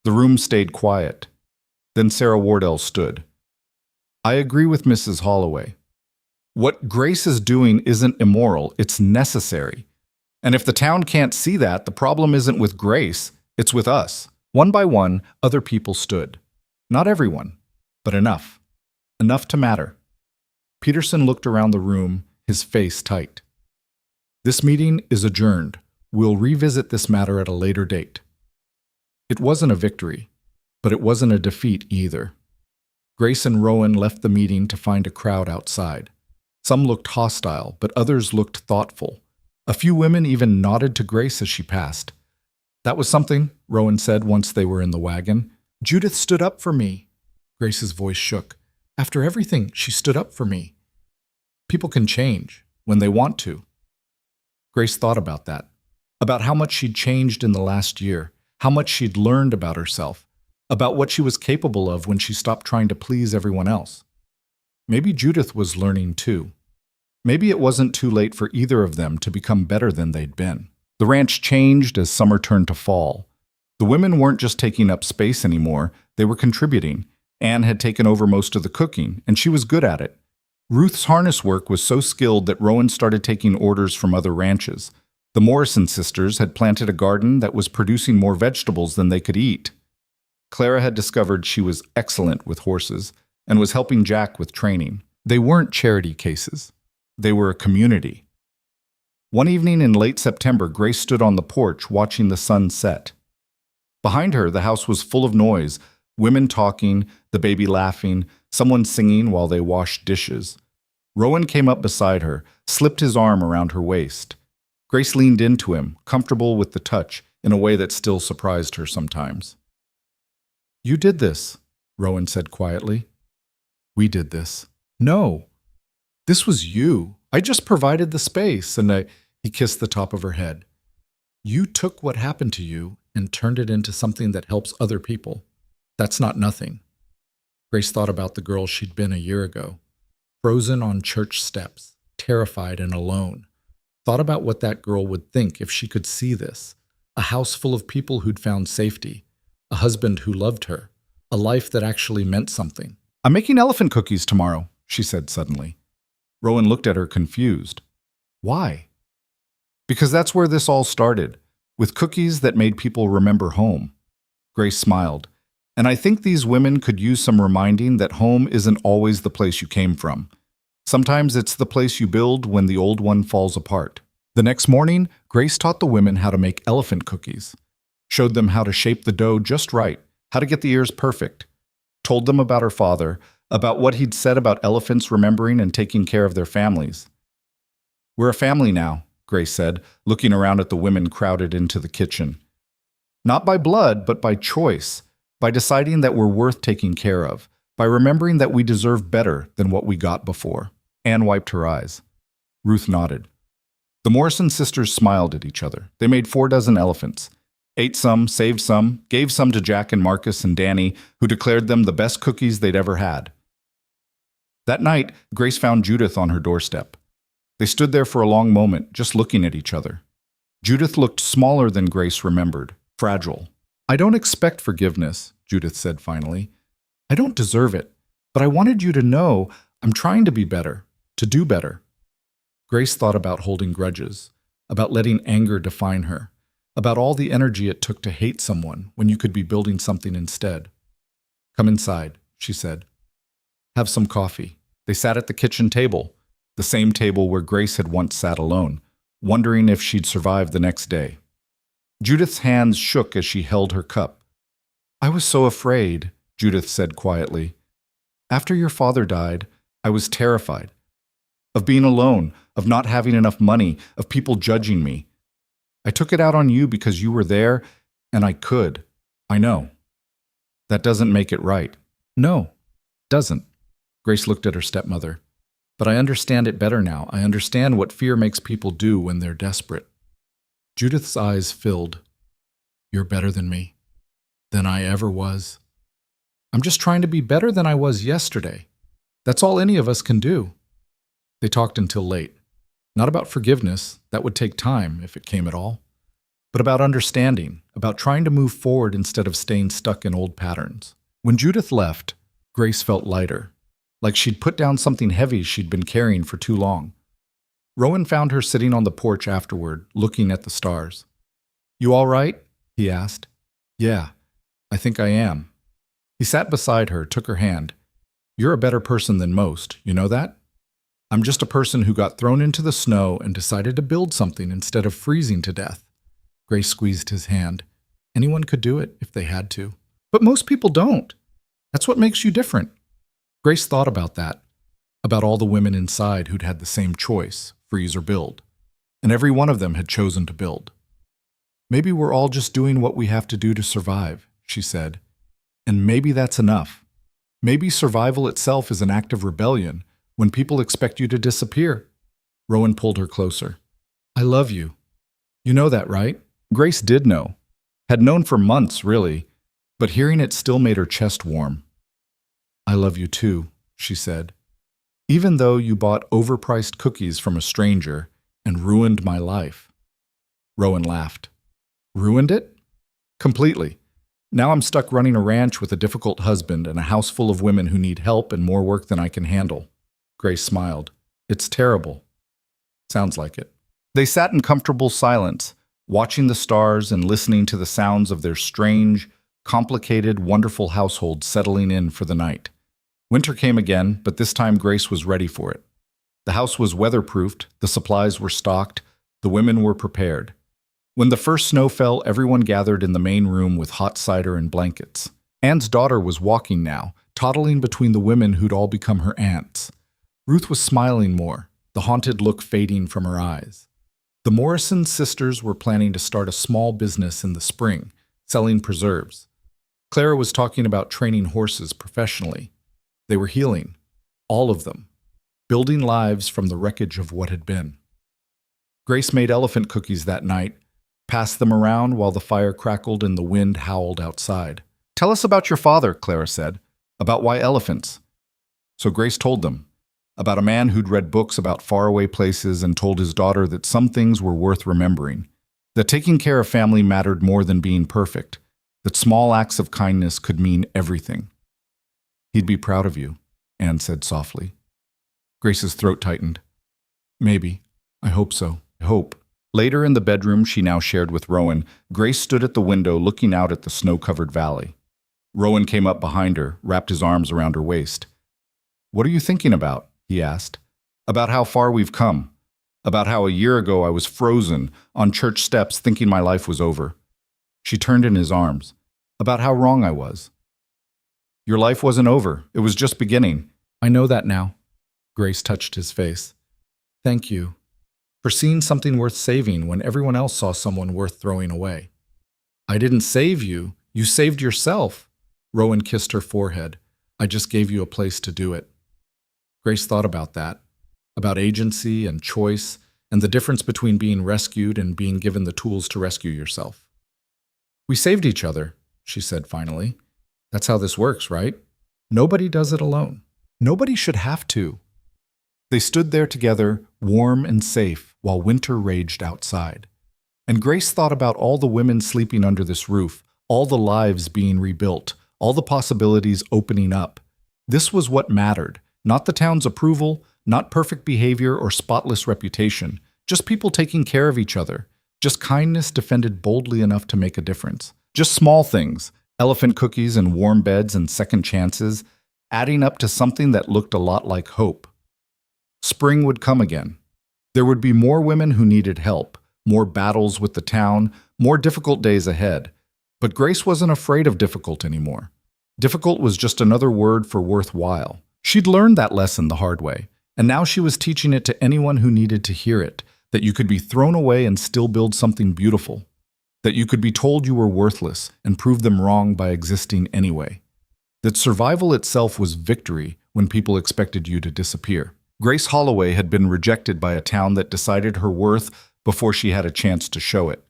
The room stayed quiet. Then Sarah Wardell stood. "I agree with Mrs. Holloway. What Grace is doing isn't immoral, it's necessary. And if the town can't see that, the problem isn't with Grace, it's with us." One by one, other people stood. Not everyone, but enough. Enough to matter. Peterson looked around the room, his face tight. "This meeting is adjourned. We'll revisit this matter at a later date." It wasn't a victory, but it wasn't a defeat either. Grace and Rowan left the meeting to find a crowd outside. Some looked hostile, but others looked thoughtful. A few women even nodded to Grace as she passed. "That was something," Rowan said once they were in the wagon. "Judith stood up for me." Grace's voice shook. "After everything, she stood up for me." People can change when they want to. Grace thought about that, about how much she'd changed in the last year, how much she'd learned about herself, about what she was capable of when she stopped trying to please everyone else. Maybe Judith was learning too. Maybe it wasn't too late for either of them to become better than they'd been. The ranch changed as summer turned to fall. The women weren't just taking up space anymore, they were contributing. Anne had taken over most of the cooking, and she was good at it. Ruth's harness work was so skilled that Rowan started taking orders from other ranches. The Morrison sisters had planted a garden that was producing more vegetables than they could eat. Clara had discovered she was excellent with horses and was helping Jack with training. They weren't charity cases. They were a community. One evening in late September, Grace stood on the porch watching the sun set. Behind her, the house was full of noise. Women talking, the baby laughing, someone singing while they washed dishes. Rowan came up beside her, slipped his arm around her waist. Grace leaned into him, comfortable with the touch, in a way that still surprised her sometimes. "You did this," Rowan said quietly. "We did this." "No. This was you. I just provided the space," and he kissed the top of her head. "You took what happened to you and turned it into something that helps other people. That's not nothing." Grace thought about the girl she'd been a year ago, frozen on church steps, terrified and alone. Thought about what that girl would think if she could see this. A house full of people who'd found safety, a husband who loved her, a life that actually meant something. "I'm making elephant cookies tomorrow," she said suddenly. Rowan looked at her confused. "Why?" "Because that's where this all started, with cookies that made people remember home." Grace smiled. "And I think these women could use some reminding that home isn't always the place you came from. Sometimes it's the place you build when the old one falls apart." The next morning, Grace taught the women how to make elephant cookies, showed them how to shape the dough just right, how to get the ears perfect, told them about her father, about what he'd said about elephants remembering and taking care of their families. "We're a family now," Grace said, looking around at the women crowded into the kitchen. "Not by blood, but by choice, by deciding that we're worth taking care of, by remembering that we deserve better than what we got before." Anne wiped her eyes. Ruth nodded. The Morrison sisters smiled at each other. They made 4 dozen elephants. Ate some, saved some, gave some to Jack and Marcus and Danny, who declared them the best cookies they'd ever had. That night, Grace found Judith on her doorstep. They stood there for a long moment, just looking at each other. Judith looked smaller than Grace remembered, fragile. "I don't expect forgiveness," Judith said finally. "I don't deserve it, but I wanted you to know I'm trying to be better, to do better." Grace thought about holding grudges, about letting anger define her, about all the energy it took to hate someone when you could be building something instead. "Come inside," she said. "Have some coffee." They sat at the kitchen table, the same table where Grace had once sat alone, wondering if she'd survive the next day. Judith's hands shook as she held her cup. "I was so afraid," Judith said quietly. "After your father died, I was terrified. Of being alone, of not having enough money, of people judging me. I took it out on you because you were there, and I could. I know. That doesn't make it right." "No, doesn't." Grace looked at her stepmother. "But I understand it better now. I understand what fear makes people do when they're desperate." Judith's eyes filled. "You're better than me. Than I ever was. I'm just trying to be better than I was yesterday. That's all any of us can do." They talked until late. Not about forgiveness, that would take time if it came at all, but about understanding, about trying to move forward instead of staying stuck in old patterns. When Judith left, Grace felt lighter, like she'd put down something heavy she'd been carrying for too long. Rowan found her sitting on the porch afterward, looking at the stars. "You all right?" he asked. "Yeah, I think I am." He sat beside her, took her hand. "You're a better person than most, you know that? I'm just a person who got thrown into the snow and decided to build something instead of freezing to death." Grace squeezed his hand. "Anyone could do it if they had to. But most people don't. That's what makes you different." Grace thought about that, about all the women inside who'd had the same choice, freeze or build. And every one of them had chosen to build. "Maybe we're all just doing what we have to do to survive," she said. "And maybe that's enough. Maybe survival itself is an act of rebellion, when people expect you to disappear." Rowan pulled her closer. "I love you. You know that, right?" Grace did know. Had known for months, really, but hearing it still made her chest warm. "I love you too," she said. "Even though you bought overpriced cookies from a stranger and ruined my life." Rowan laughed. "Ruined it?" "Completely. Now I'm stuck running a ranch with a difficult husband and a house full of women who need help and more work than I can handle." Grace smiled. "It's terrible." "Sounds like it." They sat in comfortable silence, watching the stars and listening to the sounds of their strange, complicated, wonderful household settling in for the night. Winter came again, but this time Grace was ready for it. The house was weatherproofed, the supplies were stocked, the women were prepared. When the first snow fell, everyone gathered in the main room with hot cider and blankets. Anne's daughter was walking now, toddling between the women who'd all become her aunts. Ruth was smiling more, the haunted look fading from her eyes. The Morrison sisters were planning to start a small business in the spring, selling preserves. Clara was talking about training horses professionally. They were healing, all of them, building lives from the wreckage of what had been. Grace made elephant cookies that night, passed them around while the fire crackled and the wind howled outside. "Tell us about your father," Clara said, "about why elephants." So Grace told them, about a man who'd read books about faraway places and told his daughter that some things were worth remembering, that taking care of family mattered more than being perfect, that small acts of kindness could mean everything. "He'd be proud of you," Anne said softly. Grace's throat tightened. "Maybe. I hope so. I hope." Later in the bedroom she now shared with Rowan, Grace stood at the window looking out at the snow-covered valley. Rowan came up behind her, wrapped his arms around her waist. "What are you thinking about?" he asked. "About how far we've come. About how a year ago I was frozen on church steps thinking my life was over." She turned in his arms. "About how wrong I was." "Your life wasn't over. It was just beginning." "I know that now." Grace touched his face. "Thank you for seeing something worth saving when everyone else saw someone worth throwing away." "I didn't save you. You saved yourself." Rowan kissed her forehead. "I just gave you a place to do it." Grace thought about that, about agency and choice, and the difference between being rescued and being given the tools to rescue yourself. "We saved each other," she said finally. "That's how this works, right? Nobody does it alone. Nobody should have to." They stood there together, warm and safe, while winter raged outside. And Grace thought about all the women sleeping under this roof, all the lives being rebuilt, all the possibilities opening up. This was what mattered. Not the town's approval, not perfect behavior or spotless reputation, just people taking care of each other, just kindness defended boldly enough to make a difference. Just small things, elephant cookies and warm beds and second chances, adding up to something that looked a lot like hope. Spring would come again. There would be more women who needed help, more battles with the town, more difficult days ahead. But Grace wasn't afraid of difficult anymore. Difficult was just another word for worthwhile. She'd learned that lesson the hard way, and now she was teaching it to anyone who needed to hear it, that you could be thrown away and still build something beautiful, that you could be told you were worthless and prove them wrong by existing anyway, that survival itself was victory when people expected you to disappear. Grace Holloway had been rejected by a town that decided her worth before she had a chance to show it.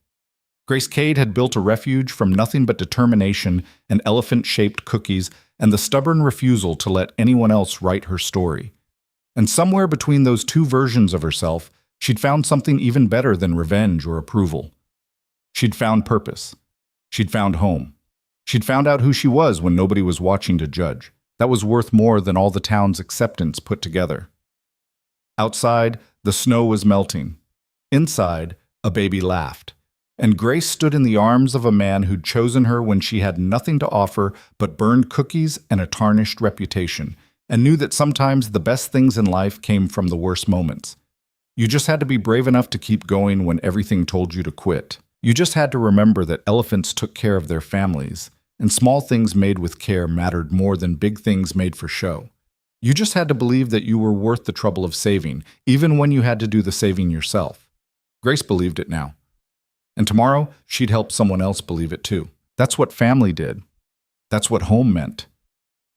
Grace Cade had built a refuge from nothing but determination and elephant-shaped cookies and the stubborn refusal to let anyone else write her story. And somewhere between those two versions of herself, she'd found something even better than revenge or approval. She'd found purpose. She'd found home. She'd found out who she was when nobody was watching to judge. That was worth more than all the town's acceptance put together. Outside, the snow was melting. Inside, a baby laughed. And Grace stood in the arms of a man who'd chosen her when she had nothing to offer but burned cookies and a tarnished reputation, and knew that sometimes the best things in life came from the worst moments. You just had to be brave enough to keep going when everything told you to quit. You just had to remember that elephants took care of their families, and small things made with care mattered more than big things made for show. You just had to believe that you were worth the trouble of saving, even when you had to do the saving yourself. Grace believed it now. And tomorrow, she'd help someone else believe it too. That's what family did. That's what home meant.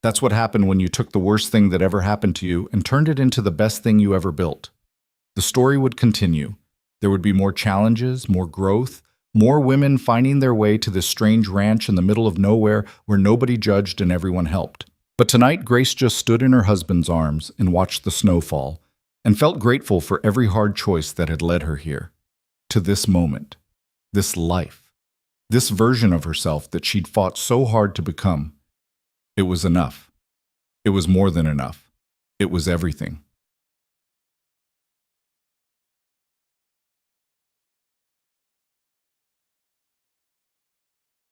That's what happened when you took the worst thing that ever happened to you and turned it into the best thing you ever built. The story would continue. There would be more challenges, more growth, more women finding their way to this strange ranch in the middle of nowhere where nobody judged and everyone helped. But tonight, Grace just stood in her husband's arms and watched the snow fall, and felt grateful for every hard choice that had led her here, to this moment. This life, this version of herself that she'd fought so hard to become. It was enough. It was more than enough. It was everything.